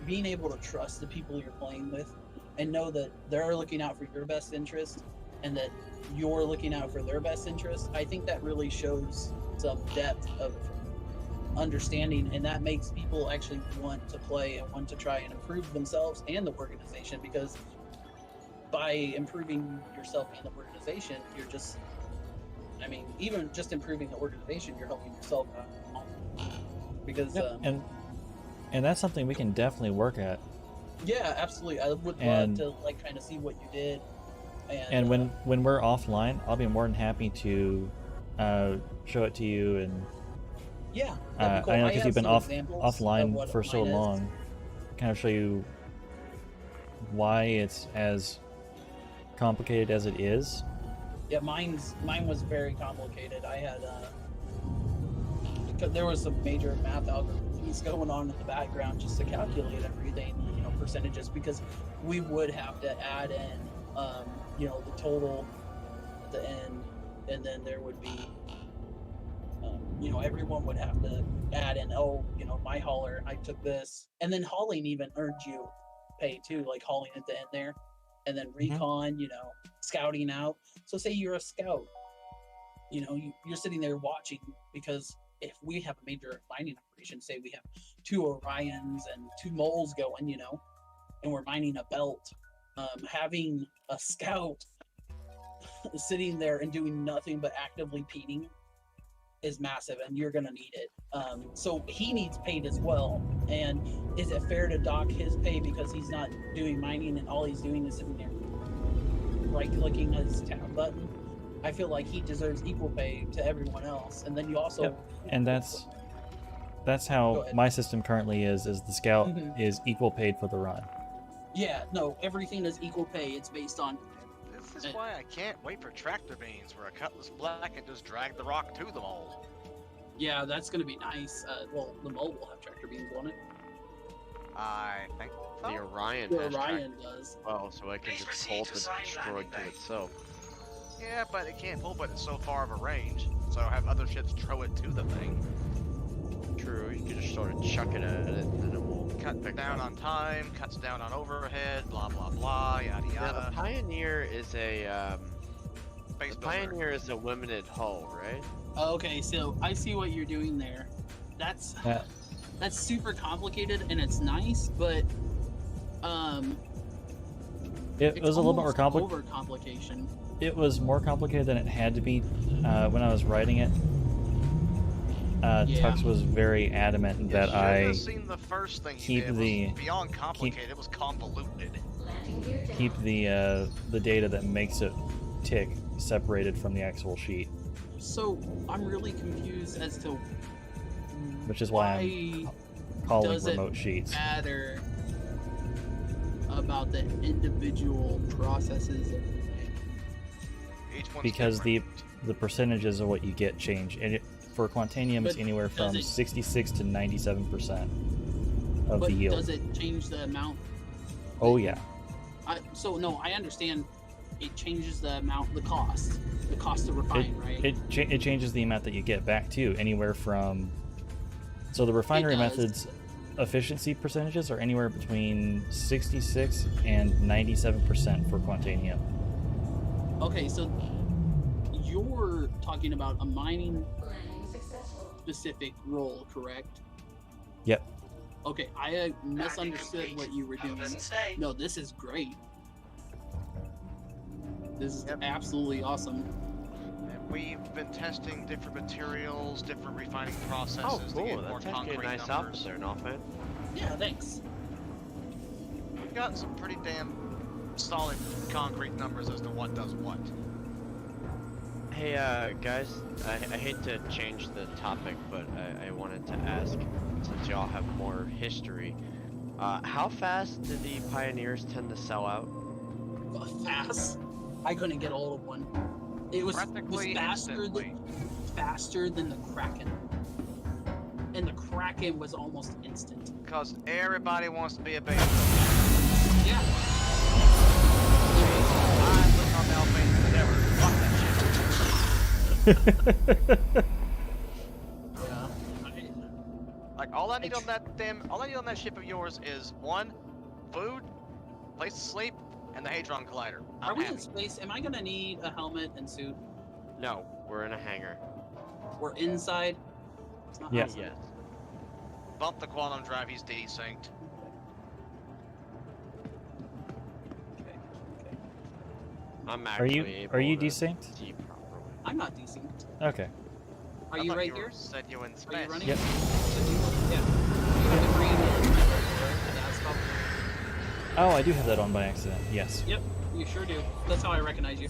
being able to trust the people you're playing with and know that they're looking out for your best interest and that you're looking out for their best interest, I think that really shows some depth of understanding, and that makes people actually want to play and want to try and improve themselves and the organization, because by improving yourself and the organization, you're just, even just improving the organization, you're helping yourself out. Because yep. And that's something we can definitely work at. Yeah, absolutely. I would love to kind of see what you did. And when we're offline, I'll be more than happy to show it to you. And yeah, that'd be cool. I know, because you've been offline for so long, kind of show you why it's as complicated as it is. Yeah, mine was very complicated. I had there was some major math algorithms going on in the background just to calculate everything, percentages, because we would have to add in the total at the end, and then there would be everyone would have to add in, my hauler, I took this, and then hauling even earned you pay too, like hauling at the end there, and then recon, scouting out. So say you're a scout, you're sitting there watching, because if we have a major mining operation, say we have 2 Orions and 2 moles going, and we're mining a belt, having a scout sitting there and doing nothing but actively peating is massive, and you're gonna need it. So he needs paid as well. And is it fair to dock his pay because he's not doing mining and all he's doing is sitting there right-clicking his tab button? I feel like he deserves equal pay to everyone else. And then you also, Yep. And that's how my system currently is the scout is equal paid for the run. yeah, no, everything is equal pay. It's based on. This is why I can't wait for tractor beams, where a Cutlass Black can just drag the rock to the mole. Yeah, that's gonna be nice. Well, the mole will have tractor beams on it. I think so. The Orion The has Orion does. well, so it can just pull the destroyed to itself. Yeah, but it can't pull, but it's so far of a range. So have other ships throw it to the thing. True, you can just sort of chuck it at it, and it will Cut down on time, cuts down on overhead, blah blah blah, yada Yeah, yada. the Pioneer is a Base the builder. Pioneer is a limited hull, right? Okay, so I see what you're doing there. That's super complicated and it's nice, but It was a little bit more complicated. Over complication. It was more complicated than it had to be when I was writing it. Tux was very adamant that I Seen the first thing keep he did the was beyond complicated. It was convoluted. keep the data that makes it tick separated from the actual sheet, So I'm really confused as to which is why I'm calling does it remote sheets. matter about the individual processes of the thing. Each one's Because different. the percentages of what you get change, and for Quantanium it's But anywhere does from it- 66 to 97% of But the yield. does it change the amount? Oh yeah. So no, I understand. It changes the amount, the cost to refine, right? It changes the amount that you get back too, anywhere from. So the refinery It does. methods efficiency percentages are anywhere between 66 and 97% for Quantanium. Okay, so you're talking about a mining Landing successful. specific role, correct? Yep. Okay, I misunderstood what you were doing. No, this is great. This is absolutely awesome. And we've been testing different materials, different refining processes Oh, to cool. get more That's actually a concrete nice numbers. outfit there, Nolfan. Yeah, thanks. We've got some pretty damn solid concrete numbers as to what does what. Hey, guys, I hate to change the topic, but I wanted to ask, since y'all have more history, how fast do the Pioneers tend to sell out? Fast. I couldn't get hold of one. It was Practically faster than the Kraken. And the Kraken was almost instant. Because everybody wants to be a base. Yeah. I look on the Albanians never. Fuck that shit. Yeah. Like all I need on that ship of yours is one, food, place to sleep, and the Hadron Collider. Are I'm we happy. in space? Am I gonna need a helmet and suit? No, we're in a hangar. We're inside? It's not Yeah. outside. Yes. Bump the quantum drive, he's desynced. Okay. I'm Are actually you able to desynced? see properly. I'm not desynced. Okay. Are I you thought right you here? Said you in Are space. you running? Yep. Yeah. You have the green and that's stuff. Oh, I do have that on by accident. Yes. Yep, you sure do. That's how I recognize you.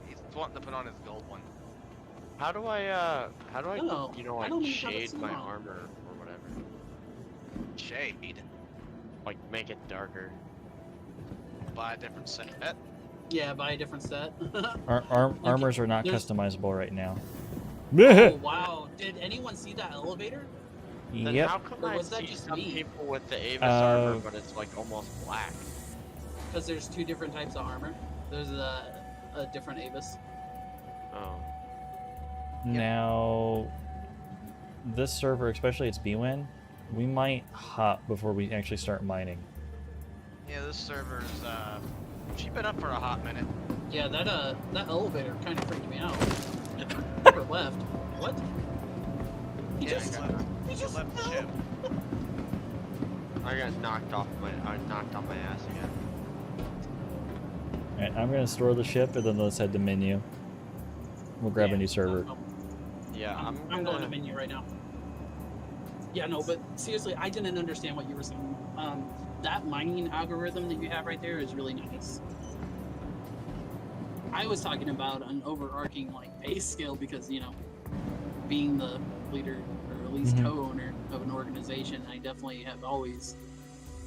He's wanting to put on his gold one. How do I, No, you know, I like don't even have it shade my set on. armor or whatever? Shade. Like, make it darker. Buy a different set. Yeah, buy a different set. Armors are not There's- customizable right now. Oh, wow. Did anyone see that elevator? Then Yep. how come Or I was that see just some me? people with the Avis armor, Uh, but it's like almost black? Because there's two different types of armor. There's a different Avis. Oh. Now, this server, especially its BWin, we might hop before we actually start mining. Yeah, this server's she's been up for a hot minute. Yeah, that elevator kind of freaked me out. Never left. What? He Yeah, just he left the ship. I got knocked off my ass again. Alright, I'm gonna store the ship and then let's head to menu. We'll grab a new server. Yeah, I'm going to menu right now. Yeah, no, but seriously, I didn't understand what you were saying. That mining algorithm that you have right there is really nice. I was talking about an overarching like base skill because, you know, being the leader or at least co-owner of an organization, I definitely have always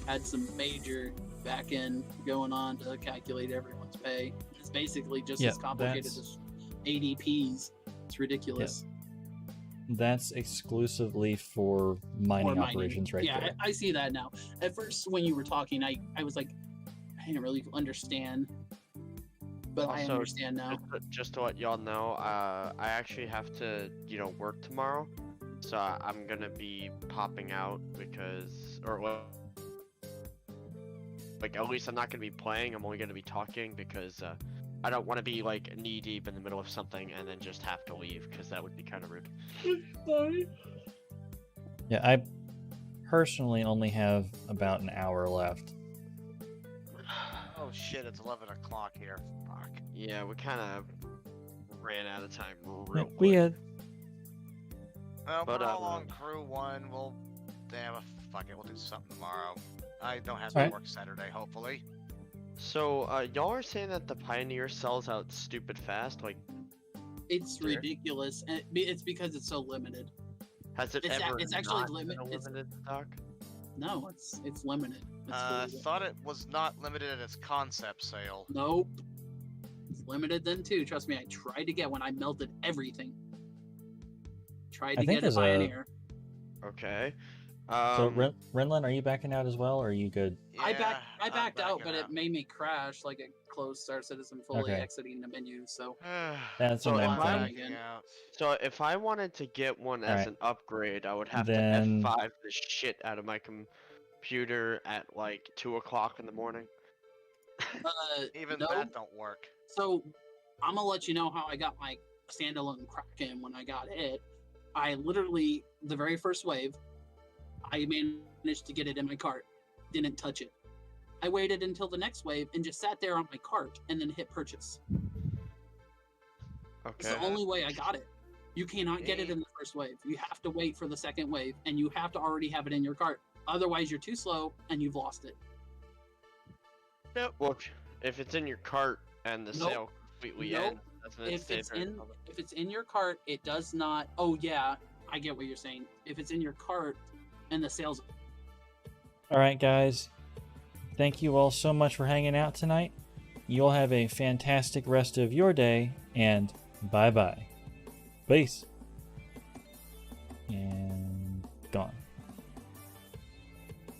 had some major back end going on to calculate everyone's pay. It's basically just as complicated as ADPs. It's ridiculous. That's exclusively for mining operations right there. Yeah, I see that now. At first, when you were talking, I was like, I didn't really understand. But also, I understand now. Just to let y'all know, I actually have to, you know, work tomorrow. So I'm going to be popping out because, or well, like at least I'm not going to be playing. I'm only going to be talking because I don't want to be like knee deep in the middle of something and then just have to leave because that would be kind of rude. Sorry. Yeah, I personally only have about an hour left. Oh shit, it's 11 o'clock here. Fuck. Yeah, we kind of ran out of time real quick. We had. Well, we're all on crew 1. We'll, fuck it, we'll do something tomorrow. I don't have to work Saturday, hopefully. So, y'all are saying that the Pioneer sells out stupid fast? Like, it's ridiculous. And it's because it's so limited. Has it ever it's actually not limited. been a limited stock? No, it's limited. I thought it was not limited at its concept sale. Nope. It's limited then too. Trust me, I tried to get one. I melted everything. Tried to get a Pioneer. Okay. So Renlin, are you backing out as well, or are you good? Yeah, I backed out, but it made me crash. Like it closed Star Citizen fully, exiting the menu. So that's so annoying. So if I wanted to get one as an upgrade, I would have to F5 the shit out of my computer at like 2 o'clock in the morning. Even that don't work. So I'm gonna let you know how I got my standalone Kraken when I got it. I literally, the very first wave, I managed to get it in my cart. Didn't touch it. I waited until the next wave and just sat there on my cart and then hit purchase. Okay. It's the only way I got it. You cannot get it in the first wave. You have to wait for the second wave, and you have to already have it in your cart. Otherwise, you're too slow and you've lost it. Nope. Well, if it's in your cart and the sale completely ends, if it's in your cart, it does not. Oh yeah, I get what you're saying. If it's in your cart and the sales. All right, guys. Thank you all so much for hanging out tonight. You'll have a fantastic rest of your day, and bye-bye. Peace. And gone.